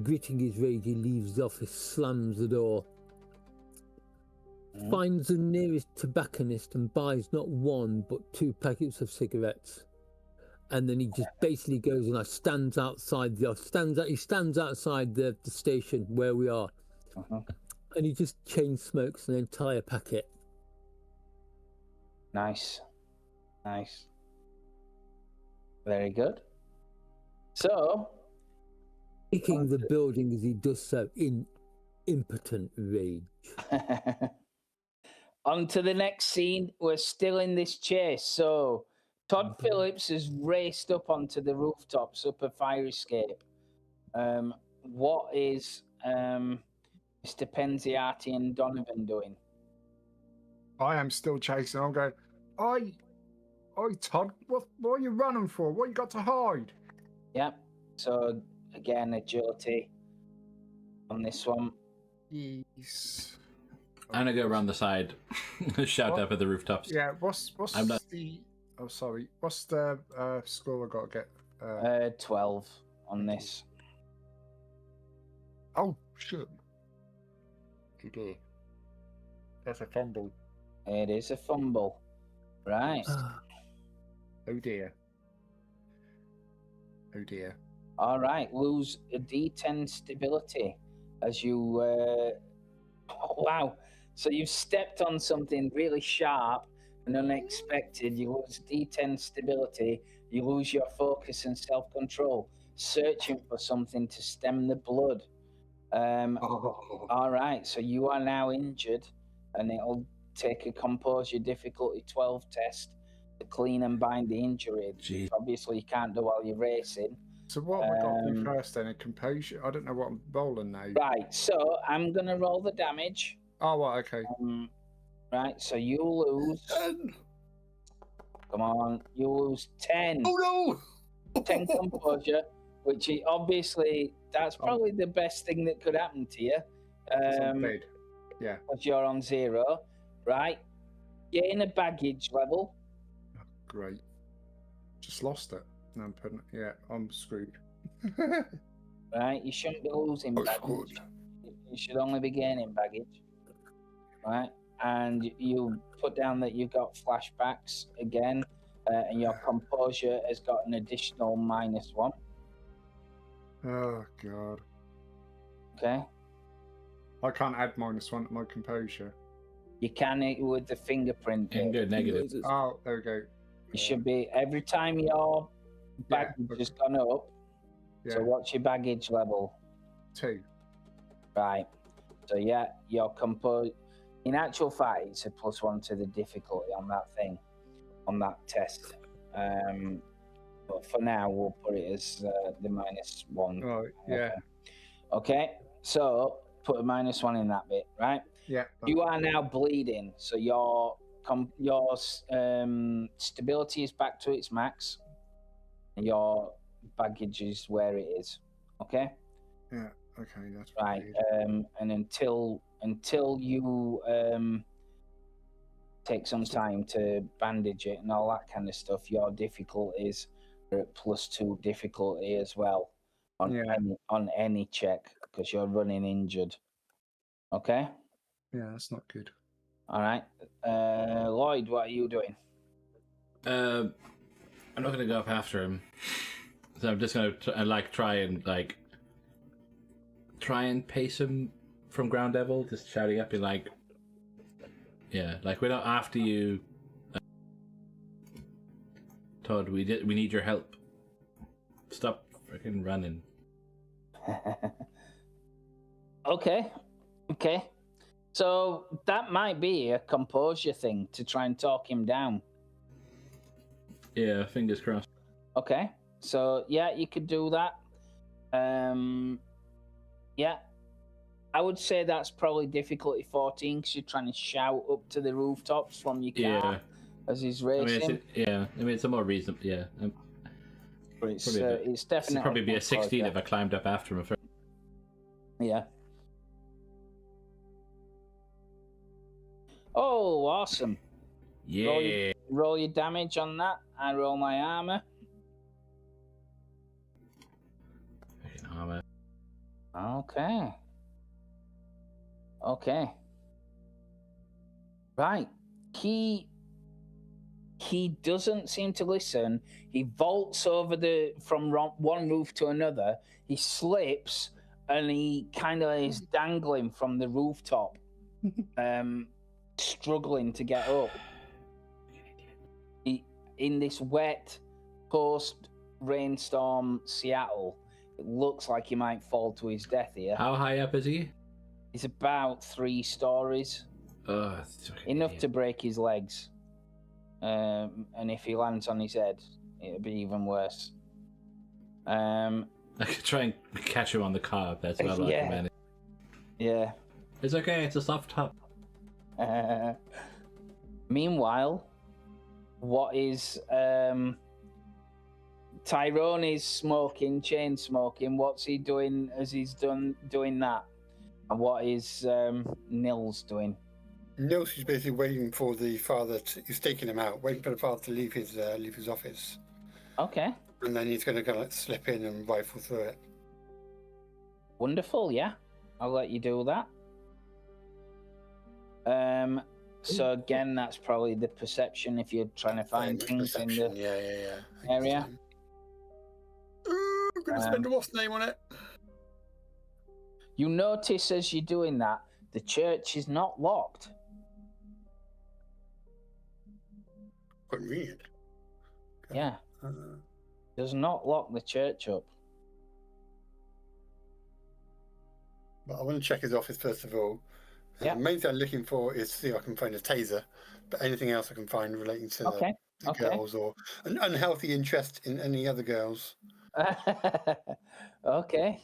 gritting his rage, he leaves the office, slams the door, finds the nearest tobacconist and buys not 1 but 2 packets of cigarettes. And then he just basically goes and stands outside the station where we are, and he just chain smokes an entire packet. Nice. Very good. So, Kicking the building as he does so in impotent rage. on to the next scene. We're still in this chase. So, Todd Phillips has raced up onto the rooftops up a fire escape. What is Mr. Penziati and Donovan doing? I am still chasing. I'm going, Oi, Todd, what are you running for? What you got to hide? Yep. So, again, agility on this one. Yes. I'm gonna go around the side, shout up at the rooftops. Yeah, what's I'm not- the... Oh, sorry. What's the score I got to get? 12 on this. Oh, shit. Today. That's a fumble. It is a fumble. Right. Oh, dear. Oh, dear. All right. Lose a D10 stability as you... Oh, wow. So you've stepped on something really sharp and unexpected. You lose D10 stability. You lose your focus and self-control. Searching for something to stem the blood. All right, so you are now injured, and it'll take a composure difficulty 12 test to clean and bind the injury. Jeez. Obviously, you can't do while you're racing. So what have I got to do first then? A composure? I don't know what I'm rolling now. Right, so I'm going to roll the damage. Oh, right, okay. Right, so you lose... 10. Come on, you lose 10. Oh no! 10 composure, which is obviously, that's probably the best thing that could happen to you. It's on bed. Yeah. Because you're on 0, right? Gain a baggage level. Great. Just lost it. No, I'm putting. Yeah, I'm screwed. Right, you shouldn't be losing That's baggage. good. You should only be gaining baggage, right? And you put down that you got flashbacks again, and your composure has got an additional -1. Oh god. Okay, I can't add -1 to my composure. you can with the fingerprint. And good negative. Oh, there we go. You should be every time your baggage has gone up. Yeah. So what's your baggage level? 2. Right. So yeah, your in actual fact, it's a +1 to the difficulty on that thing, on that test. But for now, we'll put it as the -1. Oh, yeah. Okay. So put a -1 in that bit, right? Yeah. You are now bleeding, so your stability is back to its max. And your baggage is where it is. Okay. Yeah. Okay, that's Right. weird. And until you take some time to bandage it and all that kind of stuff, your difficulties are at +2 difficulty as well on any check because you're running injured. Okay. Yeah, that's not good. All right. Lloyd, what are you doing? I'm not gonna go up after him. So I'm just gonna try and pace him from ground level, just shouting up and we're not after you, Todd. We need your help. Stop freaking running. Okay. So that might be a composure thing to try and talk him down. Yeah, fingers crossed. Okay. So yeah, you could do that. Yeah. I would say that's probably difficulty 14 because you're trying to shout up to the rooftops from your car as he's racing. It's a more reasonable. Yeah. But it's definitely It'd probably be a 16 if I climbed up after him. Yeah. Oh, awesome. Yeah. Roll your damage on that. I roll my armor. Fucking armor. Okay. Right. He doesn't seem to listen. He vaults over from one roof to another. He slips and he kind of is dangling from the rooftop, struggling to get up. In this wet post-rainstorm Seattle, it looks like he might fall to his death here. How high up is he? He's about 3 stories. Enough to break his legs. And if he lands on his head, it'll be even worse. I could try and catch him on the car. That's about all I can manage. Yeah. It's okay. It's a soft top. Meanwhile, what is Tyrone is chain smoking. What's he doing as he's doing that? And what is Nils doing? Nils is basically waiting for the father. He's taking him out, waiting for the father to leave his office. Okay. And then he's going to go slip in and rifle through it. Wonderful. Yeah, I'll let you do that. So again, that's probably the perception if you're trying to find things in the area. I'm going to spend a what's name on it. You notice as you're doing that, the church is not locked. convenient. Okay. Yeah. Does not lock the church up. But I want to check his office first of all. Yeah. The main thing I'm looking for is see if I can find a taser. But anything else I can find relating to Okay. the girls or an unhealthy interest in any other girls. Okay.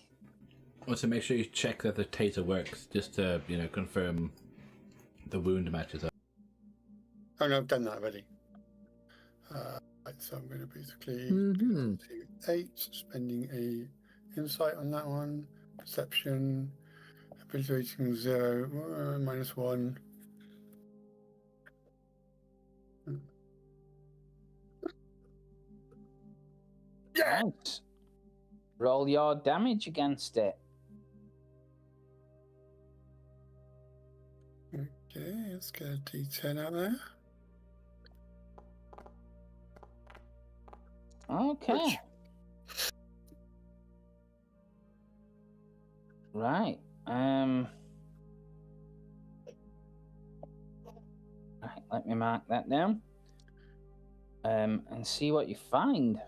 Also, make sure you check that the taser works, just to confirm the wound matches up. Oh no, I've done that already. Right, so I'm going to basically Mm-hmm. do 8, spending a insight on that one, perception, ability rating 0, -1. Yeah. Nice. Roll your damage against it. Okay, let's get a D10 out there. Okay. Right. Right, let me mark that down. And see what you find.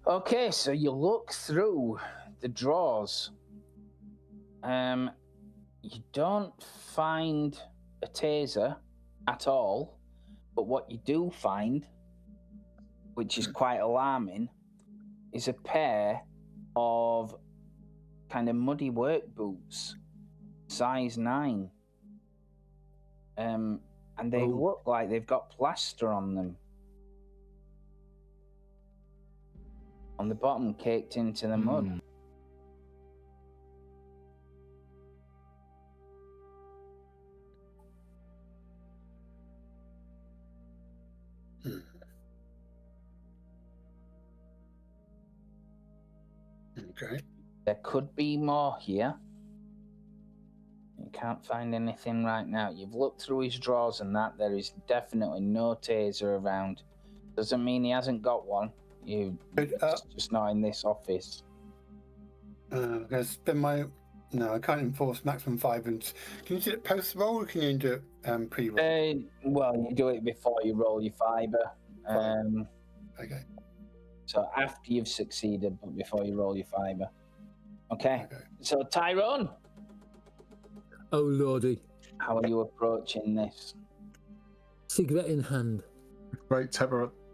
Okay, so you look through the drawers. You don't find a taser at all, but what you do find, which is quite alarming, is a pair of kind of muddy work boots, size 9. And they look like they've got plaster on them. On the bottom, caked into the mud. Okay. There could be more here. You can't find anything right now. You've looked through his drawers and that. There is definitely no taser around. Doesn't mean he hasn't got one. It's just not in this office. I'm going to spend my... No, I can't enforce maximum 5. And can you do it post-roll or can you do it pre-roll? Well, you do it before you roll your fiber. Okay. So after you've succeeded, but before you roll your fiber. Okay. So Tyrone. Oh lordy. How are you approaching this? Cigarette in hand. Great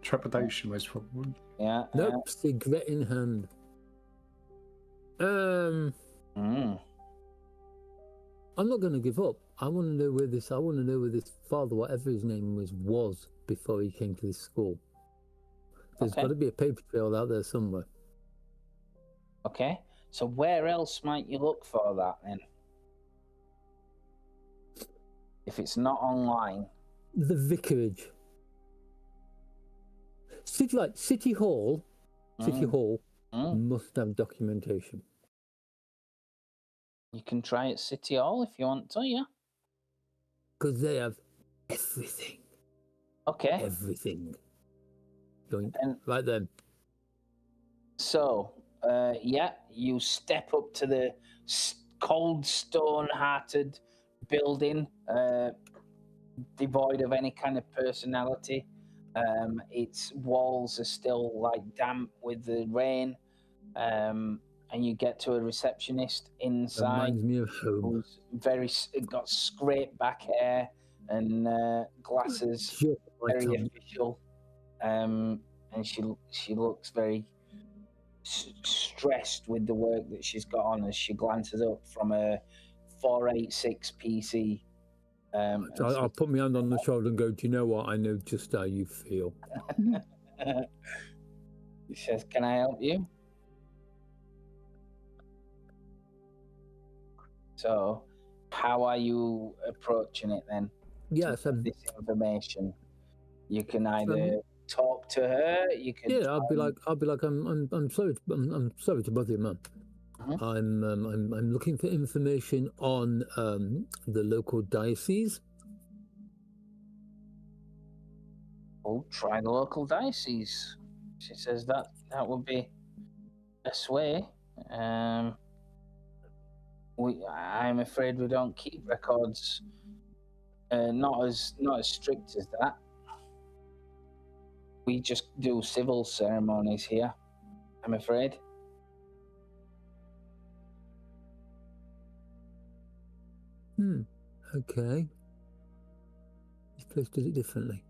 trepidation was probably. Yeah. Nope, cigarette in hand. I'm not going to give up. I want to know where this father, whatever his name was before he came to this school. There's got to be a paper trail out there somewhere. Okay. So where else might you look for that then? If it's not online. The vicarage. City Hall must have documentation. You can try at City Hall if you want to, yeah? Because they have everything. Okay. Everything. Right then. So, you step up to the cold, stone-hearted building, devoid of any kind of personality. Its walls are still damp with the rain, and you get to a receptionist inside. Reminds me of home. Who's got scraped back hair and glasses, very official. And she looks very stressed with the work that she's got on as she glances up from a 486 PC. So I'll put my hand on the shoulder and go, do you know what? I know just how you feel. She says, can I help you? So, how are you approaching it then? Yes, this information. You can either talk to her. You can. Yeah, I'll be like, I'm sorry, I'm sorry to bother you, Mum. I'm looking for information on the local diocese. Oh, try the local diocese. She says that would be best way. I'm afraid we don't keep records Not as strict as that. We just do civil ceremonies here, I'm afraid. Okay. This place does it differently.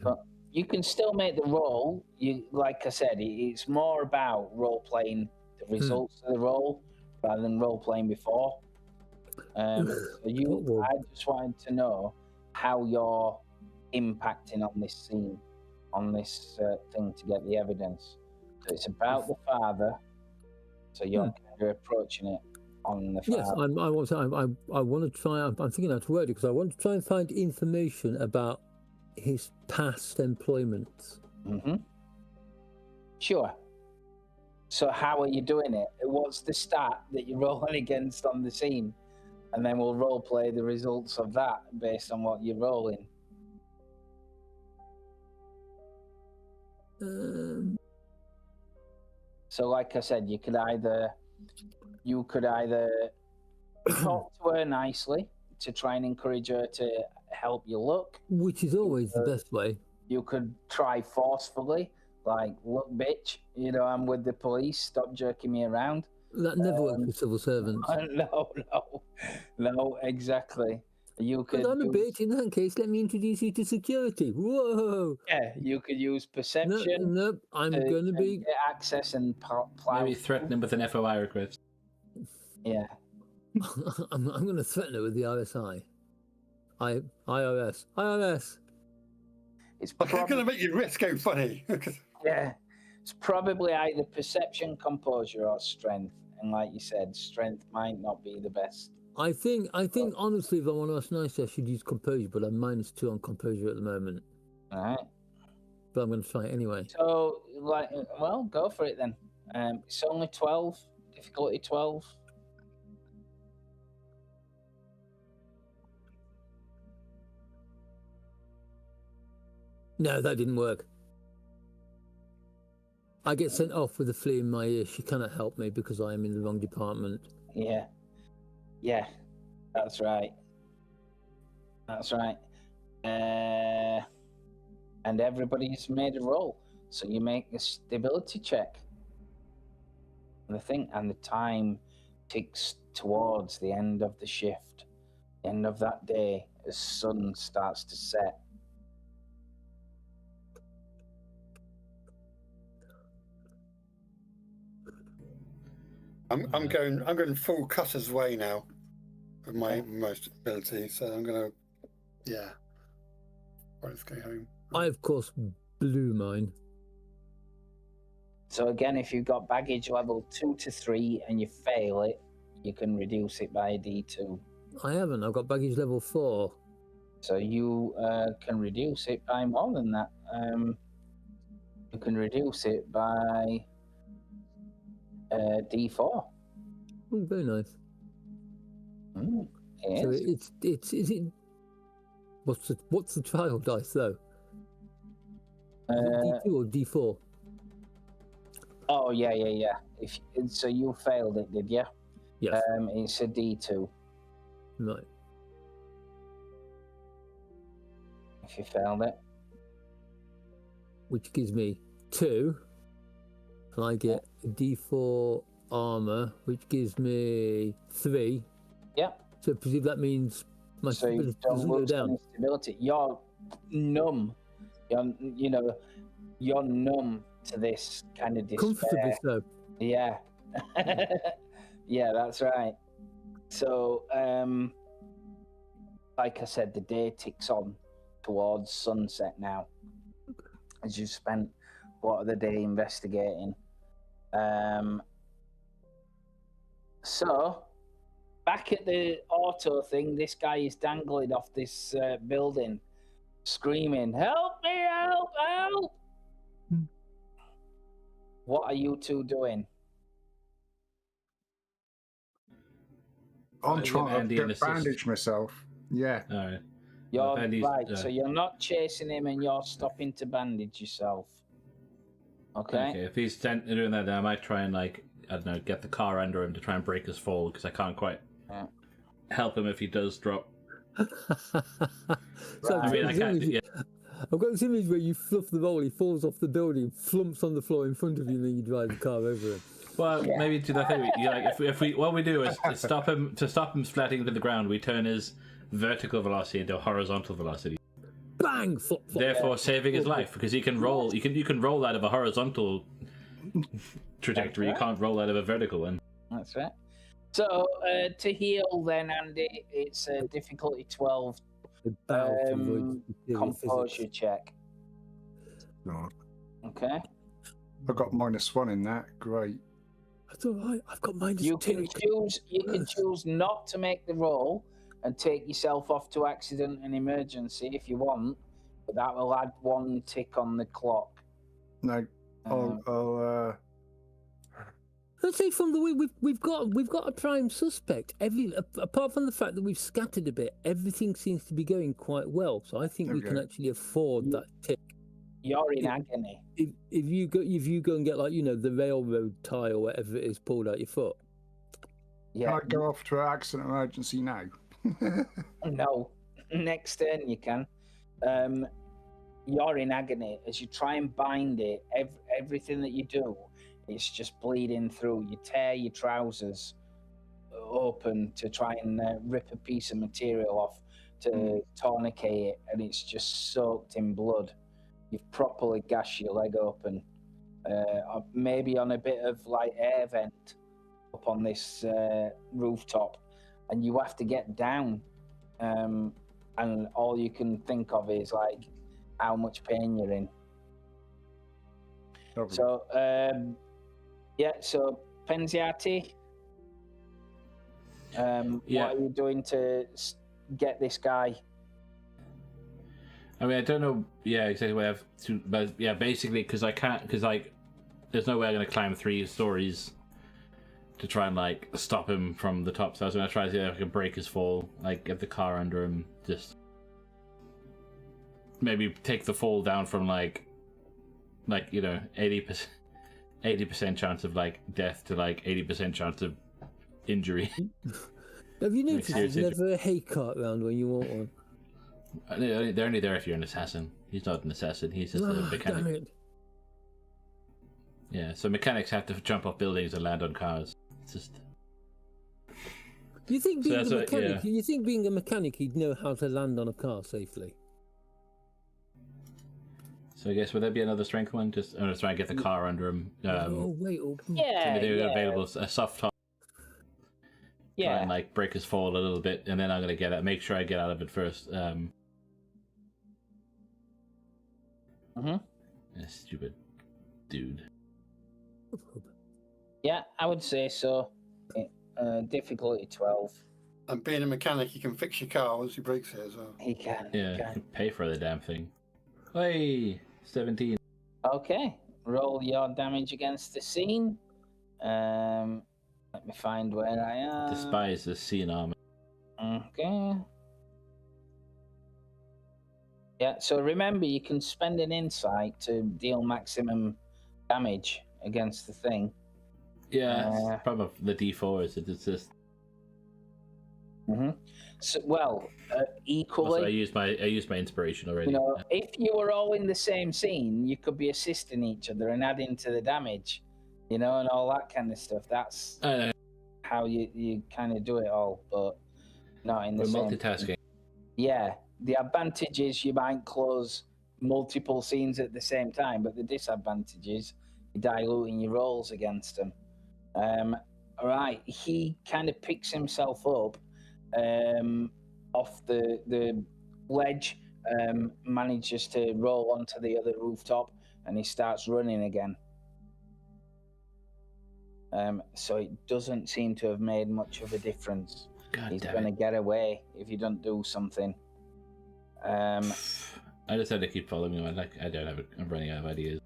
But you can still make the roll. Like I said, it's more about role playing the results of the roll rather than role playing before. I just wanted to know how you're impacting on this scene, on this thing to get the evidence. So it's about the father. So you're kind of approaching it on the father. Yes, I want to try. I'm thinking how to word it because I want to try and find information about his past employments. Sure. So how are you doing it? What's the stat that you're rolling against on the scene? And then we'll role play the results of that based on what you're rolling. So like I said, you could either talk to her nicely to try and encourage her to help you look. Which is always the best way. You could try forcefully, like, look, bitch, I'm with the police, stop jerking me around. That never works with civil servants. No, exactly. You could. I'm a bitch. In that case, let me introduce you to security. Whoa. Yeah, you could use perception. No, I'm going to be get access and plow. Maybe threaten him with an FOI request. Yeah. I'm going to threaten her with the RSI. IRS. It's going to make your wrist go funny. Yeah. It's probably either perception, composure, or strength. And like you said, strength might not be the best. I think honestly, if I want to ask nicely, I should use composure, but I'm -2 on composure at the moment. All right. But I'm going to try it anyway. So, go for it then. It's only 12, difficulty 12. No, that didn't work. I get sent off with a flea in my ear. She cannot help me because I am in the wrong department. Yeah, that's right. And everybody's made a roll. So you make a stability check. And the time ticks towards the end of the shift, the end of that day, as sun starts to set. I'm going full cutter's way now with my most ability, so I'm going to, let's go home. I, of course, blew mine. So again, if you've got baggage level 2 to 3 and you fail it, you can reduce it by a D2. I haven't. I've got baggage level 4. So you can reduce it by more than that. You can reduce it by D4. Oh, very nice. So it's is it? What's the trial dice though? Is it D2 or D4? Oh yeah. So you failed it, did you? Yes. It's a D2. Right. If you failed it. Which gives me 2. And I get a D4 armor, which gives me 3. Yeah. So presume that means my stability doesn't go down. Stability. You're numb. You're numb to this kind of despair. Comfortably so. Yeah. Yeah, that's right. So, like I said, the day ticks on towards sunset now. As you've spent part of the day investigating. So, back at the auto thing, this guy is dangling off this building, screaming, "Help me, help! What are you two doing? I'm trying to bandage myself. Yeah. All right. You're right, so you're not chasing him and you're stopping to bandage yourself. Okay. If he's doing that, then I might try and, like, I don't know, get the car under him to try and break his fall, because I can't quite help him if he does drop. So I mean, I can't. Yeah. I've got this image where you fluff the roll, he falls off the building, flumps on the floor in front of you, and then you drive the car over him. Well, maybe to the thing. You like if we what we do is to stop him splatting to the ground. We turn his vertical velocity into horizontal velocity. Bang! Flop, flop. Therefore, saving his life because he can roll. You can roll out of a horizontal trajectory. You can't roll out of a vertical one. That's right. So to heal, then Andy, it's a difficulty 12 composure check. No. Okay. I've got -1 in that. Great. That's all right. I've got -2. You can choose not to make the roll and take yourself off to accident and emergency if you want, but that will add 1 tick on the clock. No, I'll Let's say from the way we've got a prime suspect. Apart from the fact that we've scattered a bit, everything seems to be going quite well. So I think we can actually afford that tick. You're in agony. If you go and get the railroad tie or whatever it is pulled out your foot. Yeah. Can I go off to an accident emergency now? No. Next turn you can. You're in agony as you try and bind it. Everything that you do, it's just bleeding through. You tear your trousers open to try and rip a piece of material off to tourniquet it, and it's just soaked in blood. You've properly gashed your leg open, maybe on a bit of air vent up on this rooftop, and you have to get down, and all you can think of is how much pain you're in. Lovely. So so Penziati, what are you doing to get this guy? I mean, I don't know. Yeah, exactly what I have to. But yeah, basically, because I can't. Because there's no way I'm gonna climb 3 stories to try and stop him from the top. So I was gonna try to see if I can break his fall, get the car under him, just maybe take the fall down from 80% chance of death to 80% chance of injury. Have you noticed there's never a hay cart round when you want one? They're only there if you're an assassin. He's not an assassin. He's just a mechanic. Damn it. Yeah, so mechanics have to jump off buildings and land on cars. It's just. Do you think being a mechanic? Do you think being a mechanic, he'd know how to land on a car safely? So I guess would there be another strength one? Just I'm gonna try and get the car under him. Available a soft top. Yeah. Try and break his fall a little bit, and then I'm gonna make sure I get out of it first. Stupid dude. Yeah, I would say so. Difficulty 12. And being a mechanic, he can fix your car once he breaks it as well. He can. Yeah, He you can. can pay for the damn thing. Hey, 17. Okay, roll your damage against the scene. Let me find where I am. Despise the scene armor. Okay. Yeah, so remember you can spend an insight to deal maximum damage against the thing. Yeah, probably the D4 is it's just. So, equally. Also, I used my inspiration already. If you were all in the same scene, you could be assisting each other and adding to the damage, and all that kind of stuff. That's how you kind of do it all, but not in the same. Multitasking. Yeah, the advantage is you might close multiple scenes at the same time, but the disadvantage is you're diluting your rolls against them. All right, he kind of picks himself up off the ledge, manages to roll onto the other rooftop, and he starts running again. So it doesn't seem to have made much of a difference. He's going to get away if you don't do something. I just had to keep following him. I don't have it. I'm running out of ideas.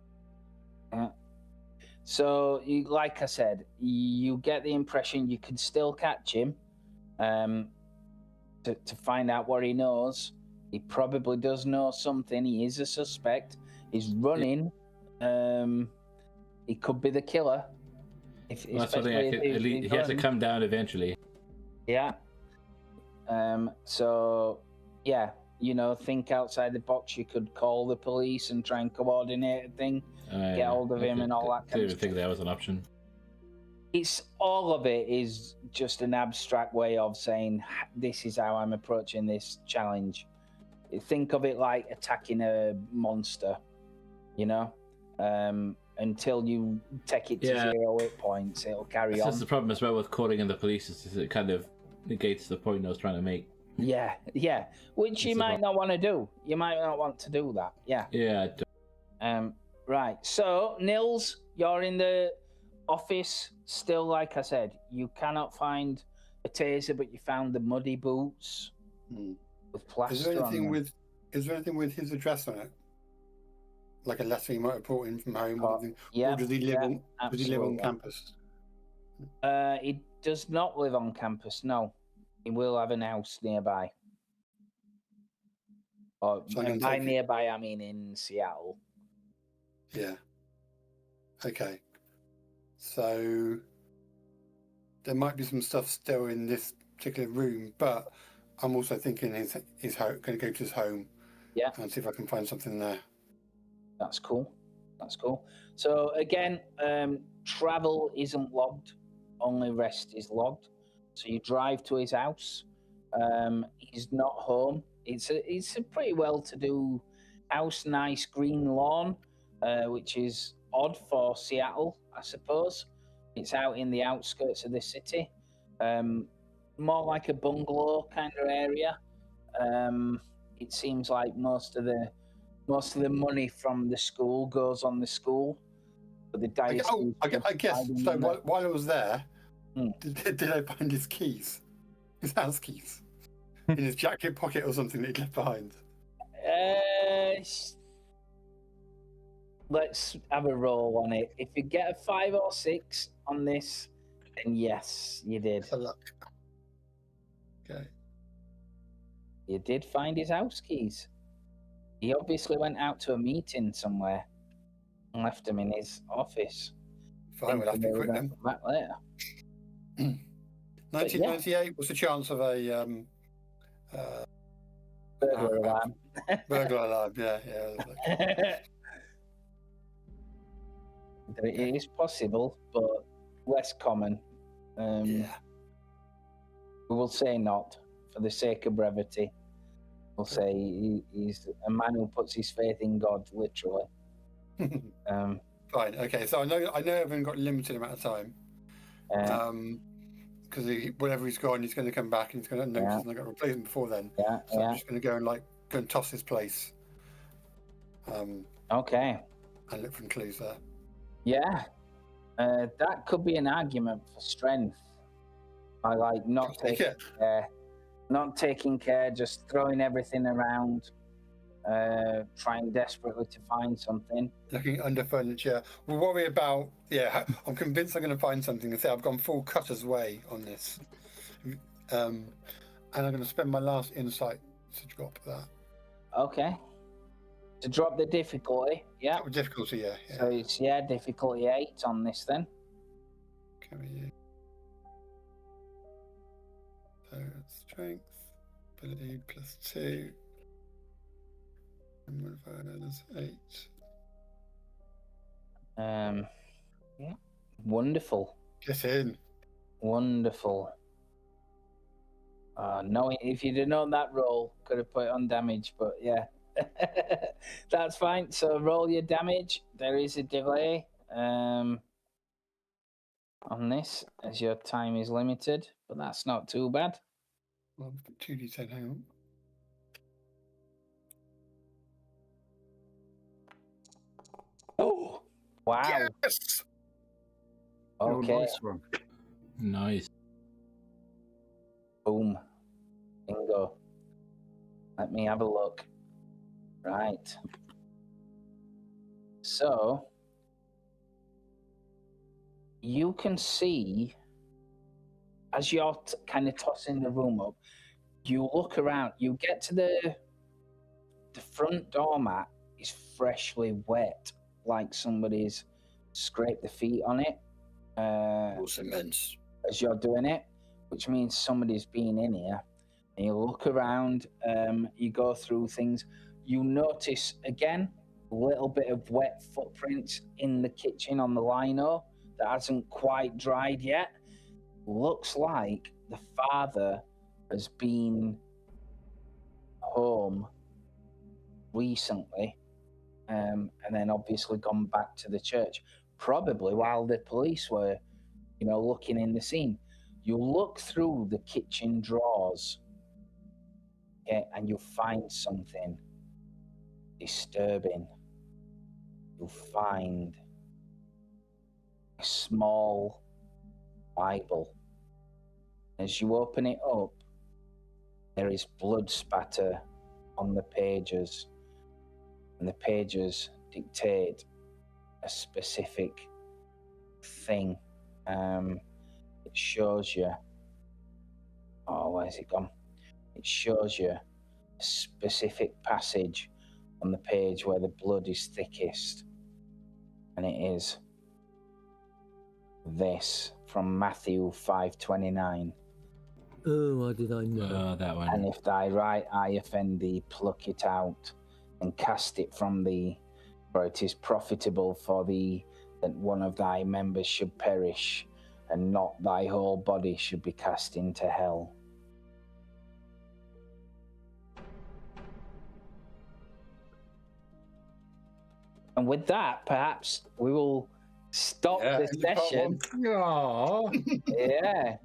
So, like I said, you get the impression you could still catch him. To find out what he knows. He probably does know something. He is a suspect. He's running. He could be the killer. That's something he has to come down eventually. Yeah. So, yeah, think outside the box. You could call the police and try and coordinate a thing, get hold of him and all that kind of stuff. I didn't think that was an option. It's all of it is just an abstract way of saying this is how I'm approaching this challenge. Think of it like attacking a monster, until you take it to 0 hit points, it'll carry on. That's the problem as well with calling in the police, is it kind of negates the point I was trying to make. Yeah, which you might not want to do. You might not want to do that. Yeah. Right. So, Nils, you're in the office still. Like I said, you cannot find a taser, but you found the muddy boots with plaster. Is there anything with his address on it? Like a letter he might have brought in from home, or does he live on campus? He does not live on campus. No, he will have an house nearby. Or by nearby, I mean in Seattle. Yeah. Okay. So there might be some stuff still in this particular room, but I'm also thinking he's going to go to his home. Yeah. And see if I can find something there. That's cool. So again, travel isn't logged, only rest is logged. So you drive to his house. He's not home. It's a pretty well-to-do house, nice green lawn, which is odd for Seattle, I suppose. It's out in the outskirts of the city, more like a bungalow kind of area. It seems like most of the money from the school goes on the school. But the I guess. So while I was there, did I find his keys, his house keys, in his jacket pocket or something that he left behind? Let's have a roll on it. If you get a 5 or 6 on this, then yes, you did. For luck. Okay. You did find his house keys. He obviously went out to a meeting somewhere and left them in his office. Fine, we'll have to be quick then. Back later. 1998. What's the chance of a burglar alarm? Burglar alarm. Yeah. It is possible, but less common. We will say not, for the sake of brevity. We'll say he's a man who puts his faith in God, literally. Fine. Okay. So I know I've got a limited amount of time. Because whenever he's gone, he's going to come back and he's going to notice, and I've got to replace him before then. So I'm just going to go and toss his place. Okay. And look for clues there. Yeah. That could be an argument for strength. I like not taking care. Not taking care, just throwing everything around, trying desperately to find something. Looking under furniture. We'll worry about, I'm convinced I'm going to find something. I say I've gone full cutter's way on this. And I'm going to spend my last insight to drop that. Okay. To drop the difficulty, yeah. Difficulty, yeah. So it's, difficulty 8 on this then. Okay. So strength, ability +2, and modifier is 8. Wonderful. Get in. Wonderful. No, if you'd have known that roll, could have put it on damage, but yeah. That's fine. So roll your damage. There is a delay on this, as your time is limited, but that's not too bad. Well, 2d10, hang on. Oh, wow. Yes! Okay. Oh, nice one. Nice. Boom. Bingo. Let me have a look. Right. So, you can see, as you're kind of tossing the room up, you look around, you get to the front doormat is freshly wet, like somebody's scraped the feet on it. Immense. As you're doing it, which means somebody's been in here. And you look around, you go through things. You notice, again, a little bit of wet footprints in the kitchen on the lino that hasn't quite dried yet. Looks like the father has been home recently, and then obviously gone back to the church, probably while the police were, looking in the scene. You look through the kitchen drawers, okay, and you find something disturbing. You find a small Bible. As you open it up, there is blood spatter on the pages, and the pages dictate a specific thing. It shows you, where's it gone? It shows you a specific passage on the page where the blood is thickest, and it is this from Matthew 5:29. Oh, how did I know? That one. And if thy right eye offend thee, pluck it out and cast it from thee, for it is profitable for thee that one of thy members should perish, and not thy whole body should be cast into hell. And with that, perhaps we will stop the session. Aww. Yeah.